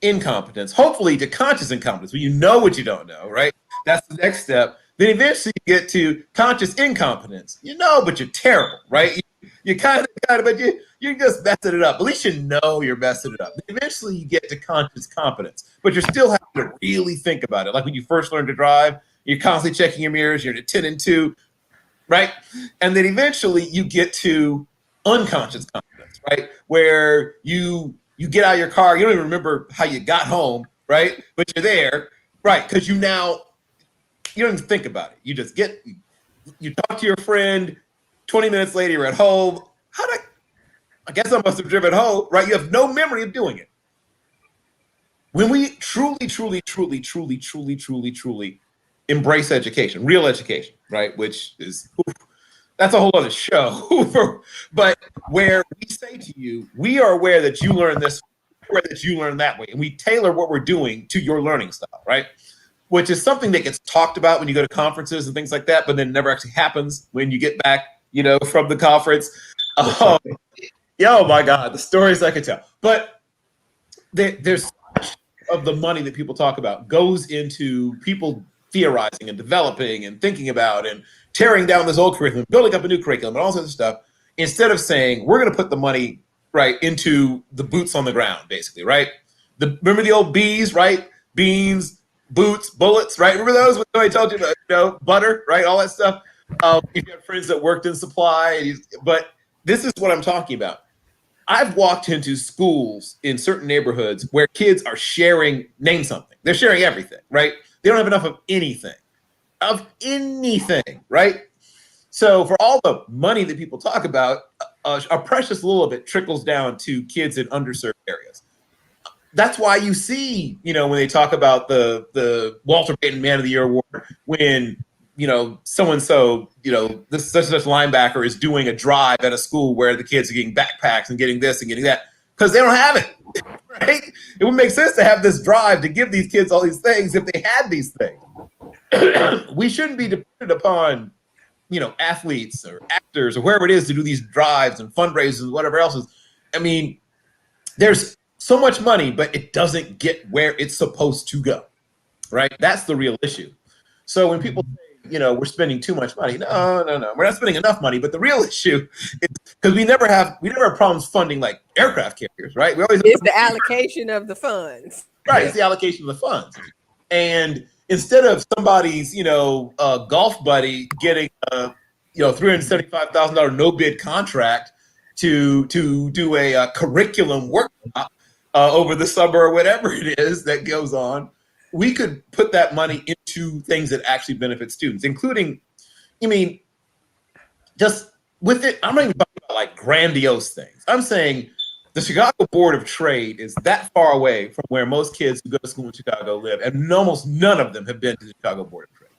incompetence, hopefully, to conscious incompetence, when you know what you don't know, right? That's the next step. Then eventually you get to conscious incompetence. You know, but you're terrible, right? You kind of, but you're just messing it up. At least you know you're messing it up. Then eventually you get to conscious competence, but you're still having to really think about it. Like when you first learn to drive, you're constantly checking your mirrors, you're at 10 and 2, right? And then eventually you get to unconscious competence, right? Where you get out of your car, you don't even remember how you got home, right? But you're there, right? Because you don't even think about it. You just you talk to your friend, 20 minutes later, you're at home. I guess I must have driven home, right? You have no memory of doing it. When we truly embrace education, real education, right? Which is, that's a whole other show. But where we say to you, we are aware that you learn this, aware that you learn that way. And we tailor what we're doing to your learning style, right? Which is something that gets talked about when you go to conferences and things like that, but then never actually happens when you get back, from the conference. Oh my God, the stories I could tell. But there's so much of the money that people talk about goes into people theorizing and developing and thinking about and tearing down this old curriculum, building up a new curriculum and all sorts of stuff, instead of saying, we're going to put the money right into the boots on the ground, basically, right? Remember the old B's, right? Beans, boots, bullets, right? Remember those when I told you about, butter, right? All that stuff. If you have friends that worked in supply, but this is what I'm talking about. I've walked into schools in certain neighborhoods where kids are sharing, name something. They're sharing everything, right? They don't have enough of anything, right? So for all the money that people talk about, a precious little of it trickles down to kids in underserved areas. That's why you see, when they talk about the Walter Payton Man of the Year award, when so-and-so, this such and such linebacker is doing a drive at a school where the kids are getting backpacks and getting this and getting that, because they don't have it, right? It would make sense to have this drive to give these kids all these things if they had these things. We shouldn't be dependent upon, athletes or actors or whoever it is to do these drives and fundraisers and whatever else is. I mean, there's so much money, but it doesn't get where it's supposed to go, right? That's the real issue. So when people say, we're spending too much money, no, we're not spending enough money. But the real issue is because we never have problems funding like aircraft carriers, right? It's the allocation of the funds, right? It's the allocation of the funds, and instead of somebody's golf buddy getting $375,000 no bid contract to do a curriculum workshop over the summer or whatever it is that goes on, we could put that money into to things that actually benefit students, including, I mean, just with it, I'm not even talking about like grandiose things. I'm saying the Chicago Board of Trade is that far away from where most kids who go to school in Chicago live, and almost none of them have been to the Chicago Board of Trade.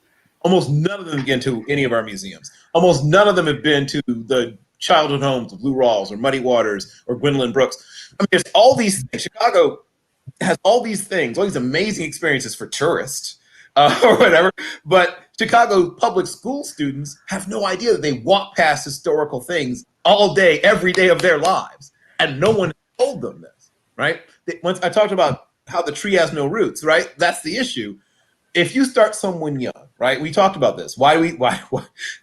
Almost none of them have been to any of our museums. Almost none of them have been to the childhood homes of Blue Rawls or Muddy Waters or Gwendolyn Brooks. I mean, there's all these things. Chicago has all these things, all these amazing experiences for tourists or whatever. But Chicago public school students have no idea that they walk past historical things all day, every day of their lives. And no one told them this, right? Once I talked about how the tree has no roots, right? That's the issue. If you start someone young, right? We talked about this. Why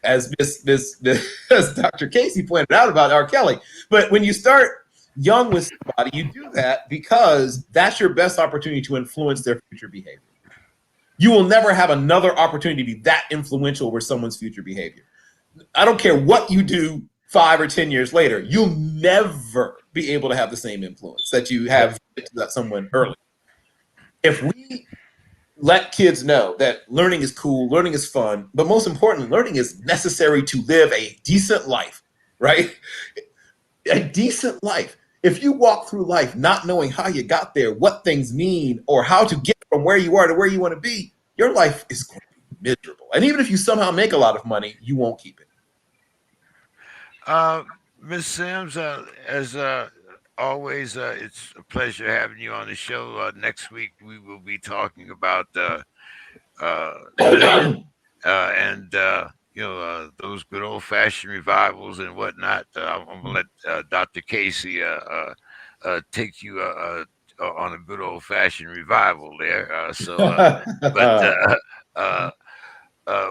as as Dr. Casey pointed out about R. Kelly. But when you start young with somebody, you do that because that's your best opportunity to influence their future behavior. You will never have another opportunity to be that influential over someone's future behavior. I don't care what you do 5 or 10 years later, you'll never be able to have the same influence that you have to that someone early. If we let kids know that learning is cool, learning is fun, but most importantly, learning is necessary to live a decent life, right? A decent life. If you walk through life not knowing how you got there, what things mean, or how to get from where you are to where you want to be, your life is going to be miserable. And even if you somehow make a lot of money, you won't keep it. Miss Sims, as always, it's a pleasure having you on the show. Next week we will be talking about living and those good old fashioned revivals and whatnot. I'm gonna let Dr. Casey take you on a good old fashioned revival there.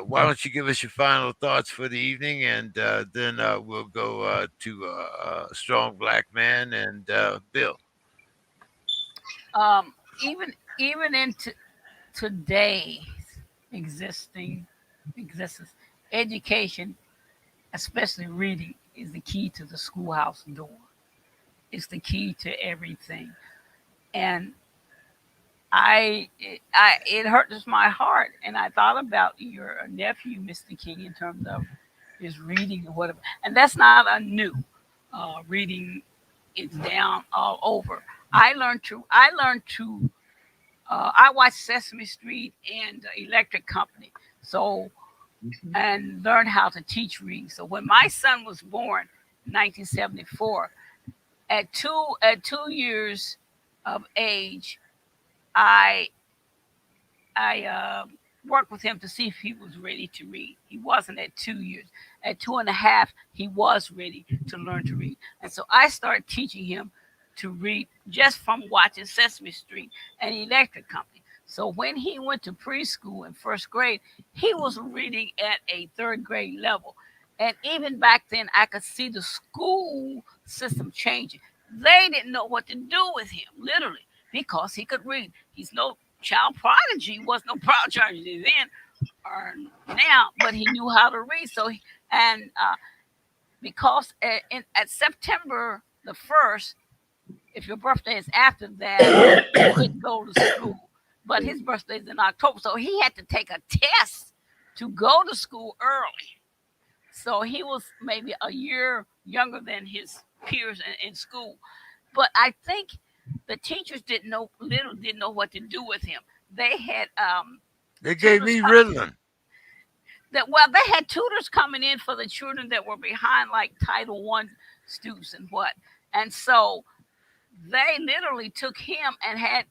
Why don't you give us your final thoughts for the evening, and then we'll go to Strong Black Man and Bill. Even in today's existing existence, education, especially reading, is the key to the schoolhouse door. It's the key to everything. And it hurts my heart. And I thought about your nephew, Mr. King, in terms of his reading or whatever. And that's not a new. Reading is down all over. I watched Sesame Street and Electric Company. So, and learned how to teach reading. So when my son was born in 1974, at 2 years of age, I worked with him to see if he was ready to read. He wasn't at 2 years. At 2.5, he was ready to learn to read. And so I started teaching him to read just from watching Sesame Street and Electric Company. So when he went to preschool in first grade, he was reading at a third grade level. And even back then, I could see the school system changing. They didn't know what to do with him, literally, because he could read. He's no child prodigy, was no prodigy then or now, but he knew how to read. So, because at September the 1st, if your birthday is after that, you could go to school. But his birthday is in October, so he had to take a test to go to school early. So he was maybe a year younger than his peers in school. But I think the teachers didn't know what to do with him. They had They gave me Ritalin. they had tutors coming in for the children that were behind, like Title I students and what. And so they literally took him and had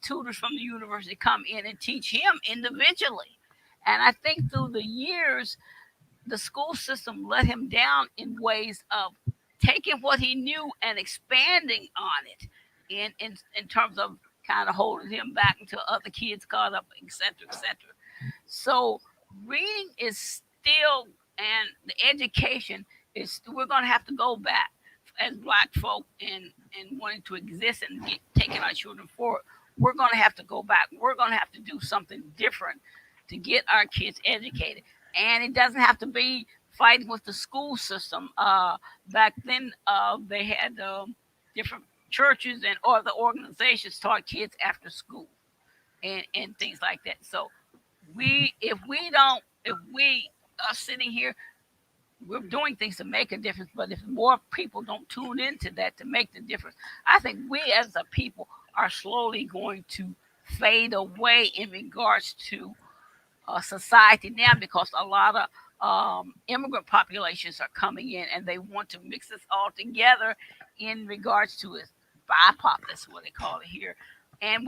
tutors from the university come in and teach him individually. And I think through the years, the school system let him down in ways of taking what he knew and expanding on it in terms of kind of holding him back until other kids caught up, et cetera, et cetera. So reading is still, and the education is, we're going to have to go back as Black folk and wanting to exist and taking our children forward. We're going to have to go back. We're going to have to do something different to get our kids educated. And it doesn't have to be fighting with the school system. Back then, they had different churches and other organizations taught kids after school and things like that. So if we are sitting here, we're doing things to make a difference. But if more people don't tune into that to make the difference, I think we as a people are slowly going to fade away in regards to society now, because a lot of immigrant populations are coming in and they want to mix us all together in regards to it. BIPOC, that's what they call it here. And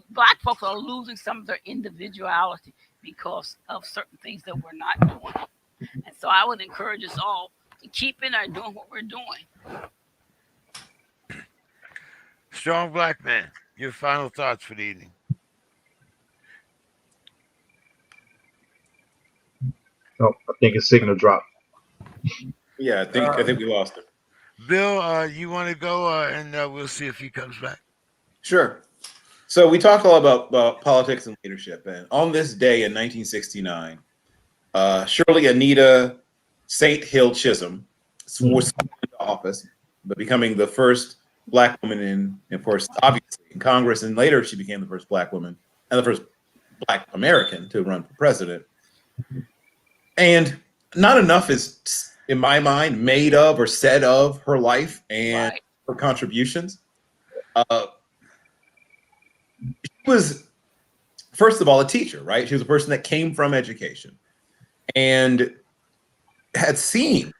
black folks are losing some of their individuality because of certain things that we're not doing. And so I would encourage us all to keep in there doing what we're doing. Strong black man, your final thoughts for the evening. Oh, I think his signal dropped. Yeah, I think we lost him. Bill, you want to go, and we'll see if he comes back. Sure. So we talked a lot about politics and leadership, and on this day in 1969, Shirley Anita St. Hill Chisholm swore into office, but becoming the first black woman in, of course, obviously in Congress, and later she became the first black woman and the first black American to run for president. And not enough is, in my mind, made of or said of her life and her contributions. She was, first of all, a teacher, right? She was a person that came from education and had seen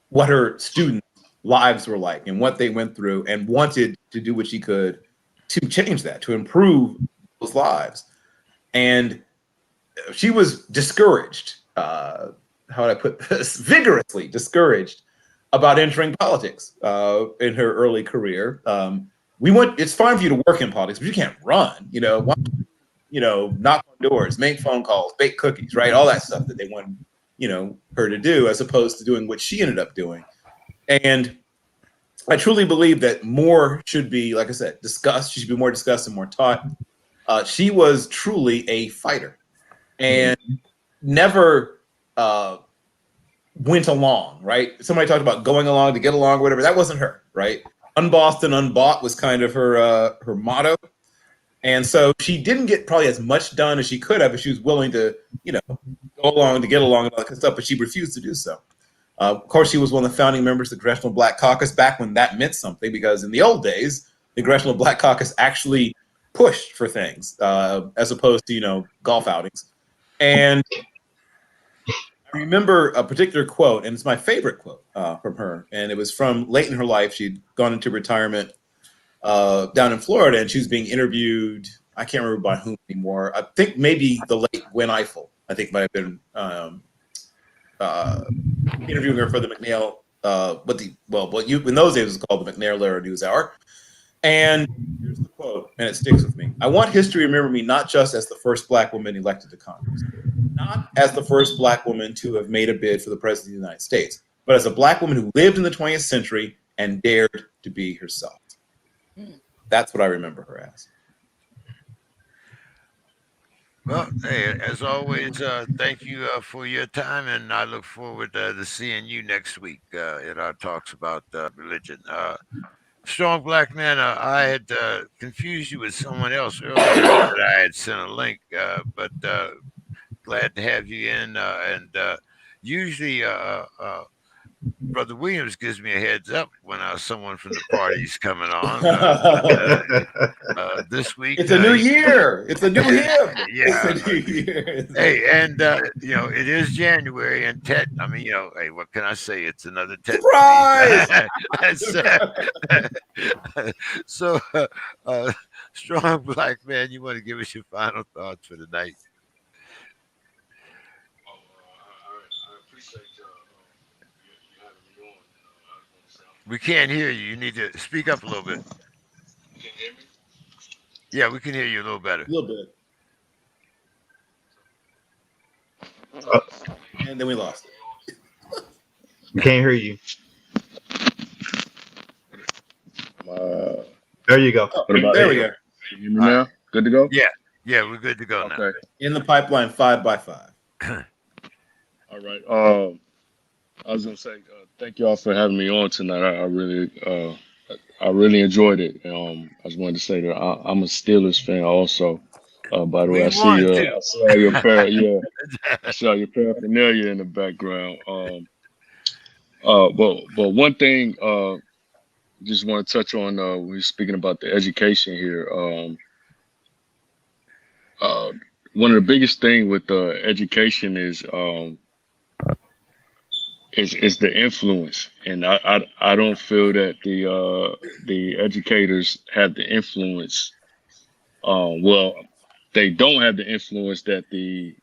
what her students' lives were like and what they went through, and wanted to do what she could to change that, to improve those lives. And she was discouraged, how would I put this, vigorously discouraged about entering politics in her early career. It's fine for you to work in politics, but you can't run, knock on doors, make phone calls, bake cookies, right? All that stuff that they wanted, her to do, as opposed to doing what she ended up doing. And I truly believe that more should be, like I said, discussed. She should be more discussed and more taught. She was truly a fighter and never went along, right? Somebody talked about going along to get along, whatever. That wasn't her, right? Unbossed and unbought was kind of her motto. And so she didn't get probably as much done as she could have if she was willing to, go along to get along and all that kind of stuff, but she refused to do so. Of course, she was one of the founding members of the Congressional Black Caucus back when that meant something, because in the old days, the Congressional Black Caucus actually pushed for things as opposed to, golf outings. And I remember a particular quote, and it's my favorite quote from her, and it was from late in her life. She'd gone into retirement down in Florida, and she was being interviewed. I can't remember by whom anymore. I think maybe the late Gwen Ifill, I think, might have been interviewing her for the McNeil, in those days it was called the McNair-Lehrer NewsHour. And here's the quote, and it sticks with me. I want history to remember me not just as the first black woman elected to Congress, not as the first black woman to have made a bid for the president of the United States, but as a black woman who lived in the 20th century and dared to be herself. That's what I remember her as. Well, hey, as always, thank you for your time, and I look forward to seeing you next week in our talks about religion. Strong black man, I had confused you with someone else earlier that I had sent a link, but glad to have you in. And usually, Brother Williams gives me a heads up when someone from the party's coming on. This week, it's a new year. It's a new year. Yeah. It's a new year. Hey, and it is January, and Tet. I mean, hey, what can I say? It's another Tet. Surprise! So, strong black man, you want to give us your final thoughts for the night? We can't hear you. You need to speak up a little bit. You can hear me? Yeah, we can hear you a little better. A little bit. And then we lost it. Can't hear you. There you go. What about there we go. Can you hear me now? Good to go? Yeah, we're good to go now. Okay. In the pipeline, 5 by 5. All right. I was gonna say thank y'all for having me on tonight. I really enjoyed it. I just wanted to say that I'm a Steelers fan also, By the way, We won too. I saw yeah, I saw your paraphernalia in the background. But one thing, just want to touch on, we're speaking about the education here. Uh, One of the biggest thing with education is the influence, and I don't feel that the educators have the influence. Well, they don't have the influence that the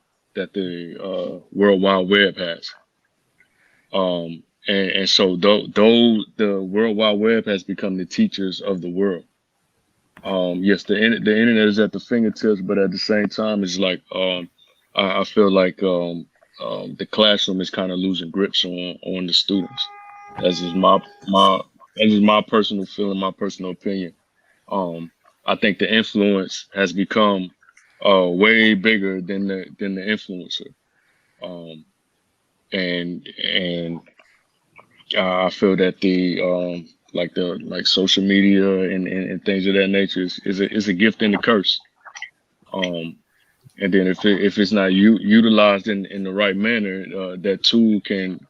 World Wide Web has. And so though the World Wide Web has become the teachers of the world. Yes, the internet is at the fingertips, but at the same time, it's like I feel like the classroom is kind of losing grips on the students. That's just my personal feeling, my personal opinion. Um, I think the influence has become way bigger than the influencer. Um, and I feel that the social media and things of that nature is a gift and a curse. Um, and then if it's not utilized in the right manner, that tool can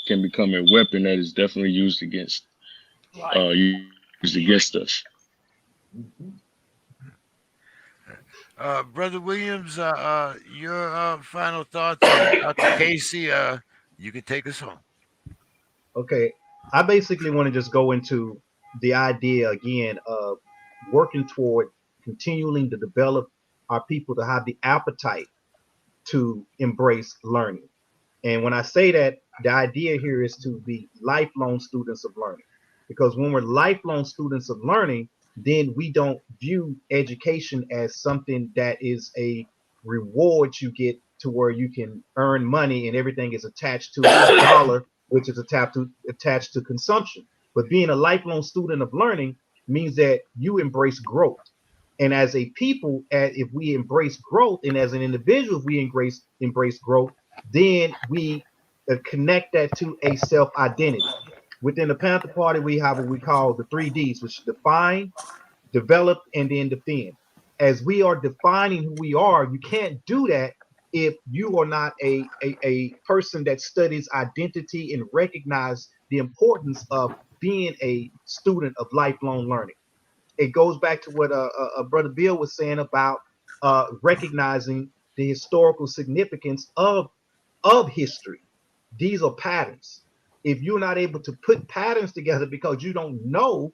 become a weapon that is definitely Right. used against us. Mhm. Brother Williams, your final thoughts, and Dr. Casey, you can take us home. Okay, I basically want to just go into the idea again of working toward continuing to develop our people to have the appetite to embrace learning. And when I say that, the idea here is to be lifelong students of learning. Because when we're lifelong students of learning, then we don't view education as something that is a reward you get to where you can earn money and everything is attached to a dollar, which is attached to consumption. But being a lifelong student of learning means that you embrace growth. And as a people, if we embrace growth, and as an individual, if we embrace growth, then we connect that to a self identity. Within the Panther Party, we have what we call the 3Ds, which define, develop, and then defend. As we are defining who we are, you can't do that if you are not a person that studies identity and recognize the importance of being a student of lifelong learning. It goes back to what Brother Bill was saying about recognizing the historical significance of history. These are patterns. If you're not able to put patterns together because you don't know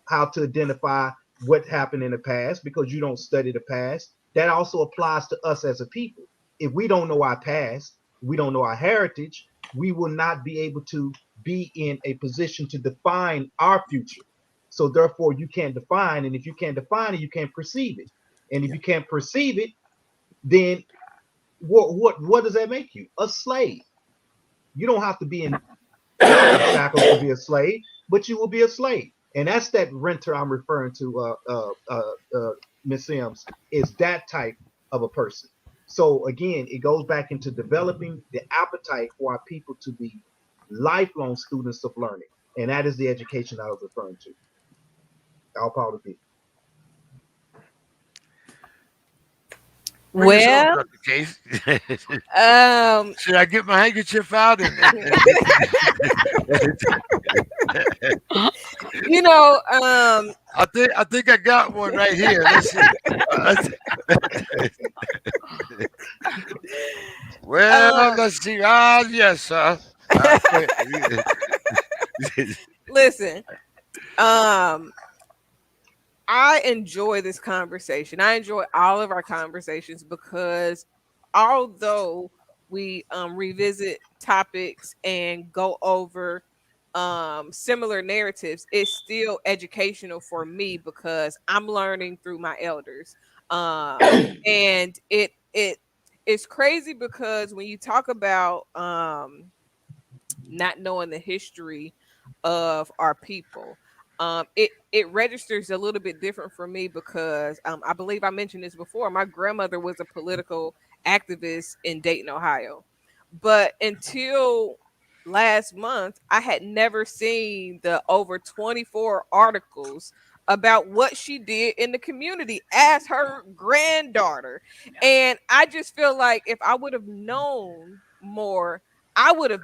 how to identify what happened in the past because you don't study the past, that also applies to us as a people. If we don't know our past, we don't know our heritage, we will not be able to be in a position to define our future. So therefore, you can't define, and if you can't define it, you can't perceive it. And if you can't perceive it, then what does that make you? A slave. You don't have to be in shackles to be a slave, but you will be a slave. And that's that renter I'm referring to, Miss Sims, is that type of a person. So again, it goes back into developing the appetite for our people to be lifelong students of learning. And that is the education I was referring to. All power to people. Bring us home, Well, Dr. Casey. um, Should I get my handkerchief out you know, I think I got one right here. Let's see. Well, uh, let's see. Yes, sir. Okay. listen, um, I enjoy this conversation. I enjoy all of our conversations because although we revisit topics and go over similar narratives, it's still educational for me because I'm learning through my elders. And it's crazy because when you talk about not knowing the history of our people, it registers a little bit different for me because I believe I mentioned this before. My grandmother was a political activist in Dayton, Ohio, but until last month I had never seen the over 24 articles about what she did in the community as her granddaughter. And I just feel like if I would have known more, I would have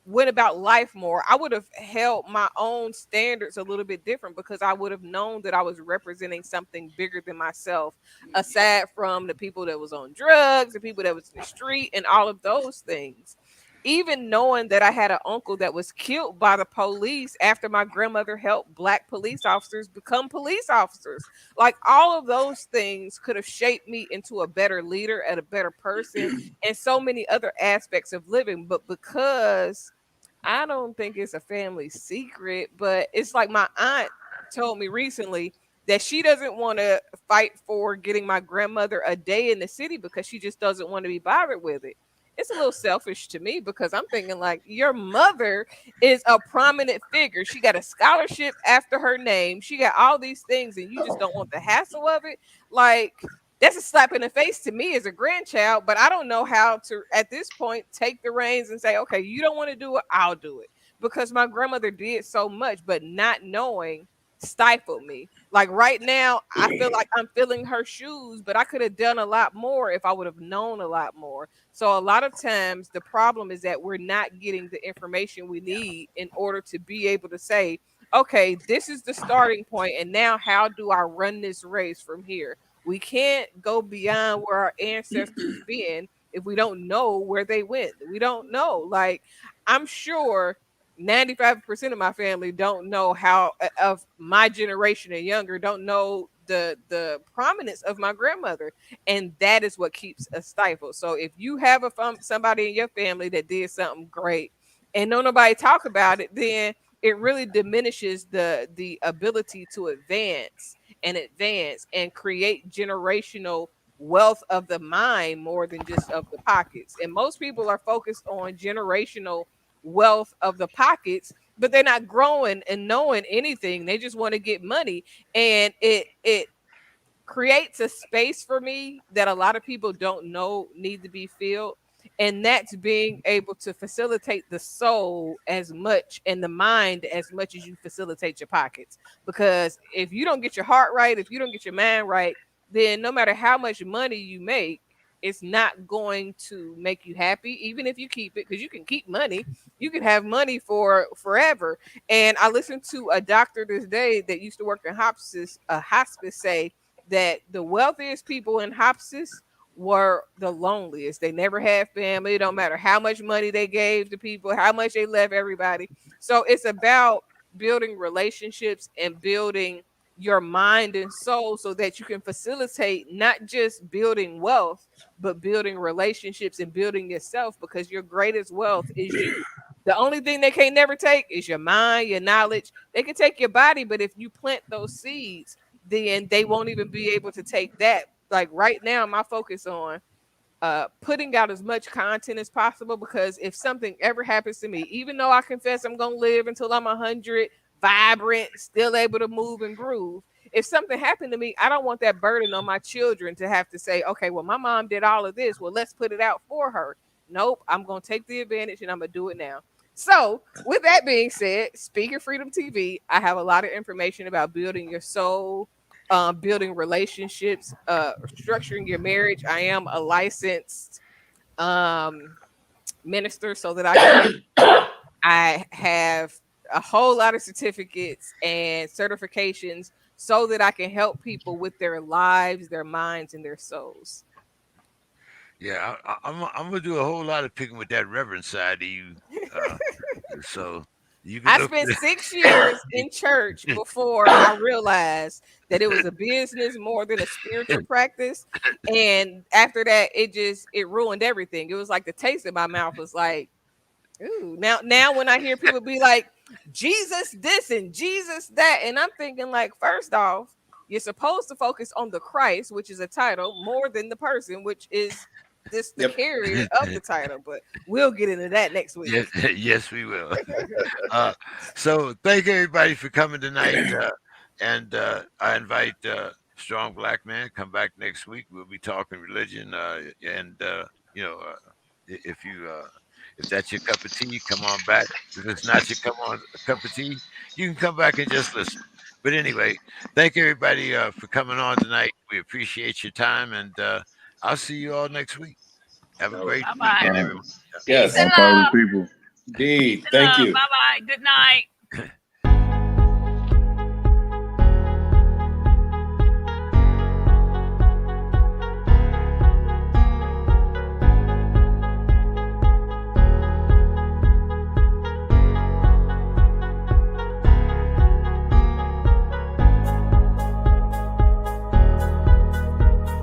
went about life more. I would have held my own standards a little bit different because I would have known that I was representing something bigger than myself, aside from the people that was on drugs, the people that was in the street, and all of those things. Even knowing that I had an uncle that was killed by the police after my grandmother helped black police officers become police officers. Like all of those things could have shaped me into a better leader and a better person and so many other aspects of living. But because I don't think it's a family secret, but it's like my aunt told me recently that she doesn't want to fight for getting my grandmother a day in the city because she just doesn't want to be bothered with it. It's a little selfish to me because I'm thinking like your mother is a prominent figure. She got a scholarship after her name. She got all these things and you just don't want the hassle of it. Like that's a slap in the face to me as a grandchild, but I don't know how to at this point take the reins and say, okay, you don't want to do it, I'll do it. Because my grandmother did so much, but not knowing stifled me. Like right now, I feel like I'm filling her shoes, but I could have done a lot more if I would have known a lot more. So a lot of times the problem is that we're not getting the information we need in order to be able to say, okay, this is the starting point, and now how do I run this race from here? We can't go beyond where our ancestors been if we don't know where they went. We don't know. Like I'm sure 95% of my family don't know how of my generation and younger don't know the prominence of my grandmother, and that is what keeps us stifled. So if you have somebody in your family that did something great and no nobody talk about it, then it really diminishes the ability to advance and create generational wealth of the mind more than just of the pockets. And most people are focused on generational wealth of the pockets, but they're not growing and knowing anything. They just want to get money. And it creates a space for me that a lot of people don't know need to be filled. And that's being able to facilitate the soul as much and the mind as much as you facilitate your pockets. Because if you don't get your heart right, if you don't get your mind right, then no matter how much money you make, it's not going to make you happy, even if you keep it, because you can keep money. You can have money for forever. And I listened to a doctor this day that used to work in hospice say that the wealthiest people in hospice were the loneliest. They never had family. It don't matter how much money they gave to people, how much they left everybody. So it's about building relationships and building your mind and soul so that you can facilitate not just building wealth, but building relationships and building yourself, because your greatest wealth is you. The only thing they can't never take is your mind, your knowledge. They can take your body, but if you plant those seeds, then they won't even be able to take that. Like right now, my focus on putting out as much content as possible, because if something ever happens to me, even though I confess I'm gonna live until I'm 100, vibrant, still able to move and groove. If something happened to me, I don't want that burden on my children to have to say, okay, well, my mom did all of this. Well, let's put it out for her. Nope, I'm gonna take the advantage and I'm gonna do it now. So, with that being said, Speaker Freedom TV, I have a lot of information about building your soul, building relationships, structuring your marriage. I am a licensed um, minister, so that I have a whole lot of certificates and certifications so that I can help people with their lives, their minds, and their souls. Yeah, I'm gonna do a whole lot of picking with that reverend side of you. Uh, so you can I look. spent 6 years in church before I realized that it was a business more than a spiritual practice. And after that, it ruined everything. It was like the taste in my mouth was like, ooh. Now when I hear people be like, Jesus this and Jesus that, and I'm thinking like, first off, you're supposed to focus on the Christ, which is a title, more than the person, which is this the Yep. carrier of the title. But we'll get into that next week. Yes, yes, we will. Uh, so thank everybody for coming tonight, and I invite Strong Black Man come back next week. We'll be talking religion, and you know, if you If that's your cup of tea, come on back. If it's not your cup of tea, you can come back and just listen. But anyway, thank everybody for coming on tonight. We appreciate your time, and I'll see you all next week. Have a All right. great Bye bye. weekend, All right. everyone. Peace Yes, and All power to love. the people. Peace indeed. and Thank love. you. Bye bye. Good night.